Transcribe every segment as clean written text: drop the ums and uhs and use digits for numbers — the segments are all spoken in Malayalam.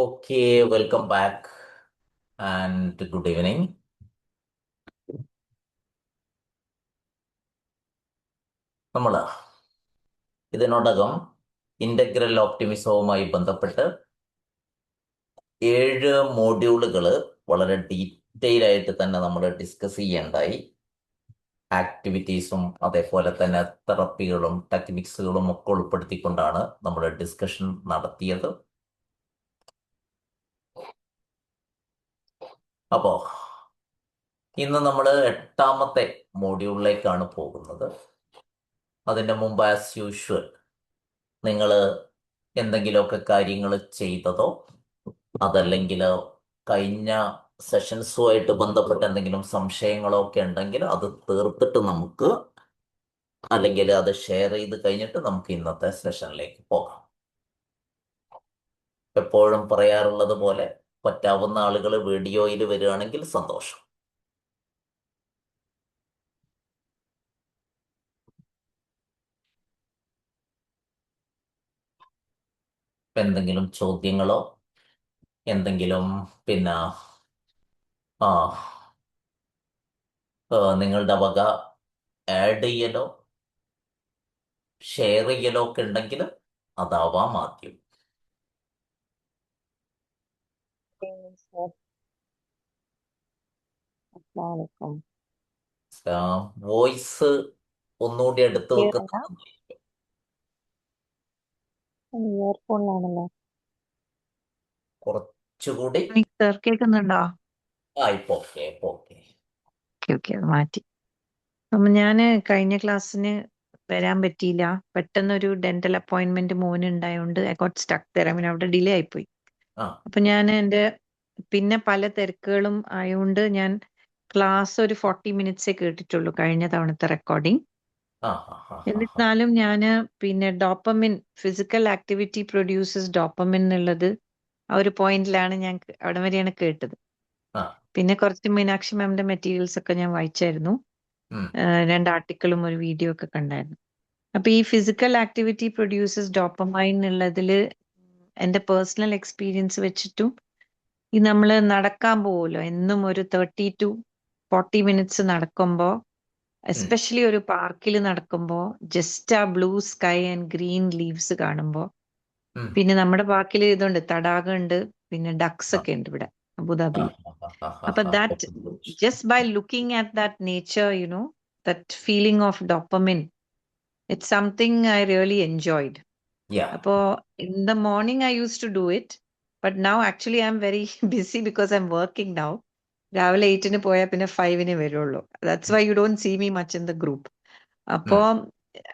Okay, welcome back and good evening. നമ്മൾ ഇതിനോടകം ഇന്റഗ്രൽ ഓപ്റ്റിമിസവുമായി ബന്ധപ്പെട്ട് 7 മോഡ്യൂളുകൾ വളരെ ഡീറ്റെയിൽ ആയിട്ട് തന്നെ നമ്മൾ ഡിസ്കസ് ചെയ്യേണ്ടായി. ആക്ടിവിറ്റീസും അതേപോലെ തന്നെ തെറപ്പികളും ടെക്നിക്സുകളും ഒക്കെ ഉൾപ്പെടുത്തിക്കൊണ്ടാണ് നമ്മൾ ഡിസ്കഷൻ നടത്തിയത്. അപ്പോ ഇന്ന് നമ്മൾ 8ാമത്തെ മോഡ്യൂളിലേക്കാണ് പോകുന്നത്. അതിൻ്റെ മുമ്പ് ആസ് യൂഷ്വൽ നിങ്ങൾ എന്തെങ്കിലുമൊക്കെ കാര്യങ്ങൾ ചെയ്തതോ അതല്ലെങ്കിൽ കഴിഞ്ഞ സെഷൻസുമായിട്ട് ബന്ധപ്പെട്ട് എന്തെങ്കിലും സംശയങ്ങളോ ഒക്കെ ഉണ്ടെങ്കിൽ അത് തീർത്തിട്ട് നമുക്ക് അല്ലെങ്കിൽ അത് ഷെയർ ചെയ്ത് കഴിഞ്ഞിട്ട് നമുക്ക് ഇന്നത്തെ സെഷനിലേക്ക് പോകാം. എപ്പോഴും പറയാറുള്ളത് പോലെ പറ്റാവുന്ന ആളുകൾ വീഡിയോയിൽ വരികയാണെങ്കിൽ സന്തോഷം. എന്തെങ്കിലും ചോദ്യങ്ങളോ എന്തെങ്കിലും പിന്നെ നിങ്ങളുടെ വക ആഡ് ചെയ്യലോ ഷെയർ ചെയ്യലോ ഒക്കെ ഉണ്ടെങ്കിൽ അതാവാം ആദ്യം. വോയിസ് ഒന്നുകൂടി എടുത്തു വെക്കുന്നത് ഇയർഫോണിലാണല്ലോ. കുറച്ചുകൂടി സർ കേൾക്കുന്നുണ്ടോ? ഇപ്പൊ ഓക്കെ ഓക്കെ ഓക്കെ, അത് മാറ്റി. അപ്പം ഞാൻ കഴിഞ്ഞ ക്ലാസ്സിന് വരാൻ പറ്റിയില്ല. പെട്ടെന്നൊരു ഡെന്റൽ അപ്പോയിന്റ്മെന്റ് മോന് ഉണ്ടായതുകൊണ്ട് ഐ ഗോട്ട് സ്റ്റക്ക് തരാം. പിന്നെ അവിടെ ഡിലേ ആയിപ്പോയി. അപ്പൊ ഞാൻ എൻ്റെ പിന്നെ പല തിരക്കുകളും ആയതുകൊണ്ട് ഞാൻ ക്ലാസ് ഒരു 40 മിനിറ്റ്സേ കേട്ടിട്ടുള്ളൂ കഴിഞ്ഞ തവണത്തെ റെക്കോർഡിംഗ്. എന്നിരുന്നാലും ഞാൻ പിന്നെ dopamine, physical activity produces dopamine എന്നുള്ളത് ആ ഒരു പോയിന്റിലാണ് ഞാൻ അവിടെ വരെയാണ് കേട്ടത്. പിന്നെ കുറച്ച് മീനാക്ഷി മാമിന്റെ മെറ്റീരിയൽസ് ഒക്കെ ഞാൻ വായിച്ചായിരുന്നു. 2 ആർട്ടിക്കിളും ഒരു വീഡിയോ ഒക്കെ കണ്ടായിരുന്നു. അപ്പൊ ഈ ഫിസിക്കൽ ആക്ടിവിറ്റി പ്രൊഡ്യൂസസ് ഡോപ്പമൈൻ എന്നുള്ളതില് എന്റെ പേഴ്സണൽ എക്സ്പീരിയൻസ് വെച്ചിട്ടും ഈ നമ്മൾ നടക്കാൻ പോവുമല്ലോ എന്നും ഒരു 30 to 40 മിനിറ്റ്സ് നടക്കുമ്പോൾ, എസ്പെഷ്യലി ഒരു പാർക്കിൽ നടക്കുമ്പോൾ, ജസ്റ്റ് ആ blue sky and green leaves കാണുമ്പോൾ, പിന്നെ നമ്മുടെ പാർക്കിൽ ഇതുണ്ട്, തടാകമുണ്ട്, പിന്നെ ഡക്സ് ഒക്കെ ഉണ്ട് ഇവിടെ അബുദാബിയിൽ. അപ്പൊ that just by looking at that nature, that feeling of dopamine, it's something I really enjoyed. Apo in the morning I used to do it, but now actually I'm very busy because I'm working now. രാവിലെ 8-ന് പോയാൽ പിന്നെ 5-ന് വരുള്ളൂ. That's why you don't see me much in the group. അപ്പോ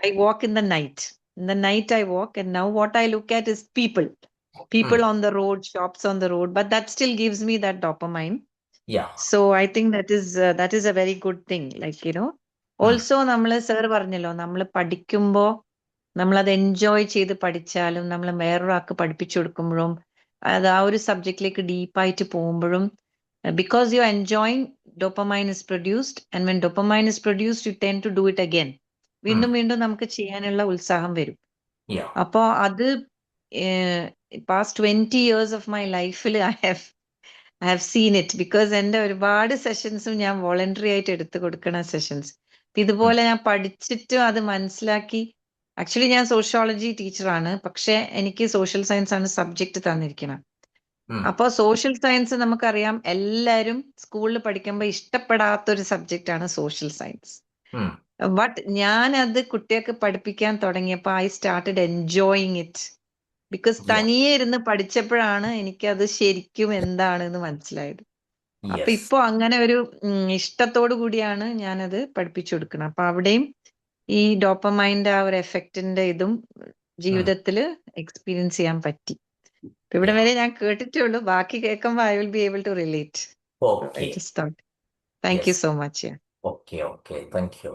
I walk in the night. In the night I walk, and now what I look at is people on the road, shops on the road, but that still gives me that dopamine. So I think that is a very good thing. Like, also നമ്മള് സാർ പറഞ്ഞല്ലോ, നമ്മൾ പഠിക്കുമ്പോൾ നമ്മളത് എൻജോയ് ചെയ്ത് പഠിച്ചാലും നമ്മൾ വേറൊരാൾക്ക് പഠിപ്പിച്ചു കൊടുക്കുമ്പോഴും അത് ആ ഒരു സബ്ജക്റ്റിലേക്ക് ഡീപ്പായിട്ട് പോകുമ്പോഴും, because you're enjoying, dopamine is produced, and when dopamine is produced you tend to do it again. വീണ്ടും വീണ്ടും നമുക്ക് ചെയ്യാനുള്ള ഉത്സാഹം വരും. അപ്പോ അത് past 20 years of my life I have seen it, because എൻ്റെ ഒരുപാട് സെഷൻസും ഞാൻ വോളണ്ടറി ആയിട്ട് എടുത്തു കൊടുക്കണ സെഷൻസ്. ഇതുപോലെ ഞാൻ പഠിച്ചിട്ടും അത് മനസ്സിലാക്കി. ആക്ച്വലി ഞാൻ സോഷ്യോളജി ടീച്ചറാണ്, പക്ഷെ എനിക്ക് സോഷ്യൽ സയൻസ് ആണ് സബ്ജക്ട് തന്നിരിക്കണം. അപ്പോൾ സോഷ്യൽ സയൻസ് നമുക്കറിയാം, എല്ലാവരും സ്കൂളിൽ പഠിക്കുമ്പോൾ ഇഷ്ടപ്പെടാത്തൊരു സബ്ജക്റ്റ് ആണ് സോഷ്യൽ സയൻസ്. ബട്ട് ഞാൻ അത് കുട്ടികൾക്ക് പഠിപ്പിക്കാൻ തുടങ്ങിയപ്പോൾ I started enjoying it, because തനിയെ ഇരുന്ന് പഠിച്ചപ്പോഴാണ് എനിക്കത് ശരിക്കും എന്താണെന്ന് മനസ്സിലായത്. അപ്പൊ ഇപ്പൊ അങ്ങനെ ഒരു ഇഷ്ടത്തോടു കൂടിയാണ് ഞാനത് പഠിപ്പിച്ചു കൊടുക്കുന്നത്. അപ്പൊ അവിടെയും ഈ ഡോപ്പമൈൻ്റെ ആ ഒരു എഫക്റ്റിന്റെ ഇതും ജീവിതത്തിൽ എക്സ്പീരിയൻസ് ചെയ്യാൻ പറ്റി. ഇവിടെ വരെ ഞാൻ കേട്ടിട്ടേ ഉള്ളൂ, ബാക്കി കേൾക്കുമ്പോൾ I will be able to relate. Thank you so much. Okay okay, thank you.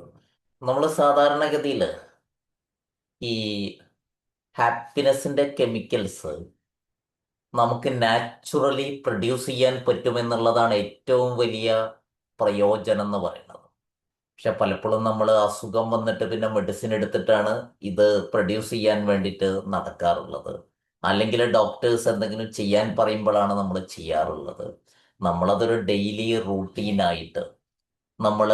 നമ്മൾ സാധാരണഗതിയിൽ ഈ ഹാപ്പിനെസിന്റെ കെമിക്കൽസ് നമുക്ക് നാച്ചുറലി പ്രൊഡ്യൂസ് ചെയ്യാൻ പറ്റുമെന്നുള്ളതാണ് ഏറ്റവും വലിയ പ്രയോജനം എന്ന് പറയുന്നത്. പക്ഷെ പലപ്പോഴും നമ്മൾ അസുഖം വന്നിട്ട് പിന്നെ മെഡിസിൻ എടുത്തിട്ടാണ് ഇത് പ്രൊഡ്യൂസ് ചെയ്യാൻ വേണ്ടിയിട്ട് നടക്കാറുള്ളത്. അല്ലെങ്കിൽ ഡോക്ടേഴ്സ് എന്തെങ്കിലും ചെയ്യാൻ പറയുമ്പോഴാണ് നമ്മൾ ചെയ്യാറുള്ളത്. നമ്മളതൊരു ഡെയിലി റൂട്ടീനായിട്ട് നമ്മൾ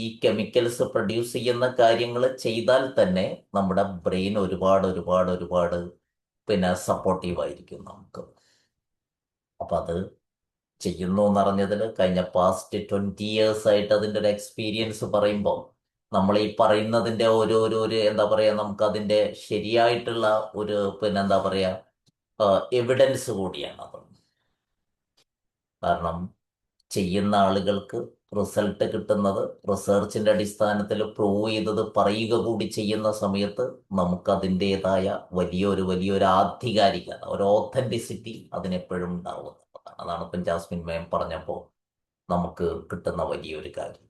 ഈ കെമിക്കൽസ് പ്രൊഡ്യൂസ് ചെയ്യുന്ന കാര്യങ്ങൾ ചെയ്താൽ തന്നെ നമ്മുടെ ബ്രെയിൻ ഒരുപാട് ഒരുപാട് ഒരുപാട് പിന്നെ സപ്പോർട്ടീവ് ആയിരിക്കും നമുക്ക്. അപ്പൊ അത് ചെയ്യുന്നു എന്നറിഞ്ഞതിൽ കഴിഞ്ഞ പാസ്റ്റ് 20 years ആയിട്ട് അതിൻ്റെ ഒരു എക്സ്പീരിയൻസ് പറയുമ്പോൾ നമ്മൾ ഈ പറയുന്നതിന്റെ ഒരു എന്താ പറയാ, നമുക്ക് അതിന്റെ ശരിയായിട്ടുള്ള ഒരു പിന്നെ എന്താ പറയാ എവിഡൻസ് കൂടിയാണ് അത്. കാരണം ചെയ്യുന്ന ആളുകൾക്ക് റിസൾട്ട് കിട്ടുന്നത് റിസർച്ചിന്റെ അടിസ്ഥാനത്തിൽ പ്രൂവ് ചെയ്തത് പറയുക കൂടി ചെയ്യുന്ന സമയത്ത് നമുക്ക് അതിൻ്റെതായ വലിയൊരു ആധികാരികത, ഒരു ഓത്തന്റിസിറ്റി അതിനെപ്പോഴും ഉണ്ടാവുന്നത്. അതാണ് ഇപ്പം ജാസ്മിൻ മേം പറഞ്ഞപ്പോൾ നമുക്ക് കിട്ടുന്ന വലിയൊരു കാര്യം.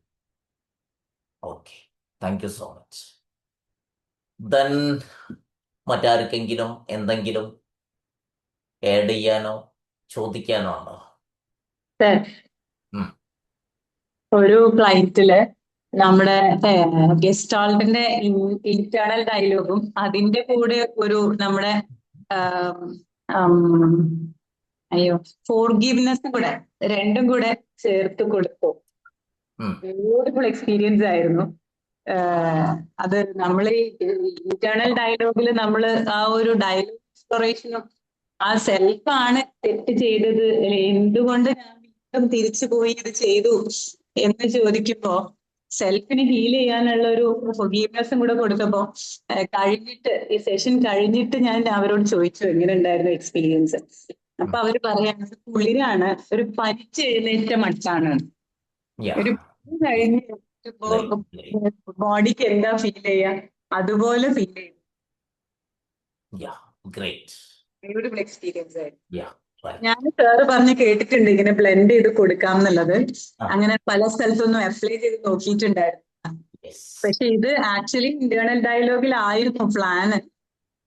Okay, thank you so much. Then മറ്റാർക്കെങ്കിലും എന്തെങ്കിലും ആഡ് ചെയ്യാനോ ചോദിക്കാനോ ഉണ്ടോ? സർ, ഉം. ഒരു ഫ്ലൈറ്റില് നമ്മുടെ ഗസ്റ്റാൾട്ടിന്റെ ഇന്റേണൽ ഡയലോഗും അതിന്റെ കൂടെ ഒരു നമ്മുടെ ആം, ആം, അയ്യോ ഫോർഗീവ്നെസ് കൂടെ രണ്ടും കൂടെ ചേർത്ത് കൊടുത്തു. ഉം. ബ്യൂട്ടിഫുൾ എക്സ്പീരിയൻസ് ആയിരുന്നു. അത് നമ്മൾ ഈ ഇന്റേണൽ ഡയലോഗിൽ നമ്മൾ ആ ഒരു ഡയലോഗ് എക്സ്പ്ലോറേഷനും ആ സെൽഫാണ് തെറ്റ് ചെയ്തത്, അല്ലെ എന്തുകൊണ്ട് ഞാൻ വീണ്ടും തിരിച്ചു പോയി ഇത് ചെയ്തു എന്ന് ചോദിക്കുമ്പോ സെൽഫിന് ഹീൽ ചെയ്യാനുള്ള ഒരു ഫൊർഗീവ്നെസ്സും കൂടെ കൊടുത്തപ്പോ കഴിഞ്ഞിട്ട് ഈ സെഷൻ കഴിഞ്ഞിട്ട് ഞാൻ അവരോട് ചോദിച്ചു എങ്ങനെ ഉണ്ടായിരുന്നു എക്സ്പീരിയൻസ്. അപ്പൊ അവര് പറയാണ് കുളിരാണ്, ഒരു പരിച്ചെഴുന്നേറ്റ മട്ടാണ്, Yeah. ഒരു പനി കഴിഞ്ഞ് Great, great. ബോഡിക്ക് എന്താ ഫീൽ ചെയ്യാ അതുപോലെ ഫീൽ ചെയ്യും. Yeah, great. ബ്യൂട്ടിഫുൾ എക്സ്പീരിയൻസ് ആയിരുന്നു. Yeah, right. ഞാൻ സാറ് പറഞ്ഞ് കേട്ടിട്ടുണ്ട് ഇങ്ങനെ ബ്ലെൻഡ് ചെയ്ത് കൊടുക്കാം എന്നുള്ളത്. ആ. അങ്ങനെ പല സ്ഥലത്തൊന്നും അപ്ലൈ ചെയ്ത് നോക്കിയിട്ടുണ്ടായിരുന്നു. Yes. പക്ഷെ ഇത് ആക്ച്വലി ഇന്റേണൽ ഡയലോഗിലായിരുന്നു പ്ലാന്.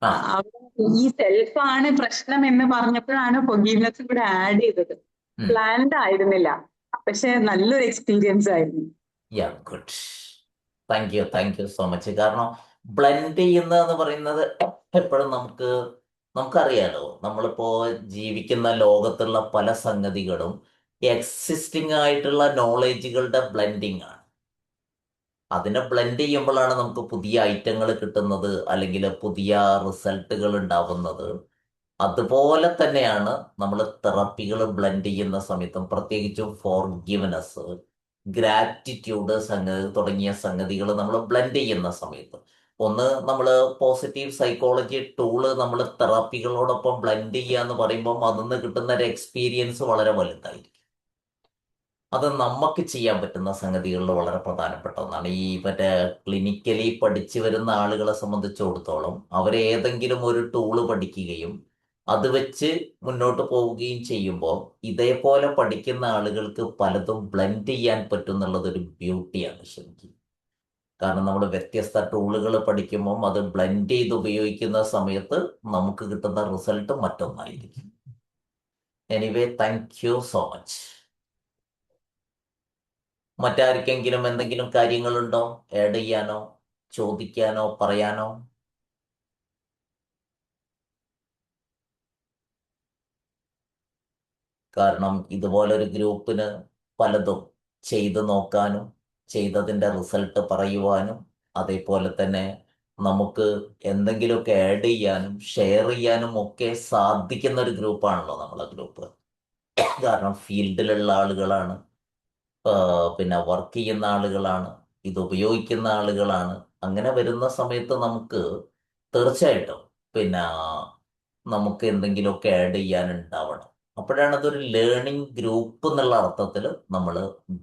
ആ. അവിടെ ഈ സെൽഫാണ് പ്രശ്നം എന്ന് പറഞ്ഞപ്പോഴാണ് ഫൊർഗീവ്നെസ് കൂടെ ആഡ് ചെയ്തത്. ഉം. പ്ലാൻഡ് ആയിരുന്നില്ല, പക്ഷെ നല്ലൊരു എക്സ്പീരിയൻസ് ആയിരുന്നു. Yeah, good. Thank you so much. കാരണം ബ്ലെൻഡ് ചെയ്യുന്നതെന്ന് പറയുന്നത് എപ്പോഴും നമുക്കറിയാലോ, നമ്മളിപ്പോ ജീവിക്കുന്ന ലോകത്തുള്ള പല സംഗതികളും എക്സിസ്റ്റിംഗ് ആയിട്ടുള്ള നോളേജുകളുടെ ബ്ലെൻഡിങ് ആണ്. അതിനെ ബ്ലെൻഡ് ചെയ്യുമ്പോഴാണ് നമുക്ക് പുതിയ ഐറ്റങ്ങൾ കിട്ടുന്നത്, അല്ലെങ്കിൽ പുതിയ റിസൾട്ടുകൾ ഉണ്ടാവുന്നത്. അതുപോലെ തന്നെയാണ് നമ്മൾ തെറപ്പികൾ ബ്ലെൻഡ് ചെയ്യുന്ന സമയത്തും, പ്രത്യേകിച്ചും ഫോർഗിവ്നെസ്, ഗ്രാറ്റിറ്റ്യൂഡ് തുടങ്ങിയ സംഗതികൾ നമ്മൾ ബ്ലെൻഡ് ചെയ്യുന്ന സമയത്ത്, ഒന്ന് നമ്മൾ പോസിറ്റീവ് സൈക്കോളജി ടൂള് നമ്മൾ തെറാപ്പികളോടൊപ്പം ബ്ലെൻഡ് ചെയ്യുക എന്ന് പറയുമ്പോൾ അതിൽ കിട്ടുന്ന ഒരു എക്സ്പീരിയൻസ് വളരെ വലുതായിരിക്കും. അത് നമുക്ക് ചെയ്യാൻ പറ്റുന്ന സംഗതികളിൽ വളരെ പ്രധാനപ്പെട്ട ഒന്നാണ്. ഈ മറ്റേ ക്ലിനിക്കലി പഠിച്ചു വരുന്ന ആളുകളെ സംബന്ധിച്ചിടത്തോളം അവരേതെങ്കിലും ഒരു ടൂള് പഠിക്കുകയും അത് വെച്ച് മുന്നോട്ട് പോവുകയും ചെയ്യുമ്പോൾ ഇതേപോലെ പഠിക്കുന്ന ആളുകൾക്ക് പലതും ബ്ലെൻഡ് ചെയ്യാൻ പറ്റും എന്നുള്ളതൊരു ബ്യൂട്ടിയാണ് ശരിക്കും. കാരണം നമ്മൾ വ്യത്യസ്ത ടൂളുകൾ പഠിക്കുമ്പോൾ അത് ബ്ലെൻഡ് ചെയ്ത് ഉപയോഗിക്കുന്ന സമയത്ത് നമുക്ക് കിട്ടുന്ന റിസൾട്ട് മറ്റൊന്നായിരിക്കും. Anyway, thank you so much. മറ്റാർക്കെങ്കിലും എന്തെങ്കിലും കാര്യങ്ങളുണ്ടോ ആഡ് ചെയ്യാനോ ചോദിക്കാനോ പറയാനോ? കാരണം ഇതുപോലൊരു ഗ്രൂപ്പിന് പലതും ചെയ്തു നോക്കാനും ചെയ്തതിൻ്റെ റിസൾട്ട് പറയുവാനും അതേപോലെ തന്നെ നമുക്ക് എന്തെങ്കിലുമൊക്കെ ആഡ് ചെയ്യാനും ഷെയർ ചെയ്യാനും ഒക്കെ സാധിക്കുന്ന ഒരു ഗ്രൂപ്പാണല്ലോ നമ്മളെ ഗ്രൂപ്പ്. കാരണം ഫീൽഡിലുള്ള ആളുകളാണ്, പിന്നെ വർക്ക് ചെയ്യുന്ന ആളുകളാണ്, ഇത് ഉപയോഗിക്കുന്ന ആളുകളാണ്. അങ്ങനെ വരുന്ന സമയത്ത് നമുക്ക് തീർച്ചയായിട്ടും പിന്നെ നമുക്ക് എന്തെങ്കിലുമൊക്കെ ആഡ് ചെയ്യാനുണ്ടാവണം. അപ്പോഴാണ് അതൊരു ലേണിംഗ് ഗ്രൂപ്പ് എന്നുള്ള അർത്ഥത്തിൽ നമ്മൾ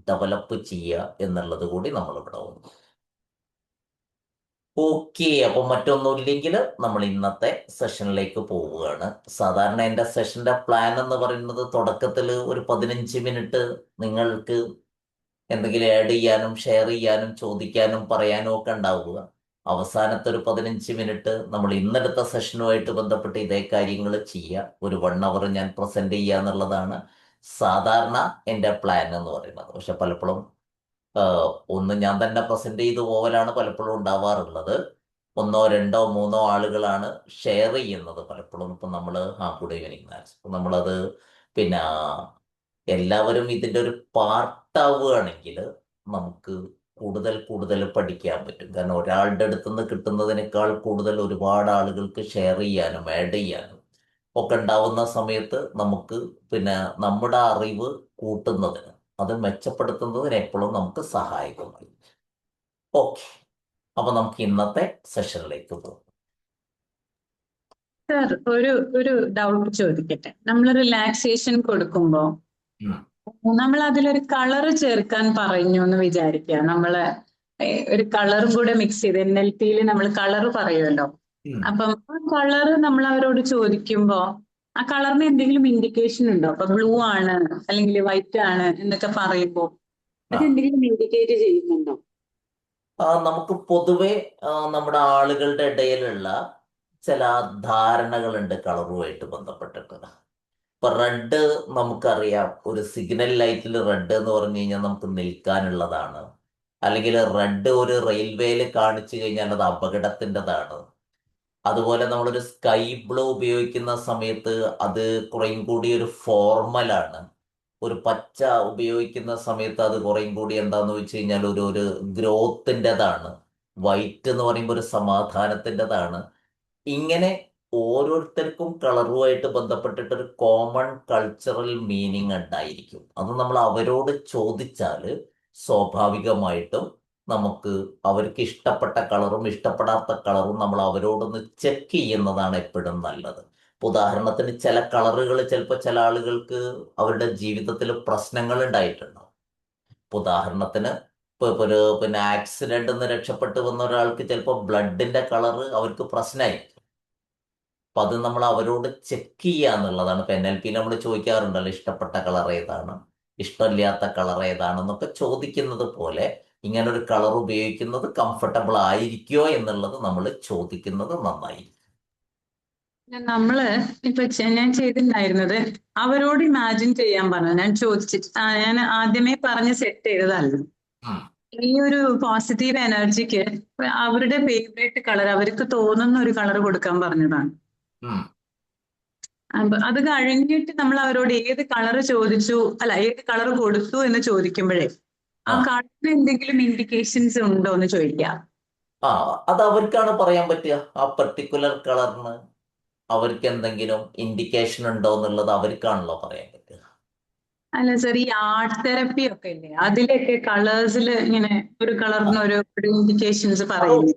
ഡെവലപ്പ് ചെയ്യുക എന്നുള്ളത് കൂടി നമ്മളിവിടെ വന്നു. ഓക്കെ, അപ്പൊ മറ്റൊന്നുമില്ലെങ്കിൽ നമ്മൾ ഇന്നത്തെ സെഷനിലേക്ക് പോവുകയാണ്. സാധാരണ എൻ്റെ സെഷന്റെ പ്ലാൻ എന്ന് പറയുന്നത് തുടക്കത്തിൽ ഒരു 15 മിനിറ്റ് നിങ്ങൾക്ക് എന്തെങ്കിലും ആഡ് ചെയ്യാനും ഷെയർ ചെയ്യാനും ചോദിക്കാനും പറയാനും ഒക്കെ ഉണ്ടാവുക. അവസാനത്തെ ഒരു 15 മിനിറ്റ് നമ്മൾ ഇന്നെടുത്ത സെഷനുമായിട്ട് ബന്ധപ്പെട്ട് ഇതേ കാര്യങ്ങൾ ചെയ്യുക. ഒരു 1 hour ഞാൻ പ്രസന്റ് ചെയ്യുക എന്നുള്ളതാണ് സാധാരണ എൻ്റെ പ്ലാൻ എന്ന് പറയുന്നത്. പക്ഷെ പലപ്പോഴും ഒന്ന് ഞാൻ തന്നെ പ്രസന്റ് ചെയ്തു പോകലാണ് പലപ്പോഴും ഉണ്ടാവാറുള്ളത്. ഒന്നോ രണ്ടോ മൂന്നോ ആളുകളാണ് ഷെയർ ചെയ്യുന്നത് പലപ്പോഴും. ഇപ്പം നമ്മൾ ഗുഡ് ഈവനിങ് മാത്സ്, ഇപ്പം നമ്മളത് പിന്നെ എല്ലാവരും ഇതിൻ്റെ ഒരു പാർട്ടാവുകയാണെങ്കിൽ നമുക്ക് കൂടുതൽ കൂടുതൽ പഠിക്കാൻ പറ്റും. കാരണം ഒരാളുടെ അടുത്ത് നിന്ന് കിട്ടുന്നതിനേക്കാൾ കൂടുതൽ ഒരുപാട് ആളുകൾക്ക് ഷെയർ ചെയ്യാനും ആഡ് ചെയ്യാനും ഒക്കെ ഉണ്ടാവുന്ന സമയത്ത് നമുക്ക് നമ്മുടെ അറിവ് കൂട്ടുന്നതിന്, അത് മെച്ചപ്പെടുത്തുന്നതിന് എപ്പോഴും നമുക്ക് സഹായകമായി. ഓക്കെ, അപ്പൊ നമുക്ക് ഇന്നത്തെ സെഷനിലേക്ക് പോകും. സർ, ഒരു ഡൗട്ട് ചോദിക്കട്ടെ. നമ്മൾ റിലാക്സേഷൻ കൊടുക്കുമ്പോ നമ്മൾ അതിലൊരു കളർ ചേർക്കാൻ പറഞ്ഞു എന്ന് വിചാരിക്കുക. നമ്മള് ഒരു കളറും കൂടെ മിക്സ് ചെയ്ത് NLP-യിൽ നമ്മൾ കളർ പറയുമല്ലോ. അപ്പം ആ കളർ നമ്മൾ അവരോട് ചോദിക്കുമ്പോ ആ കളറിന് എന്തെങ്കിലും ഇൻഡിക്കേഷൻ ഉണ്ടോ? അപ്പൊ ബ്ലൂ ആണ് അല്ലെങ്കിൽ വൈറ്റ് ആണ് എന്നൊക്കെ പറയുമ്പോ അതെന്തെങ്കിലും ഇൻഡിക്കേറ്റ് ചെയ്യുന്നുണ്ടോ? നമുക്ക് പൊതുവെ നമ്മുടെ ആളുകളുടെ ഇടയിലുള്ള ചില ധാരണകളുണ്ട് കളറുമായിട്ട് ബന്ധപ്പെട്ടിട്ട്. ഇപ്പൊ റെഡ് നമുക്കറിയാം, ഒരു സിഗ്നൽ ലൈറ്റിൽ റെഡ് എന്ന് പറഞ്ഞു കഴിഞ്ഞാൽ നമുക്ക് നിൽക്കാനുള്ളതാണ്. അല്ലെങ്കിൽ റെഡ് ഒരു റെയിൽവേയിൽ കാണിച്ചു കഴിഞ്ഞാൽ അത് അപകടത്തിൻ്റെതാണ്. അതുപോലെ നമ്മളൊരു സ്കൈ ബ്ലൂ ഉപയോഗിക്കുന്ന സമയത്ത് അത് കുറേയും കൂടി ഒരു ഫോർമലാണ്. ഒരു പച്ച ഉപയോഗിക്കുന്ന സമയത്ത് അത് കുറേയും കൂടി എന്താന്ന് വെച്ച് കഴിഞ്ഞാൽ ഒരു ഗ്രോത്തിൻ്റെതാണ്. വൈറ്റ് എന്ന് പറയുമ്പോൾ ഒരു സമാധാനത്തിൻ്റെതാണ്. ഇങ്ങനെ ഓരോരുത്തർക്കും കളറുമായിട്ട് ബന്ധപ്പെട്ടിട്ട് ഒരു കോമൺ കൾച്ചറൽ മീനിങ് ഉണ്ടായിരിക്കും. അത് നമ്മൾ അവരോട് ചോദിച്ചാൽ സ്വാഭാവികമായിട്ടും നമുക്ക് അവർക്ക് ഇഷ്ടപ്പെട്ട കളറും ഇഷ്ടപ്പെടാത്ത കളറും നമ്മൾ അവരോടൊന്ന് ചെക്ക് ചെയ്യുന്നതാണ് എപ്പോഴും നല്ലത്. ഉദാഹരണത്തിന് ചില കളറുകൾ ചിലപ്പോൾ ചില ആളുകൾക്ക് അവരുടെ ജീവിതത്തിൽ പ്രശ്നങ്ങൾ ഉണ്ടായിട്ടുണ്ടാവും. ഉദാഹരണത്തിന് ഇപ്പൊ ഒരു ആക്സിഡന്റ് നിന്ന് രക്ഷപ്പെട്ടു വന്ന ഒരാൾക്ക് ചിലപ്പോൾ ബ്ലഡിന്റെ കളറ് അവർക്ക് പ്രശ്നമായി. അപ്പൊ അത് നമ്മൾ അവരോട് ചെക്ക് ചെയ്യുക എന്നുള്ളതാണ്. ഇപ്പൊ NLP നമ്മൾ ചോദിക്കാറുണ്ടല്ലോ, ഇഷ്ടപ്പെട്ട കളർ ഏതാണ്, ഇഷ്ടമില്ലാത്ത കളർ ഏതാണെന്നൊക്കെ ചോദിക്കുന്നത് പോലെ ഇങ്ങനൊരു കളർ ഉപയോഗിക്കുന്നത് കംഫർട്ടബിൾ ആയിരിക്കുമോ എന്നുള്ളത് നമ്മൾ ചോദിക്കുന്നത് നന്നായിരിക്കും. നമ്മള് ഇപ്പൊ ഞാൻ ചെയ്തിട്ടുണ്ടായിരുന്നത് അവരോട് ഇമാജിൻ ചെയ്യാൻ പറഞ്ഞു. ഞാൻ ചോദിച്ചിട്ട് ഞാൻ ആദ്യമേ പറഞ്ഞ് സെറ്റ് ചെയ്തതല്ല. ഈ ഒരു പോസിറ്റീവ് എനർജിക്ക് അവരുടെ ഫേവറേറ്റ് കളർ, അവർക്ക് തോന്നുന്ന ഒരു കളർ കൊടുക്കാൻ പറഞ്ഞതാണ്. അപ്പൊ അത് കഴിഞ്ഞിട്ട് നമ്മൾ അവരോട് ഏത് കളർ ചോദിച്ചു, അല്ല ഏത് കളർ കൊടുത്തു എന്ന് ചോദിക്കുമ്പോഴേ ആ കളറിന് എന്തെങ്കിലും ഇൻഡിക്കേഷൻസ് ഉണ്ടോ എന്ന് ചോദിക്കാം. അത് അവർക്കാണ് പറയാൻ പറ്റുക. ആ പെർട്ടിക്കുലർ കളറിന് അവർക്ക് എന്തെങ്കിലും ഇൻഡിക്കേഷൻ ഉണ്ടോ എന്നുള്ളത് അവർക്കാണല്ലോ പറയാൻ പറ്റുക. അല്ല സർ, ഈ ആർട്ട് തെറപ്പി ഒക്കെ ഇല്ലേ, അതിലൊക്കെ കളേഴ്സിൽ ഇങ്ങനെ ഒരു കളറിന് ഒരു ഇൻഡിക്കേഷൻസ് പറയുന്നു.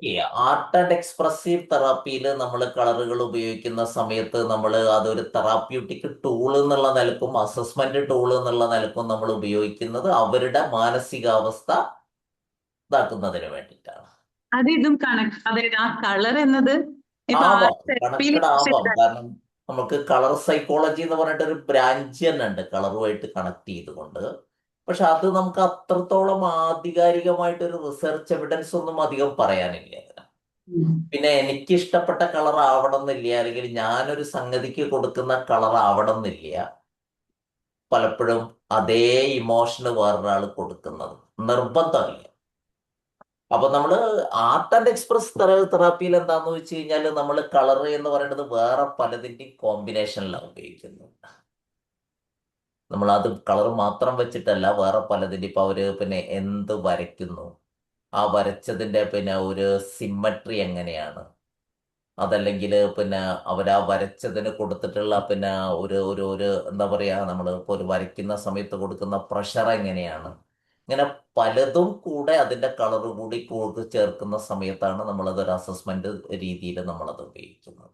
ആർട്ട് ആൻഡ് എക്സ്പ്രസീവ് തെറാപ്പിയിൽ നമ്മൾ കളറുകൾ ഉപയോഗിക്കുന്ന സമയത്ത് നമ്മൾ അതൊരു തെറാപ്യൂട്ടിക് ടൂൾ എന്നുള്ള നിലക്കും അസസ്മെന്റ് ടൂൾ എന്നുള്ള നിലക്കും നമ്മൾ ഉപയോഗിക്കുന്നത് അവരുടെ മാനസികാവസ്ഥ ഇതാക്കുന്നതിന് വേണ്ടിയിട്ടാണ്. അത് ഇതും കണക്ട്, അതായത് ആ കളർ എന്നത് കണക്റ്റഡ് ആവാം. കാരണം നമുക്ക് കളർ സൈക്കോളജി എന്ന് പറഞ്ഞിട്ട് ഒരു ബ്രാഞ്ച് തന്നെ ഉണ്ട് കളറുമായിട്ട് കണക്ട് ചെയ്തുകൊണ്ട്. പക്ഷെ അത് നമുക്ക് അത്രത്തോളം ആധികാരികമായിട്ടൊരു റിസർച്ച് എവിഡൻസ് ഒന്നും അധികം പറയാനില്ല. പിന്നെ എനിക്ക് ഇഷ്ടപ്പെട്ട കളർ ആവണം എന്നില്ല, അല്ലെങ്കിൽ ഞാനൊരു സംഗതിക്ക് കൊടുക്കുന്ന കളർ ആവണം എന്നില്ല. പലപ്പോഴും അതേ ഇമോഷന് വേറൊരാൾ കൊടുക്കുന്നത് നിർബന്ധമില്ല. അപ്പൊ നമ്മൾ ആർട്ട് ആൻഡ് എക്സ്പ്രസ് തെറാപ്പിയിൽ എന്താന്ന് വെച്ച് കഴിഞ്ഞാൽ നമ്മൾ കളർ എന്ന് പറയുന്നത് വേറെ പലതിൻ്റെയും കോമ്പിനേഷനിലാണ് ഉപയോഗിക്കുന്നത്. നമ്മൾ അത് കളർ മാത്രം വെച്ചിട്ടല്ല, വേറെ പലതിൻ്റെ ഇപ്പൊ അവര് എന്ത് വരയ്ക്കുന്നു, ആ വരച്ചതിന്റെ ഒരു സിമ്മട്രി എങ്ങനെയാണ്, അതല്ലെങ്കിൽ അവരാ വരച്ചതിന് കൊടുത്തിട്ടുള്ള ഒരു ഒരു ഒരു എന്താ പറയാ, നമ്മൾ ഇപ്പോൾ ഒരു വരയ്ക്കുന്ന സമയത്ത് കൊടുക്കുന്ന പ്രഷർ എങ്ങനെയാണ്, ഇങ്ങനെ പലതും കൂടെ അതിന്റെ കളർ കൂടി ചേർക്കുന്ന സമയത്താണ് നമ്മളതൊരു അസസ്മെന്റ് രീതിയിൽ നമ്മളത് ഉപയോഗിക്കുന്നത്.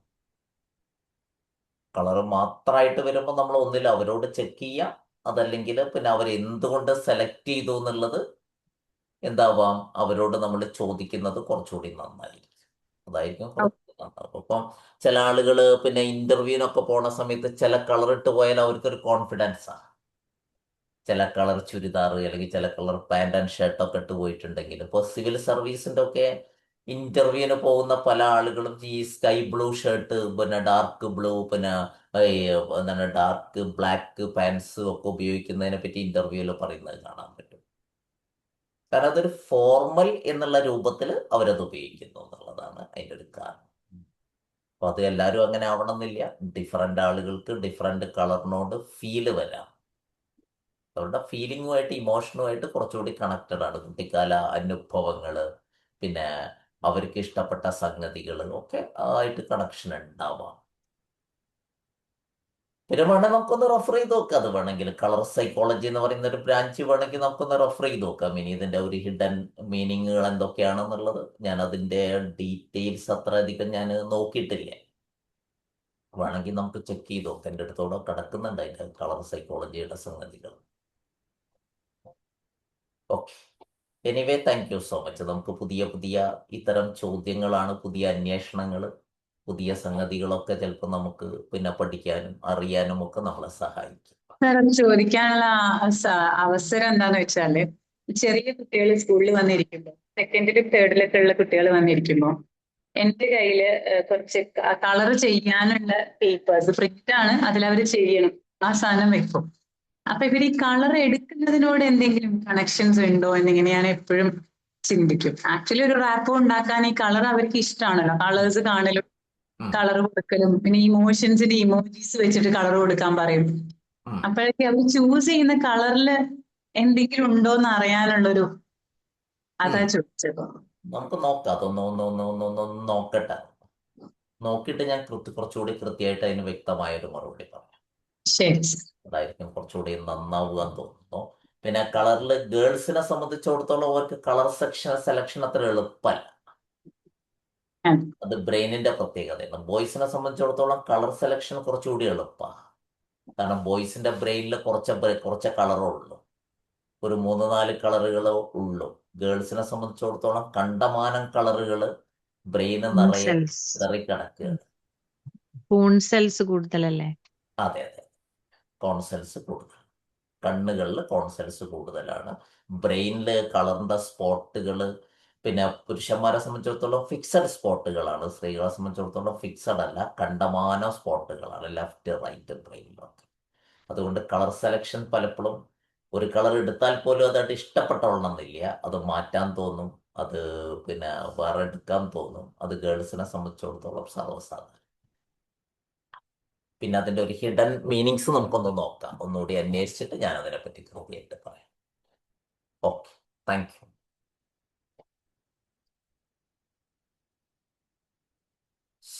കളർ മാത്രമായിട്ട് വരുമ്പോൾ നമ്മൾ ഒന്നിൽ അവരോട് ചെക്ക് ചെയ്യാം, അതല്ലെങ്കിൽ അവർ എന്തുകൊണ്ട് സെലക്ട് ചെയ്തു എന്നുള്ളത് എന്താവാം അവരോട് നമ്മൾ ചോദിക്കുന്നത് കുറച്ചുകൂടി നന്നായിരിക്കും. അതായിരിക്കും കുറച്ചുകൂടി നന്നാവും. അപ്പം ചില ആളുകൾ ഇന്റർവ്യൂവിനൊക്കെ പോണ സമയത്ത് ചില കളർ ഇട്ട് പോയാൽ അവർക്കൊരു കോൺഫിഡൻസ് ആണ്. ചില കളർ ചുരിദാർ അല്ലെങ്കിൽ ചില കളർ പാന്റ് ആൻഡ് ഷർട്ടൊക്കെ ഇട്ട് പോയിട്ടുണ്ടെങ്കിൽ, ഇപ്പോൾ സിവിൽ സർവീസിന്റെ ഒക്കെ ഇന്റർവ്യൂവിന് പോകുന്ന പല ആളുകളും ഈ sky blue shirt, dark blue, എന്താണ് ഡാർക്ക് ബ്ലാക്ക് പാൻസ് ഒക്കെ ഉപയോഗിക്കുന്നതിനെ പറ്റി ഇന്റർവ്യൂവിൽ പറയുന്നത് കാണാൻ പറ്റും. കാരണം അതൊരു ഫോർമൽ എന്നുള്ള രൂപത്തിൽ അവരത് ഉപയോഗിക്കുന്നു എന്നുള്ളതാണ്. അതിൻ്റെ ഒരു കാരണം. അപ്പൊ അത് എല്ലാവരും അങ്ങനെ ആവണമെന്നില്ല. ഡിഫറെൻ്റ് ആളുകൾക്ക് ഡിഫറെൻ്റ് കളറിനോട് ഫീല് വരാം. അവരുടെ ഫീലിംഗുമായിട്ട് ഇമോഷനുമായിട്ട് കുറച്ചുകൂടി കണക്റ്റഡ് ആണ്. കുട്ടിക്കാല അനുഭവങ്ങൾ, പിന്നെ അവർക്ക് ഇഷ്ടപ്പെട്ട സംഗതികൾ ഒക്കെ ആയിട്ട് കണക്ഷൻ ഉണ്ടാവാം. പിന്നെ വേണമെങ്കിൽ നമുക്കൊന്ന് റെഫർ ചെയ്ത് നോക്കാം. അത് വേണമെങ്കിൽ കളർ സൈക്കോളജി എന്ന് പറയുന്ന ഒരു ബ്രാഞ്ച് വേണമെങ്കിൽ നമുക്കൊന്ന് റെഫർ ചെയ്ത് നോക്കാം. ഇനി ഇതിന്റെ ഒരു ഹിഡൻ മീനിങ്ങുകൾ എന്തൊക്കെയാണെന്നുള്ളത് ഞാൻ അതിന്റെ ഡീറ്റെയിൽസ് അത്ര അധികം ഞാൻ നോക്കിയിട്ടില്ല. വേണമെങ്കിൽ നമുക്ക് ചെക്ക് ചെയ്ത് നോക്കാം. എൻ്റെ അടുത്തോടെ കിടക്കുന്നുണ്ട് അതിന്റെ കളർ സൈക്കോളജിയുടെ സംഗതികൾ. Okay, anyway thank you so much. നമുക്ക് പുതിയ പുതിയ ഇത്തരം ചോദ്യങ്ങളാണ്, പുതിയ അന്വേഷണങ്ങൾ, പുതിയ സംഗതികളൊക്കെ ചിലപ്പോൾ നമുക്ക് പിന്നെ പഠിക്കാനും അറിയാനും ഒക്കെ നമ്മളെ സഹായിക്കും. സാർ അത് ചോദിക്കാനുള്ള അവസരം എന്താന്ന് വെച്ചാല്, ചെറിയ കുട്ടികൾ സ്കൂളിൽ വന്നിരിക്കുമ്പോൾ, സെക്കൻഡിലും തേർഡിലൊക്കെ ഉള്ള കുട്ടികൾ വന്നിരിക്കുമ്പോൾ എന്റെ കയ്യില് കുറച്ച് കളർ ചെയ്യാനുള്ള പേപ്പേഴ്സ് പ്രിന്റ് ആണ്, അതിലവര് ചെയ്യണം, ആ സാധനം വെക്കും. അപ്പൊ ഇവർ ഈ കളർ എടുക്കുന്നതിനോട് എന്തെങ്കിലും കണക്ഷൻസ് ഉണ്ടോ എന്നിങ്ങനെ ഞാൻ എപ്പോഴും ചിന്തിക്കും. ആക്ച്വലി ഒരു റാപ്പ് ഉണ്ടാക്കാൻ ഈ കളർ അവർക്ക് ഇഷ്ടമാണല്ലോ, കളേഴ്സ് കാണലും കളർ കൊടുക്കലും, പിന്നെ ഇമോഷൻസിന്റെ ഇമോജീസ് വെച്ചിട്ട് കളർ കൊടുക്കാൻ പറയും. അപ്പോഴൊക്കെ അവർ ചൂസ് ചെയ്യുന്ന കളറില് എന്തെങ്കിലും ഉണ്ടോന്ന് അറിയാനുള്ളൊരു, അതാ ചോദിച്ചത്. നമുക്ക് നോക്കാം. അതൊന്ന് നോക്കട്ടെ. നോക്കിയിട്ട് ഞാൻ കുറച്ചുകൂടി കൃത്യമായിട്ട് അതിന് വ്യക്തമായ ഒരു മറുപടി പറയാം. ശരി. അതായിരിക്കും കുറച്ചുകൂടി നന്നാവുക എന്ന് തോന്നുന്നു. പിന്നെ കളറിൽ ഗേൾസിനെ സംബന്ധിച്ചിടത്തോളം അവർക്ക് കളർ സെലക്ഷൻ അത്ര എളുപ്പമല്ല. അത് ബ്രെയിനിന്റെ പ്രത്യേകതയാണ്. ബോയ്സിനെ സംബന്ധിച്ചിടത്തോളം കളർ സെലക്ഷൻ കുറച്ചുകൂടി എളുപ്പമാണ്. കാരണം ബോയ്സിന്റെ ബ്രെയിനിൽ കുറച്ച് കളറേ ഉള്ളൂ, ഒരു 3-4 കളറുകളോ ഉള്ളൂ. ഗേൾസിനെ സംബന്ധിച്ചിടത്തോളം കണ്ടമാനം കളറുകൾ ബ്രെയിന് നിറയെ കിടക്കുകയാണ്. കോൺസെൽസ് കൂടുതലല്ലേ? അതെ അതെ, കോൺസെൽസ് കൂടുതൽ, കണ്ണുകളിൽ കോൺസെൽസ് കൂടുതലാണ്. ബ്രെയിനില് കളറിന്റെ സ്പോട്ടുകൾ പിന്നെ പുരുഷന്മാരെ സംബന്ധിച്ചിടത്തോളം ഫിക്സഡ് സ്പോട്ടുകളാണ്, സ്ത്രീകളെ സംബന്ധിച്ചിടത്തോളം ഫിക്സഡ് അല്ല, കണ്ടമാനം സ്പോട്ടുകളാണ് ലെഫ്റ്റ് റൈറ്റ് ബ്രെയിനിലൊക്കെ. അതുകൊണ്ട് കളർ സെലക്ഷൻ പലപ്പോഴും ഒരു കളർ എടുത്താൽ പോലും അതായിട്ട് ഇഷ്ടപ്പെട്ടോളണമെന്നില്ല, അത് മാറ്റാൻ തോന്നും, അത് പിന്നെ വേറെ എടുക്കാൻ തോന്നും. അത് ഗേൾസിനെ സംബന്ധിച്ചിടത്തോളം സർവ്വസാധാരണ. പിന്നെ അതിൻ്റെ ഒരു ഹിഡൻ മീനിങ്സ് നമുക്കൊന്ന് നോക്കാം, ഒന്നുകൂടി അന്വേഷിച്ചിട്ട് ഞാൻ അതിനെപ്പറ്റി കൃത്യമായിട്ട് പറയാം. Okay, thank you.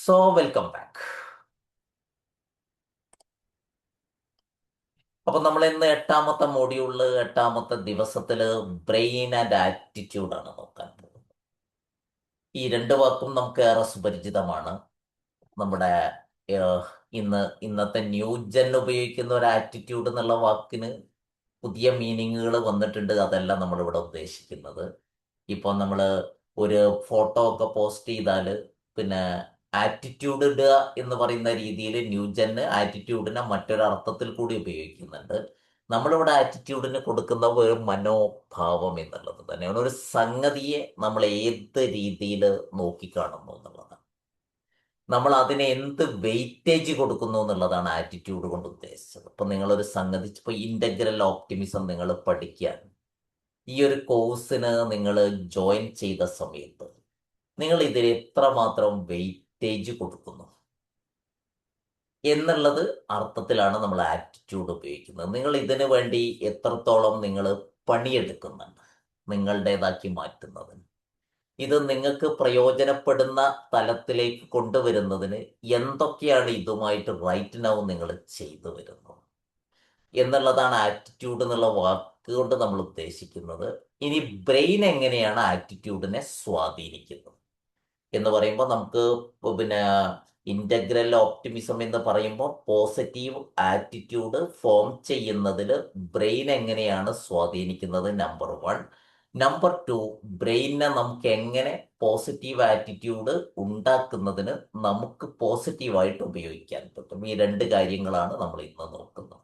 So welcome back. അപ്പൊ നമ്മൾ ഇന്ന് 8ാമത്തെ മൊഡ്യൂളില് 8ാമത്തെ ദിവസത്തില് ബ്രെയിൻ ആൻഡ് ആറ്റിറ്റ്യൂഡാണ് നോക്കാൻ പോകുന്നത്. ഈ 2 വാക്കും നമുക്ക് ഏറെ സുപരിചിതമാണ്. നമ്മുടെ ഇന്നത്തെ ന്യൂജൻ ഉപയോഗിക്കുന്ന ഒരു ആറ്റിറ്റ്യൂഡ് എന്നുള്ള വാക്കിന് പുതിയ മീനിങ്ങുകൾ വന്നിട്ടുണ്ട്. അതല്ല നമ്മളിവിടെ ഉദ്ദേശിക്കുന്നത്. ഇപ്പൊ നമ്മൾ ഒരു ഫോട്ടോ ഒക്കെ പോസ്റ്റ് ചെയ്താൽ പിന്നെ ആറ്റിറ്റ്യൂഡ് ഇടുക എന്ന് പറയുന്ന രീതിയിൽ ന്യൂജന് ആറ്റിറ്റ്യൂഡിനെ മറ്റൊരർത്ഥത്തിൽ കൂടി ഉപയോഗിക്കുന്നുണ്ട്. നമ്മളിവിടെ ആറ്റിറ്റ്യൂഡിന് കൊടുക്കുന്ന ഒരു മനോഭാവം എന്നുള്ളത് തന്നെയാണ്. ഒരു സംഗതിയെ നമ്മൾ ഏത് രീതിയിൽ നോക്കിക്കാണുന്നു എന്നുള്ളതാണ്. നമ്മൾ അതിനെ എന്ത് വെയിറ്റേജ് കൊടുക്കുന്നു എന്നുള്ളതാണ് ആറ്റിറ്റ്യൂഡ് കൊണ്ട് ഉദ്ദേശിച്ചത്. ഇപ്പൊ നിങ്ങളൊരു സംഗതി, ഇപ്പൊ ഇന്റഗ്രൽ ഓപ്റ്റിമിസം നിങ്ങൾ പഠിക്കാൻ ഈ ഒരു കോഴ്സിന് നിങ്ങൾ ജോയിൻ ചെയ്ത സമയത്ത് നിങ്ങൾ ഇതിൽ എത്രമാത്രം വെയിറ്റേജ് കൊടുക്കുന്നു എന്നുള്ളത് അർത്ഥത്തിലാണ് നമ്മൾ ആറ്റിറ്റ്യൂഡ് ഉപയോഗിക്കുന്നത്. നിങ്ങൾ ഇതിനു വേണ്ടി എത്രത്തോളം നിങ്ങൾ പണിയെടുക്കുന്നുണ്ട് നിങ്ങളുടേതാക്കി മാറ്റുന്നതിന്, ഇത് നിങ്ങൾക്ക് പ്രയോജനപ്പെടുന്ന തലത്തിലേക്ക് കൊണ്ടുവരുന്നതിന് എന്തൊക്കെയാണ് ഇതുമായിട്ട് റൈറ്റ് നൗ നിങ്ങൾ ചെയ്തു വരുന്നത് എന്നുള്ളതാണ് ആറ്റിറ്റ്യൂഡ് എന്നുള്ള വാക്കുകൊണ്ട് നമ്മൾ ഉദ്ദേശിക്കുന്നത്. ഇനി ബ്രെയിൻ എങ്ങനെയാണ് ആറ്റിറ്റ്യൂഡിനെ സ്വാധീനിക്കുന്നത് എന്ന് പറയുമ്പോൾ നമുക്ക് പിന്നെ ഇന്റഗ്രൽ ഓപ്റ്റിമിസം എന്ന് പറയുമ്പോൾ പോസിറ്റീവ് ആറ്റിറ്റ്യൂഡ് ഫോം ചെയ്യുന്നതിൽ ബ്രെയിൻ എങ്ങനെയാണ് സ്വാധീനിക്കുന്നത്, നമ്പർ 1. നമ്പർ 2, ബ്രെയിനിനെ നമുക്ക് എങ്ങനെ പോസിറ്റീവ് ആറ്റിറ്റ്യൂഡ് ഉണ്ടാക്കുന്നതിന് നമുക്ക് പോസിറ്റീവായിട്ട് ഉപയോഗിക്കാൻ പറ്റും. ഈ 2 കാര്യങ്ങളാണ് നമ്മൾ ഇന്ന് നോക്കുന്നത്.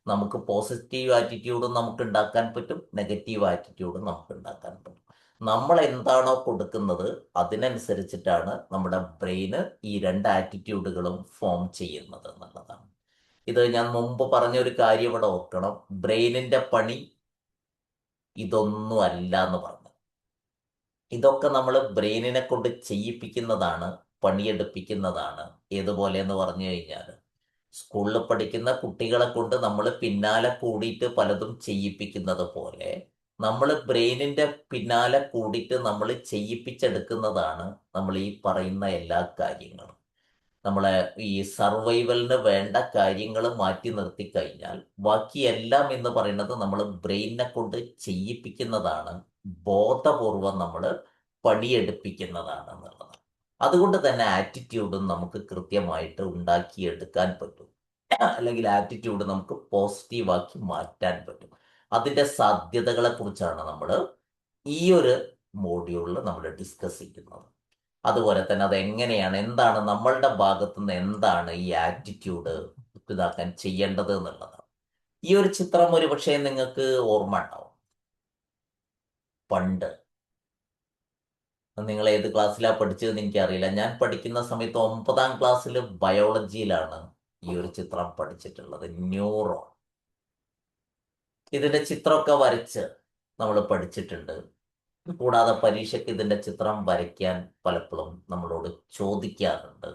നമുക്ക് പോസിറ്റീവ് ആറ്റിറ്റ്യൂഡും നമുക്ക് ഉണ്ടാക്കാൻ പറ്റും, നെഗറ്റീവ് ആറ്റിറ്റ്യൂഡും നമുക്ക് ഉണ്ടാക്കാൻ പറ്റും. നമ്മൾ എന്താണോ കൊടുക്കുന്നത് അതിനനുസരിച്ചിട്ടാണ് നമ്മുടെ ബ്രെയിന് ഈ 2 ആറ്റിറ്റ്യൂഡുകളും ഫോം ചെയ്യുന്നത് എന്നുള്ളതാണ്. ഇത് ഞാൻ മുമ്പ് പറഞ്ഞ ഒരു കാര്യം ഇവിടെ ഓർക്കണം. ബ്രെയിനിന്റെ പണി ഇതൊന്നും അല്ല എന്ന് പറഞ്ഞു. ഇതൊക്കെ നമ്മൾ ബ്രെയിനിനെ കൊണ്ട് ചെയ്യിപ്പിക്കുന്നതാണ്, പണിയെടുപ്പിക്കുന്നതാണ്. ഏതുപോലെ എന്ന് പറഞ്ഞു കഴിഞ്ഞാൽ, സ്കൂളിൽ പഠിക്കുന്ന കുട്ടികളെ കൊണ്ട് നമ്മൾ പിന്നാലെ കൂടിയിട്ട് പലതും ചെയ്യിപ്പിക്കുന്നത് പോലെ നമ്മൾ ബ്രെയിനിന്റെ പിന്നാലെ കൂടിയിട്ട് നമ്മൾ ചെയ്യിപ്പിച്ചെടുക്കുന്നതാണ് നമ്മൾ ഈ പറയുന്ന എല്ലാ കാര്യങ്ങളും. നമ്മളെ ഈ സർവൈവലിന് വേണ്ട കാര്യങ്ങൾ മാറ്റി നിർത്തി കഴിഞ്ഞാൽ ബാക്കിയെല്ലാം എന്ന് പറയുന്നത് നമ്മൾ ബ്രെയിനിനെ കൊണ്ട് ചെയ്യിപ്പിക്കുന്നതാണ്, ബോധപൂർവം നമ്മൾ പണിയെടുപ്പിക്കുന്നതാണ് എന്നുള്ളത്. അതുകൊണ്ട് തന്നെ ആറ്റിറ്റ്യൂഡും നമുക്ക് കൃത്യമായിട്ട് ഉണ്ടാക്കിയെടുക്കാൻ പറ്റും, അല്ലെങ്കിൽ ആറ്റിറ്റ്യൂഡ് നമുക്ക് പോസിറ്റീവാക്കി മാറ്റാൻ പറ്റും. അതിൻ്റെ സാധ്യതകളെ കുറിച്ചാണ് നമ്മൾ ഈ ഒരു മോഡ്യൂളിൽ നമ്മൾ ഡിസ്കസ് ചെയ്യുന്നത്. അതുപോലെ തന്നെ അതെങ്ങനെയാണ്, എന്താണ് നമ്മളുടെ ഭാഗത്തുനിന്ന് എന്താണ് ഈ ആറ്റിറ്റ്യൂഡ് ഇതാക്കാൻ ചെയ്യേണ്ടത് എന്നുള്ളതാണ്. ഈ ഒരു ചിത്രം ഒരു പക്ഷേ നിങ്ങൾക്ക് ഓർമ്മ ഉണ്ടാവും. പണ്ട് നിങ്ങൾ ഏത് ക്ലാസ്സിലാണ് പഠിച്ചതെന്ന് എനിക്കറിയില്ല. ഞാൻ പഠിക്കുന്ന സമയത്ത് 9ാം ക്ലാസ്സിൽ ബയോളജിയിലാണ് ഈ ഒരു ചിത്രം പഠിച്ചിട്ടുള്ളത്. ന്യൂറോൺ. ഇതിന്റെ ചിത്രമൊക്കെ വരച്ച് നമ്മൾ പഠിച്ചിട്ടുണ്ട്. കൂടാതെ പരീക്ഷയ്ക്ക് ഇതിന്റെ ചിത്രം വരയ്ക്കാൻ പലപ്പോഴും നമ്മളോട് ചോദിക്കാറുണ്ട്.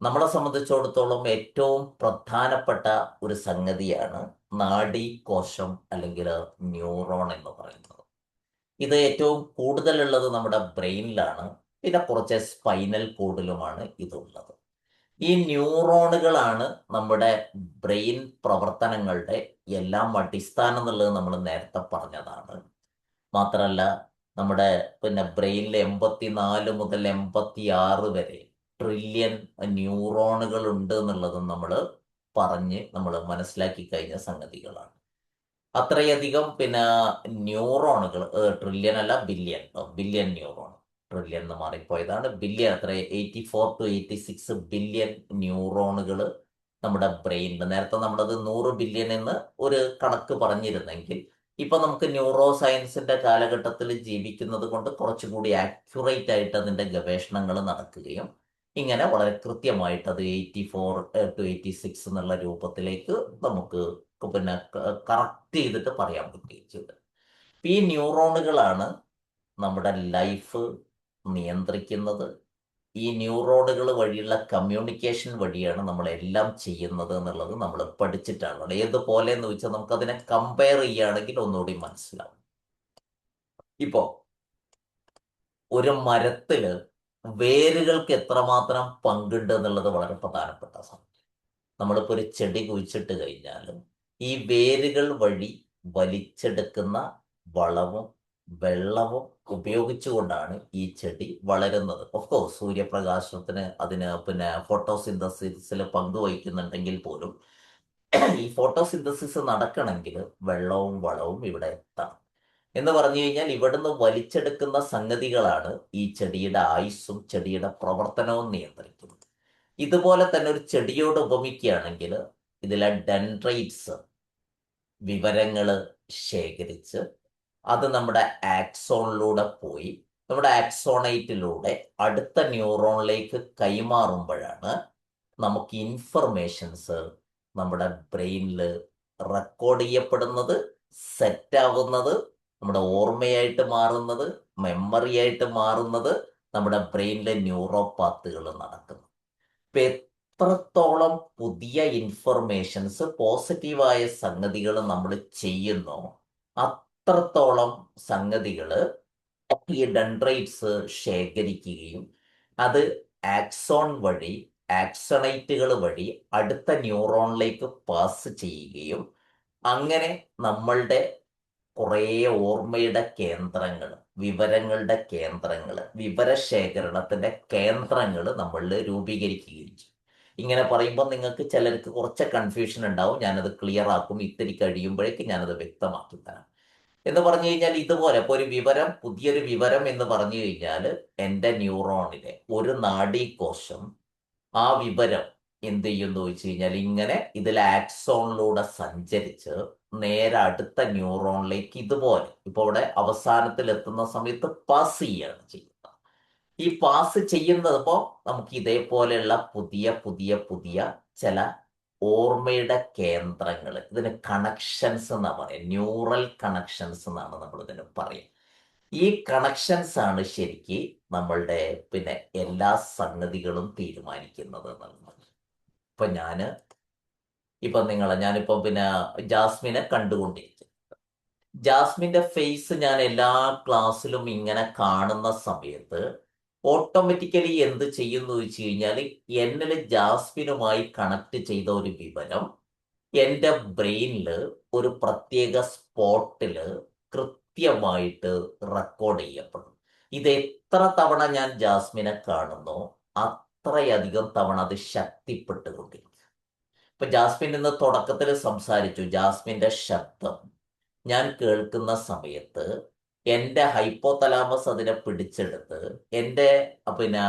നമ്മളെ സംബന്ധിച്ചിടത്തോളം ഏറ്റവും പ്രധാനപ്പെട്ട ഒരു സംഗതിയാണ് നാഡീകോശം അല്ലെങ്കിൽ ന്യൂറോൺ എന്ന് പറയുന്നത്. ഇത് ഏറ്റവും കൂടുതലുള്ളത് നമ്മുടെ ബ്രെയിനിലാണ്, പിന്നെ കുറച്ച് സ്പൈനൽ കോഡിലുമാണ് ഇതുള്ളത്. ഈ ന്യൂറോണുകളാണ് നമ്മുടെ ബ്രെയിൻ പ്രവർത്തനങ്ങളുടെ എല്ലാം അടിസ്ഥാനം എന്നുള്ളത് നമ്മൾ നേരത്തെ പറഞ്ഞതാണ്. മാത്രമല്ല, നമ്മുടെ ബ്രെയിനിൽ 84 മുതൽ 86 വരെ ട്രില്യൺ ന്യൂറോണുകൾ ഉണ്ട് എന്നുള്ളതും നമ്മൾ മനസ്സിലാക്കി കഴിഞ്ഞ സംഗതികളാണ്. അത്രയധികം ന്യൂറോണുകൾ, ട്രില്യൺ അല്ല ബില്യൺ, ബില്യൺ ന്യൂറോൺ, ട്രില്യൺ എന്ന് മാറിപ്പോയതാണ്, ബില്യൺ. അത്ര 84 to 86 ബില്യൺ ന്യൂറോണുകൾ നമ്മുടെ ബ്രെയിനിൽ. നേരത്തെ നമ്മളത് 100 ബില്യൺ എന്ന് ഒരു കണക്ക് പറഞ്ഞിരുന്നെങ്കിൽ ഇപ്പൊ നമുക്ക് ന്യൂറോ സയൻസിന്റെ കാലഘട്ടത്തിൽ ജീവിക്കുന്നത് കൊണ്ട് കുറച്ചുകൂടി ആക്യുറേറ്റ് ആയിട്ട് അതിന്റെ ഗവേഷണങ്ങൾ നടക്കുകയും ഇങ്ങനെ വളരെ കൃത്യമായിട്ട് അത് 84 to 86 എന്നുള്ള രൂപത്തിലേക്ക് നമുക്ക് കറക്റ്റ് ചെയ്തിട്ട് പറയാൻ പറ്റുകയും ചെയ്തു. ഈ ന്യൂറോണുകളാണ് നമ്മുടെ ലൈഫ് നിയന്ത്രിക്കുന്നത്. ഈ ന്യൂറോണുകൾ വഴിയുള്ള കമ്മ്യൂണിക്കേഷൻ വഴിയാണ് നമ്മളെല്ലാം ചെയ്യുന്നത് എന്നുള്ളത് നമ്മൾ പഠിച്ചിട്ടാണ്. ഏതുപോലെ എന്ന് വെച്ചാൽ നമുക്കതിനെ കമ്പയർ ചെയ്യുകയാണെങ്കിൽ ഒന്നുകൂടി മനസ്സിലാവും. ഇപ്പോ ഒരു മരത്തില് വേരുകൾക്ക് എത്രമാത്രം പങ്കുണ്ട് എന്നുള്ളത് വളരെ പ്രധാനപ്പെട്ട സംഗതി. നമ്മളിപ്പോൾ ഒരു ചെടി കുഴിച്ചിട്ട് കഴിഞ്ഞാലും ഈ വേരുകൾ വഴി വലിച്ചെടുക്കുന്ന വളവും വെള്ളവും ഉപയോഗിച്ചുകൊണ്ടാണ് ഈ ചെടി വളരുന്നത്. ഓഫ്കോഴ്സ് സൂര്യപ്രകാശത്തിന് അതിന് ഫോട്ടോസിന്തസിസിൽ പങ്കുവഹിക്കുന്നുണ്ടെങ്കിൽ പോലും ഈ ഫോട്ടോസിന്തസിസ് നടക്കണമെങ്കിൽ വെള്ളവും വളവും ഇവിടെ എത്തണം. എന്ന് പറഞ്ഞു കഴിഞ്ഞാൽ ഇവിടുന്ന് വലിച്ചെടുക്കുന്ന സംഗതികളാണ് ഈ ചെടിയുടെ ആയുസ്സും ചെടിയുടെ പ്രവർത്തനവും നിയന്ത്രിക്കുന്നത്. ഇതുപോലെ തന്നെ ഒരു ചെടിയോട് ഉപമിക്കുകയാണെങ്കിൽ ഇതിലെ ഡെൻഡ്രൈറ്റ്സ് വിവരങ്ങൾ ശേഖരിച്ച് അത് നമ്മുടെ ആക്സോണിലൂടെ പോയി നമ്മുടെ ആക്സോണൈറ്റിലൂടെ അടുത്ത ന്യൂറോണിലേക്ക് കൈമാറുമ്പോഴാണ് നമുക്ക് ഇൻഫർമേഷൻസ് നമ്മുടെ ബ്രെയിനിൽ റെക്കോർഡ് ചെയ്യപ്പെടുന്നത്, സെറ്റാവുന്നത്, നമ്മുടെ ഓർമ്മയായിട്ട് മാറുന്നത്, മെമ്മറി ആയിട്ട് മാറുന്നത്, നമ്മുടെ ബ്രെയിനിലെ ന്യൂറോപാത്തുകൾ നടക്കുന്നത്. ഇപ്പൊ എത്രത്തോളം പുതിയ ഇൻഫർമേഷൻസ്, പോസിറ്റീവായ സംഗതികൾ നമ്മൾ ചെയ്യുന്നോ അത്രത്തോളം സംഗതികൾ ഈ ഡെൻഡ്രൈറ്റ്സ് ശേഖരിക്കുകയും അത് ആക്സോൺ വഴി, ആക്സണൈറ്റുകൾ വഴി അടുത്ത ന്യൂറോണിലേക്ക് പാസ് ചെയ്യുകയും അങ്ങനെ നമ്മളുടെ കുറേ ഓർമ്മയുടെ കേന്ദ്രങ്ങൾ, വിവരങ്ങളുടെ കേന്ദ്രങ്ങൾ, വിവരശേഖരണത്തിന്റെ കേന്ദ്രങ്ങൾ നമ്മളിൽ രൂപീകരിക്കുകയും ചെയ്യും. ഇങ്ങനെ പറയുമ്പോൾ നിങ്ങൾക്ക് ചിലർക്ക് കുറച്ച് കൺഫ്യൂഷൻ ഉണ്ടാവും. ഞാനത് ക്ലിയർ ആക്കും, ഇത്തിരി കഴിയുമ്പോഴേക്ക് ഞാനത് വ്യക്തമാക്കി തരാം. എന്ന് പറഞ്ഞു കഴിഞ്ഞാൽ ഇതുപോലെ ഇപ്പോൾ ഒരു വിവരം, പുതിയൊരു വിവരം എന്ന് പറഞ്ഞു കഴിഞ്ഞാൽ എൻ്റെ ന്യൂറോണിലെ ഒരു നാഡീകോശം ആ വിവരം എന്ത് ചെയ്യുമെന്ന് ചോദിച്ചു കഴിഞ്ഞാൽ ഇങ്ങനെ ഇതിൽ ആക്സോണിലൂടെ സഞ്ചരിച്ച് നേരെ അടുത്ത ന്യൂറോണിലേക്ക് ഇതുപോലെ ഇപ്പോൾ ഇവിടെ അവസാനത്തിൽ എത്തുന്ന സമയത്ത് പാസ് ചെയ്യുകയാണ് ചെയ്യുന്നത്. ഈ പാസ് ചെയ്യുന്നപ്പോൾ നമുക്ക് ഇതേപോലെയുള്ള പുതിയ പുതിയ പുതിയ ചില ഓർമ്മയുടെ കേന്ദ്രങ്ങൾ, ഇതിന് കണക്ഷൻസ് എന്നാണ് പറയുക, ന്യൂറൽ കണക്ഷൻസ് എന്നാണ് നമ്മൾ ഇതിന് പറയുക. ഈ കണക്ഷൻസ് ആണ് ശരിക്ക് നമ്മളുടെ പിന്നെ എല്ലാ സംഗതികളും തീരുമാനിക്കുന്നത് എന്നുള്ളത്. ഇപ്പൊ ഞാനിപ്പോ പിന്നെ ജാസ്മിനെ കണ്ടുകൊണ്ടിരിക്കും. ജാസ്മിന്റെ ഫേസ് ഞാൻ എല്ലാ ക്ലാസ്സിലും ഇങ്ങനെ കാണുന്ന സമയത്ത് ഓട്ടോമാറ്റിക്കലി എന്ത് ചെയ്യുന്നു വെച്ച് കഴിഞ്ഞാൽ എന്നിൽ ജാസ്മിനുമായി കണക്ട് ചെയ്ത ഒരു വിവരം എൻ്റെ ബ്രെയിനിൽ ഒരു പ്രത്യേക സ്പോട്ടില് കൃത്യമായിട്ട് റെക്കോർഡ് ചെയ്യപ്പെടും. ഇത് എത്ര തവണ ഞാൻ ജാസ്മിനെ കാണുന്നോ അത്രയധികം തവണ അത് ശക്തിപ്പെട്ടുകൊണ്ടിരിക്കും. ഇപ്പൊ ജാസ്മിൻ ഇന്ന് തുടക്കത്തിൽ സംസാരിച്ചു. ജാസ്മിന്റെ ശബ്ദം ഞാൻ കേൾക്കുന്ന സമയത്ത് എൻ്റെ ഹൈപ്പോതലാമസ് അതിനെ പിടിച്ചെടുത്ത് എൻ്റെ പിന്നെ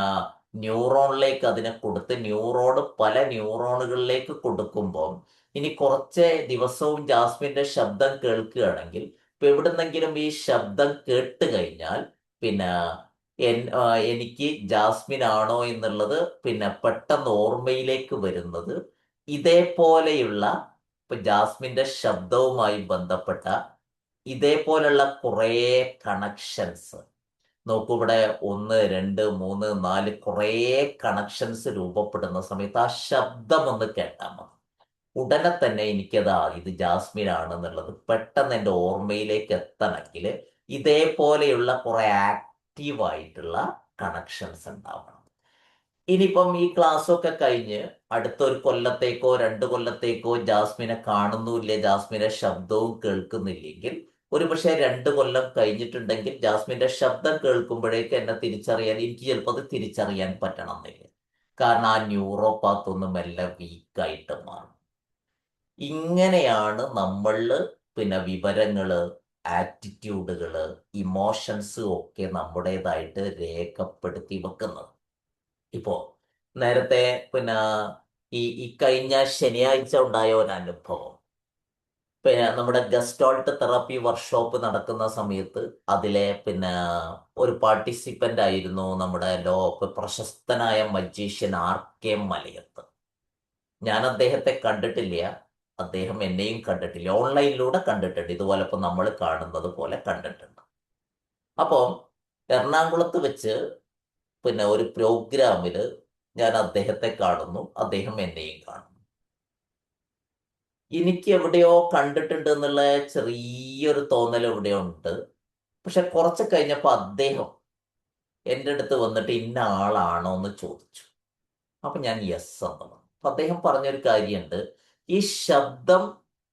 ന്യൂറോണിലേക്ക് അതിനെ കൊടുത്ത് ന്യൂറോണ് പല ന്യൂറോണുകളിലേക്ക് കൊടുക്കുമ്പോൾ ഇനി കുറച്ച് ദിവസവും ജാസ്മിന്റെ ശബ്ദം കേൾക്കുകയാണെങ്കിൽ ഇപ്പൊ എവിടുന്നെങ്കിലും ഈ ശബ്ദം കേട്ട് കഴിഞ്ഞാൽ പിന്നെ എനിക്ക് ജാസ്മിൻ ആണോ എന്നുള്ളത് പിന്നെ പെട്ടെന്ന് ഓർമ്മയിലേക്ക് വരുന്നത് ഇതേപോലെയുള്ള ഇപ്പൊ ജാസ്മിന്റെ ശബ്ദവുമായി ബന്ധപ്പെട്ട ഇതേപോലുള്ള കുറേ കണക്ഷൻസ് നോക്കൂ. ഇവിടെ 1, 2, 3, 4 കുറേ കണക്ഷൻസ് രൂപപ്പെടുന്ന സമയത്ത് ആ ശബ്ദം ഒന്ന് കേട്ടാൽ മതി. ഉടനെ തന്നെ ഇത് ജാസ്മിൻ ആണെന്നുള്ളത് പെട്ടെന്ന് എൻ്റെ ഓർമ്മയിലേക്ക് എത്തണമെങ്കിൽ ഇതേപോലെയുള്ള കുറെ ആക്റ്റീവായിട്ടുള്ള കണക്ഷൻസ് ഉണ്ടാവണം. ഇനിയിപ്പം ഈ ക്ലാസ്സൊക്കെ കഴിഞ്ഞ് അടുത്തൊരു കൊല്ലത്തേക്കോ 2 കൊല്ലത്തേക്കോ ജാസ്മിനെ കാണുന്നുമില്ല, ജാസ്മിന്റെ ശബ്ദവും കേൾക്കുന്നില്ലെങ്കിൽ ഒരുപക്ഷെ 2 കൊല്ലം കഴിഞ്ഞിട്ടുണ്ടെങ്കിൽ ജാസ്മിന്റെ ശബ്ദം കേൾക്കുമ്പോഴേക്ക് എന്നെ എനിക്ക് ചിലപ്പോൾ അത് തിരിച്ചറിയാൻ പറ്റണമെന്നില്ല. കാരണം ആ ന്യൂറോപാത്ത് ഒന്ന് മെല്ലെ വീക്കായിട്ട് മാറും. ഇങ്ങനെയാണ് നമ്മളില് പിന്നെ വിവരങ്ങള്, ആറ്റിറ്റ്യൂഡുകള്, ഇമോഷൻസ് ഒക്കെ നമ്മുടേതായിട്ട് രേഖപ്പെടുത്തി വെക്കുന്നത്. ഇപ്പോ നേരത്തെ പിന്നെ ഈ കഴിഞ്ഞ ശനിയാഴ്ച ഉണ്ടായ ഒരു അനുഭവം, പിന്നെ നമ്മുടെ ഗസ്റ്റോൾട്ട് തെറാപ്പി വർക്ക്ഷോപ്പ് നടക്കുന്ന സമയത്ത് അതിലെ പിന്നെ ഒരു പാർട്ടിസിപ്പന്റ് ആയിരുന്നു നമ്മുടെ പ്രശസ്തനായ മജീഷ്യൻ R.K. മലയത്ത്. ഞാൻ അദ്ദേഹത്തെ കണ്ടിട്ടില്ല, അദ്ദേഹം എന്നെയും കണ്ടിട്ടില്ല, ഓൺലൈനിലൂടെ കണ്ടിട്ടുണ്ട്. ഇതുപോലെ ഇപ്പൊ നമ്മൾ കാണുന്നത് പോലെ കണ്ടിട്ടുണ്ട്. അപ്പോൾ എറണാകുളത്ത് വെച്ച് പിന്നെ ഒരു പ്രോഗ്രാമില് ഞാൻ അദ്ദേഹത്തെ കാണുന്നു, അദ്ദേഹം എന്നെയും കാണുന്നു. എനിക്ക് എവിടെയോ കണ്ടിട്ടുണ്ട് എന്നുള്ള ചെറിയൊരു തോന്നൽ എവിടെയോ ഉണ്ട്. പക്ഷെ കുറച്ച് കഴിഞ്ഞപ്പോൾ അദ്ദേഹം എൻ്റെ അടുത്ത് വന്നിട്ട് ഇന്ന ആളാണോ എന്ന് ചോദിച്ചു. അപ്പൊ ഞാൻ യെസ് എന്ന് പറഞ്ഞു. അപ്പൊ അദ്ദേഹം പറഞ്ഞൊരു കാര്യമുണ്ട്, ഈ ശബ്ദം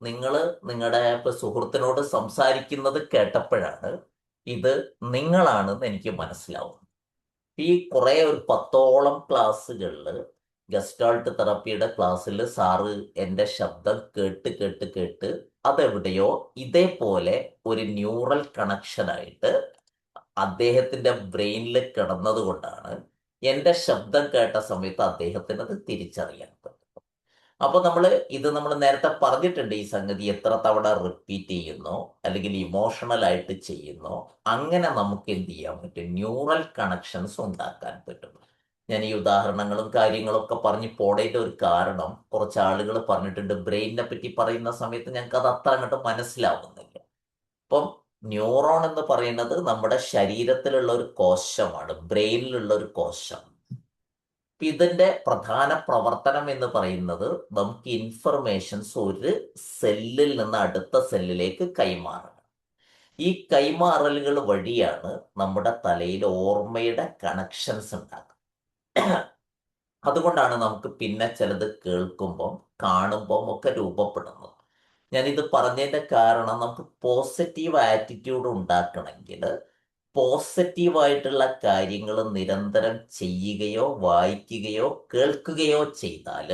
നിങ്ങളുടെ ഇപ്പൊ സുഹൃത്തിനോട് സംസാരിക്കുന്നത് കേട്ടപ്പോഴാണ് ഇത് നിങ്ങളാണെന്ന് എനിക്ക് മനസ്സിലാവും. ഈ ഒരു 10ഓളം ക്ലാസ്സുകളിൽ ഗസ്റ്റാൾട്ട് തെറാപ്പിയുടെ ക്ലാസ്സിൽ സാറ് എൻ്റെ ശബ്ദം കേട്ട് കേട്ട് കേട്ട് അതെവിടെയോ ഇതേപോലെ ഒരു ന്യൂറൽ കണക്ഷനായിട്ട് അദ്ദേഹത്തിന്റെ ബ്രെയിനിൽ കിടന്നത് കൊണ്ടാണ് എൻ്റെ ശബ്ദം കേട്ട സമയത്ത് അദ്ദേഹത്തിന് അത് തിരിച്ചറിയാൻ പറ്റും. അപ്പൊ നമ്മൾ നേരത്തെ പറഞ്ഞിട്ടുണ്ട്, ഈ സംഗതി എത്ര തവണ റിപ്പീറ്റ് ചെയ്യുന്നോ അല്ലെങ്കിൽ ഇമോഷണൽ ആയിട്ട് ചെയ്യുന്നോ അങ്ങനെ നമുക്ക് എന്ത് ചെയ്യാൻ പറ്റും, ന്യൂറൽ കണക്ഷൻസ് ഉണ്ടാക്കാൻ പറ്റും. ഞാൻ ഈ ഉദാഹരണങ്ങളും കാര്യങ്ങളൊക്കെ പറഞ്ഞ് പോടേണ്ട ഒരു കാരണം, കുറച്ച് ആളുകൾ പറഞ്ഞിട്ടുണ്ട് ബ്രെയിനിനെ പറ്റി പറയുന്ന സമയത്ത് ഞങ്ങൾക്ക് അത് അത്ര അങ്ങോട്ട് മനസ്സിലാവുന്നില്ല. അപ്പം ന്യൂറോൺ എന്ന് പറയുന്നത് നമ്മുടെ ശരീരത്തിലുള്ള ഒരു കോശമാണ്, ബ്രെയിനിലുള്ള ഒരു കോശം. ഇതിന്റെ പ്രധാന പ്രവർത്തനം എന്ന് പറയുന്നത് നമുക്ക് ഇൻഫർമേഷൻസ് ഒരു സെല്ലിൽ നിന്ന് അടുത്ത സെല്ലിലേക്ക് കൈമാറണം. ഈ കൈമാറലുകൾ വഴിയാണ് നമ്മുടെ തലയിൽ ഓർമ്മയുടെ കണക്ഷൻസ് ഉണ്ടാകുന്നത്. അതുകൊണ്ടാണ് നമുക്ക് പിന്നെ ചിലത് കേൾക്കുമ്പം കാണുമ്പം ഒക്കെ രൂപപ്പെടുന്നത്. ഞാനിത് പറഞ്ഞതിന്റെ കാരണം, നമുക്ക് പോസിറ്റീവ് ആറ്റിറ്റ്യൂഡ് ഉണ്ടാക്കണമെങ്കിൽ പോസിറ്റീവായിട്ടുള്ള കാര്യങ്ങൾ നിരന്തരം ചെയ്യുകയോ വായിക്കുകയോ കേൾക്കുകയോ ചെയ്താൽ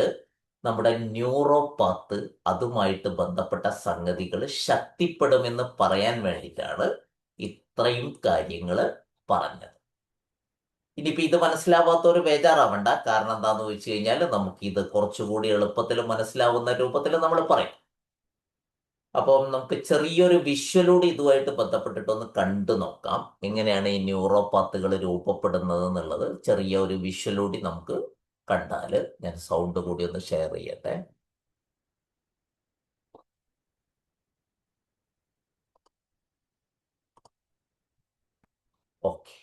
നമ്മുടെ ന്യൂറോപാത്ത് അതുമായിട്ട് ബന്ധപ്പെട്ട സംഗതികൾ ശക്തിപ്പെടുമെന്ന് പറയാൻ വേണ്ടിയിട്ടാണ് ഇത്രയും കാര്യങ്ങൾ പറഞ്ഞത്. ഇനിയിപ്പോൾ ഇത് മനസ്സിലാവാത്തവർ ബേജാറാവണ്ട. കാരണം എന്താണെന്ന് വെച്ച് കഴിഞ്ഞാൽ നമുക്ക് ഇത് കുറച്ചുകൂടി എളുപ്പത്തിൽ മനസ്സിലാവുന്ന രൂപത്തിൽ നമ്മൾ പറയും. അപ്പം നമുക്ക് ചെറിയൊരു വിഷ്വലൂടെ ഇതുമായിട്ട് ബന്ധപ്പെട്ടിട്ടൊന്ന് കണ്ടു നോക്കാം, എങ്ങനെയാണ് ഈ ന്യൂറോപാത്തുകൾ രൂപപ്പെടുന്നത് എന്നുള്ളത്. ചെറിയ ഒരു വിഷ്വലൂടെ നമുക്ക് കണ്ടാൽ, ഞാൻ സൗണ്ട് കൂടി ഒന്ന് ഷെയർ ചെയ്യട്ടെ. ഓക്കെ.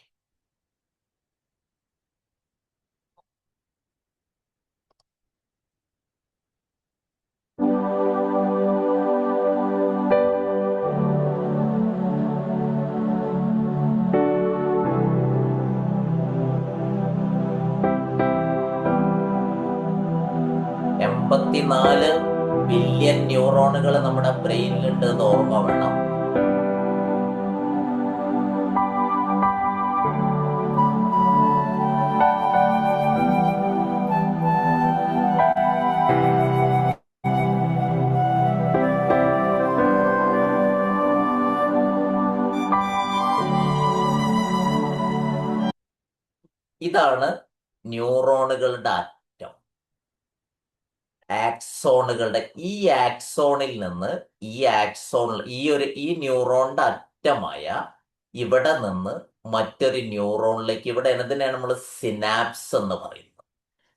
എൺപത്തിനാല് ബില്യൺ ന്യൂറോണുകൾ നമ്മുടെ ബ്രെയിനിലുണ്ട് എന്ന് ഓർമ്മ വേണം. ഇതാണ് ന്യൂറോണുകളുടെ അറ്റം, ആക്സോണുകളുടെ. ഈ ആക്സോണിൽ നിന്ന് ഈ ന്യൂറോണിന്റെ അറ്റമായ ഇവിടെ നിന്ന് മറ്റൊരു ന്യൂറോണിലേക്ക്, ഇവിടെ എന്നതിനാണ് നമ്മൾ സിനാപ്സ് എന്ന് പറയുന്നത്.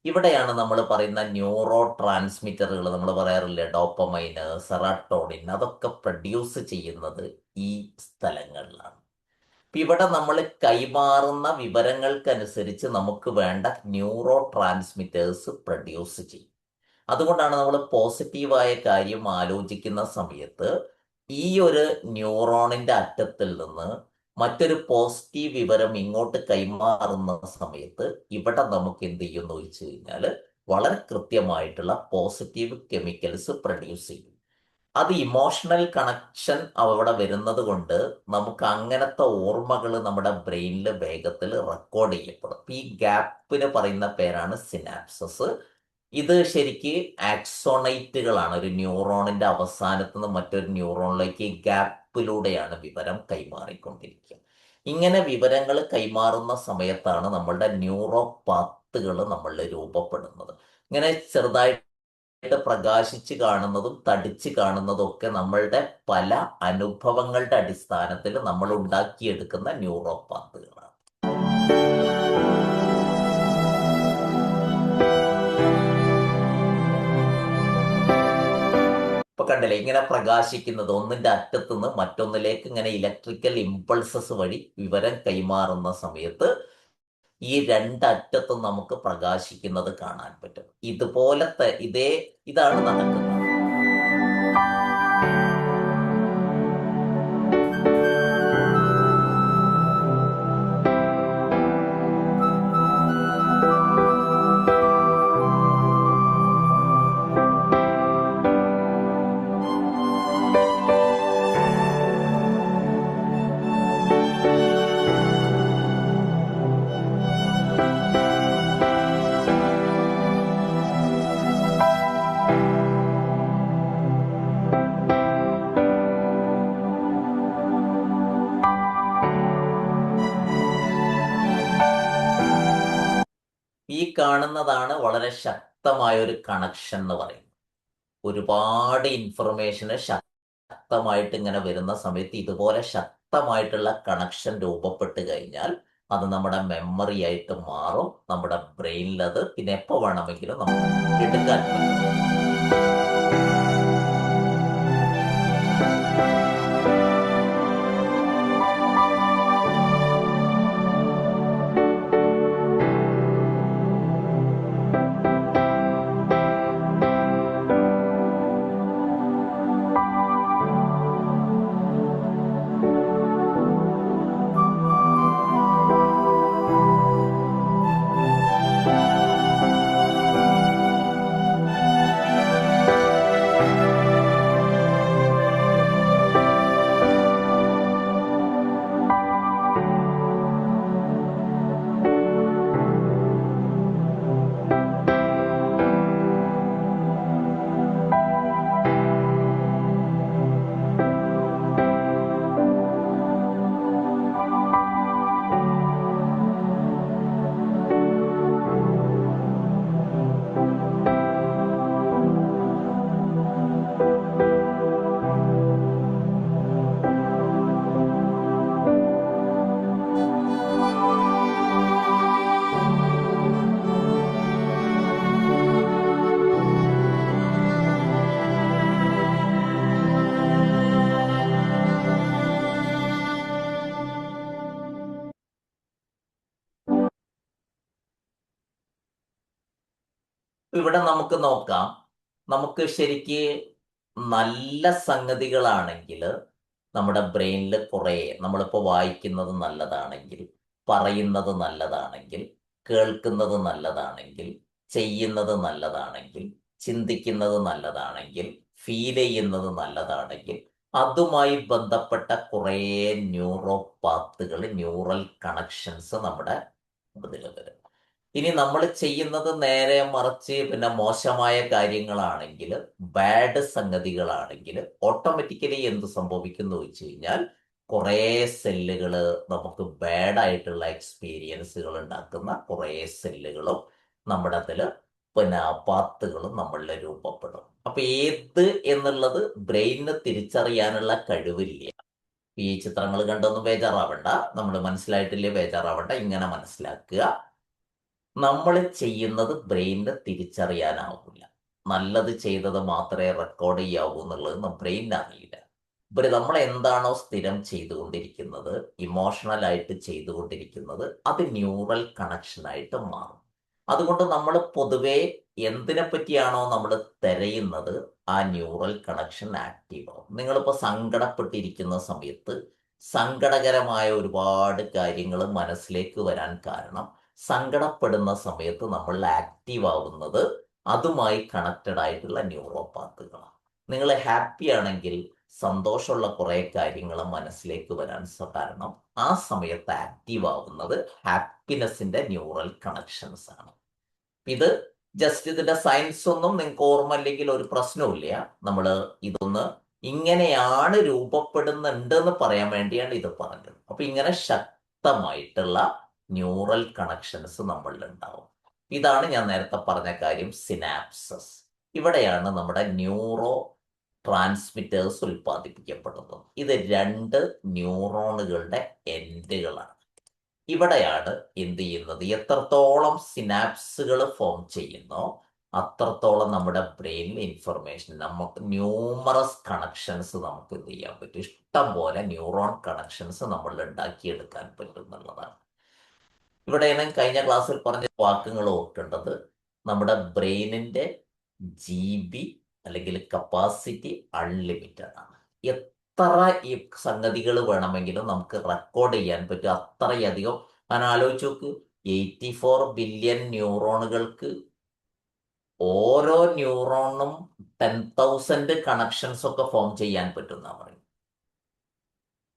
ഇവിടെയാണ് നമ്മൾ പറയുന്ന ന്യൂറോ ട്രാൻസ്മിറ്ററുകൾ, നമ്മൾ പറയാറില്ലേ ഡോപ്പമൈന്, സെറാട്ടോണിൻ, അതൊക്കെ പ്രൊഡ്യൂസ് ചെയ്യുന്നത് ഈ സ്ഥലങ്ങളിലാണ്. ഇവിടെ നമ്മൾ കൈമാറുന്ന വിവരങ്ങൾക്കനുസരിച്ച് നമുക്ക് വേണ്ട ന്യൂറോ ട്രാൻസ്മിറ്റേഴ്സ് പ്രൊഡ്യൂസ് ചെയ്യും. അതുകൊണ്ടാണ് നമ്മൾ പോസിറ്റീവായ കാര്യം ആലോചിക്കുന്ന സമയത്ത് ഈ ഒരു ന്യൂറോണിന്റെ അറ്റത്തിൽ നിന്ന് മറ്റൊരു പോസിറ്റീവ് വിവരം ഇങ്ങോട്ട് കൈമാറുന്ന സമയത്ത് ഇവിടെ നമുക്ക് എന്ത് ചെയ്യുമെന്ന് ചോദിച്ചു കഴിഞ്ഞാൽ വളരെ കൃത്യമായിട്ടുള്ള പോസിറ്റീവ് കെമിക്കൽസ് പ്രൊഡ്യൂസ് ചെയ്യും. അത് ഇമോഷണൽ കണക്ഷൻ അവിടെ വരുന്നത് കൊണ്ട് നമുക്ക് അങ്ങനത്തെ ഓർമ്മകൾ നമ്മുടെ ബ്രെയിനിൽ വേഗത്തിൽ റെക്കോർഡ് ചെയ്യപ്പെടും. ഈ ഗ്യാപ്പിന് പറയുന്ന പേരാണ് സിനാപ്സസ്. ഇത് ശരിക്ക് ആക്സോണൈറ്റുകളാണ്. ഒരു ന്യൂറോണിന്റെ അവസാനത്ത് നിന്ന് മറ്റൊരു ന്യൂറോണിലേക്ക് ഗ്യാപ്പിലൂടെയാണ് വിവരം കൈമാറിക്കൊണ്ടിരിക്കുക. ഇങ്ങനെ വിവരങ്ങൾ കൈമാറുന്ന സമയത്താണ് നമ്മളുടെ ന്യൂറോ പാത്തുകൾ നമ്മളിൽ രൂപപ്പെടുന്നത്. ഇങ്ങനെ ചെറുതായിട്ട് പ്രകാശിച്ച് കാണുന്നതും തടിച്ച് കാണുന്നതും ഒക്കെ നമ്മളുടെ പല അനുഭവങ്ങളുടെ അടിസ്ഥാനത്തിൽ നമ്മൾ ഉണ്ടാക്കിയെടുക്കുന്ന ന്യൂറോ പാത്തുകളാണ്. ഇപ്പൊ കണ്ടില്ലേ, ഇങ്ങനെ പ്രകാശിക്കുന്നത് ഒന്നിന്റെ അറ്റത്തുനിന്ന് മറ്റൊന്നിലേക്ക് ഇങ്ങനെ ഇലക്ട്രിക്കൽ ഇമ്പൾസസ് വഴി വിവരം കൈമാറുന്ന സമയത്ത് ഈ രണ്ടറ്റത്തും നമുക്ക് പ്രകാശിക്കുന്നത് കാണാൻ പറ്റും. ഇതുപോലത്തെ ഇതാണ് നടക്കുന്നത്. ഈ കാണുന്നതാണ് വളരെ ശക്തമായ ഒരു കണക്ഷൻ എന്ന് പറയുന്നത്. ഒരുപാട് ഇൻഫർമേഷന് ശക്തമായിട്ട് ഇങ്ങനെ വരുന്ന സമയത്ത് ഇതുപോലെ ശക്തമായിട്ടുള്ള കണക്ഷൻ രൂപപ്പെട്ട് കഴിഞ്ഞാൽ അത് നമ്മുടെ മെമ്മറി ആയിട്ട് മാറും. നമ്മുടെ ബ്രെയിനിൽ അത് പിന്നെ എപ്പോൾ വേണമെങ്കിലും നമുക്ക് എടുക്കാൻ പറ്റും. ഇവിടെ നമുക്ക് നോക്കാം, നമുക്ക് ശരിക്ക് നല്ല സംഗതികളാണെങ്കിൽ നമ്മുടെ ബ്രെയിനിൽ കുറേ, നമ്മളിപ്പോൾ വായിക്കുന്നത് നല്ലതാണെങ്കിൽ, പറയുന്നത് നല്ലതാണെങ്കിൽ, കേൾക്കുന്നത് നല്ലതാണെങ്കിൽ, ചെയ്യുന്നത് നല്ലതാണെങ്കിൽ, ചിന്തിക്കുന്നത് നല്ലതാണെങ്കിൽ, ഫീൽ ചെയ്യുന്നത് നല്ലതാണെങ്കിൽ, അതുമായി ബന്ധപ്പെട്ട കുറേ ന്യൂറോ പാത്തുകൾ, ന്യൂറൽ കണക്ഷൻസ് നമ്മുടെ ഇതിൽ വരും. ഇനി നമ്മൾ ചെയ്യുന്നത് നേരെ മറിച്ച് പിന്നെ മോശമായ കാര്യങ്ങളാണെങ്കിൽ, ബാഡ് സംഗതികളാണെങ്കിൽ, ഓട്ടോമാറ്റിക്കലി എന്ത് സംഭവിക്കുന്നു വെച്ച് കഴിഞ്ഞാൽ കുറേ സെല്ലുകൾ, നമുക്ക് ബാഡ് ആയിട്ടുള്ള എക്സ്പീരിയൻസുകൾ ഉണ്ടാക്കുന്ന കുറേ സെല്ലുകളും നമ്മുടെ അതിൽ പിന്നെ പാത്തുകളും നമ്മളിൽ രൂപപ്പെടും. അപ്പൊ ഏത് എന്നുള്ളത് ബ്രെയിനിന് തിരിച്ചറിയാനുള്ള കഴിവില്ല. ഈ ചിത്രങ്ങൾ കണ്ടൊന്നും ബേജാറാവണ്ട, നമ്മൾ മനസ്സിലായിട്ടില്ലേ ബേജാറാവണ്ട, ഇങ്ങനെ മനസ്സിലാക്കുക. നമ്മൾ ചെയ്യുന്നത് ബ്രെയിനിന് തിരിച്ചറിയാനാവില്ല. നല്ലത് ചെയ്തത് മാത്രമേ റെക്കോർഡ് ചെയ്യാവൂ എന്നുള്ളത് ബ്രെയിനിന് അറിയില്ല. ഇവര് നമ്മൾ എന്താണോ സ്ഥിരം ചെയ്തുകൊണ്ടിരിക്കുന്നത്, ഇമോഷണൽ ആയിട്ട് ചെയ്തുകൊണ്ടിരിക്കുന്നത്, അത് ന്യൂറൽ കണക്ഷൻ ആയിട്ട് മാറും. അതുകൊണ്ട് നമ്മൾ പൊതുവെ എന്തിനെ പറ്റിയാണോ നമ്മൾ തിരയുന്നത്, ആ ന്യൂറൽ കണക്ഷൻ ആക്റ്റീവ് ആവും. നിങ്ങളിപ്പോൾ സങ്കടപ്പെട്ടിരിക്കുന്ന സമയത്ത് സങ്കടകരമായ ഒരുപാട് കാര്യങ്ങൾ മനസ്സിലേക്ക് വരാൻ കാരണം, സങ്കടപ്പെടുന്ന സമയത്ത് നമ്മൾ ആക്റ്റീവ് ആവുന്നത് അതുമായി കണക്റ്റഡ് ആയിട്ടുള്ള ന്യൂറോ പാത്തുകളാണ്. നിങ്ങൾ ഹാപ്പി ആണെങ്കിൽ സന്തോഷമുള്ള കുറെ കാര്യങ്ങൾ മനസ്സിലേക്ക് വരാൻ കാരണം ആ സമയത്ത് ആക്റ്റീവ് ആവുന്നത് ഹാപ്പിനെസിന്റെ ന്യൂറൽ കണക്ഷൻസ് ആണ്. ഇത് ജസ്റ്റ് ഇതിന്റെ സയൻസ് ഒന്നും നിങ്ങൾക്ക് ഓർമ്മ അല്ലെങ്കിൽ ഒരു പ്രശ്നവുമില്ല. നമ്മൾ ഇതൊന്ന് ഇങ്ങനെയാണ് രൂപപ്പെടുന്നുണ്ട് എന്ന് പറയാൻ വേണ്ടിയാണ് ഇത് പറഞ്ഞത്. അപ്പൊ ഇങ്ങനെ ശക്തമായിട്ടുള്ള ന്യൂറൽ കണക്ഷൻസ് നമ്മളിൽ ഉണ്ടാവും. ഇതാണ് ഞാൻ നേരത്തെ പറഞ്ഞ കാര്യം, സിനാപ്സസ്. ഇവിടെയാണ് നമ്മുടെ ന്യൂറോ ട്രാൻസ്മിറ്റേഴ്സ് ഉൽപ്പാദിപ്പിക്കപ്പെടുന്നത്. ഇത് 2 ന്യൂറോണുകളുടെ എൻഡുകളാണ്. ഇവിടെയാണ് എന്ത് ചെയ്യുന്നത്, എത്രത്തോളം സിനാപ്സുകൾ ഫോം ചെയ്യുന്നോ അത്രത്തോളം നമ്മുടെ ബ്രെയിനിൽ ഇൻഫർമേഷൻ, നമുക്ക് ന്യൂമറസ് കണക്ഷൻസ് നമുക്ക് എന്ത് ചെയ്യാൻ പറ്റും, ഇഷ്ടം പോലെ ന്യൂറോൺ കണക്ഷൻസ് നമ്മൾ ഉണ്ടാക്കിയെടുക്കാൻ പറ്റും എന്നുള്ളതാണ്. ഇവിടെയാണ് കഴിഞ്ഞ ക്ലാസ്സിൽ പറഞ്ഞ വാക്കുകൾ ഓർക്കേണ്ടത്. നമ്മുടെ ബ്രെയിനിന്റെ GB അല്ലെങ്കിൽ കപ്പാസിറ്റി അൺലിമിറ്റഡ് ആണ്. എത്ര ഈ സംഗതികൾ വേണമെങ്കിലും നമുക്ക് റെക്കോർഡ് ചെയ്യാൻ പറ്റും, അത്രയധികം. ഞാൻ ആലോചിച്ച് നോക്ക്, 84 ബില്യൺ ന്യൂറോണുകൾക്ക് ഓരോ ന്യൂറോണും 10,000 കണക്ഷൻസ് ഒക്കെ ഫോം ചെയ്യാൻ പറ്റുന്ന പറയും.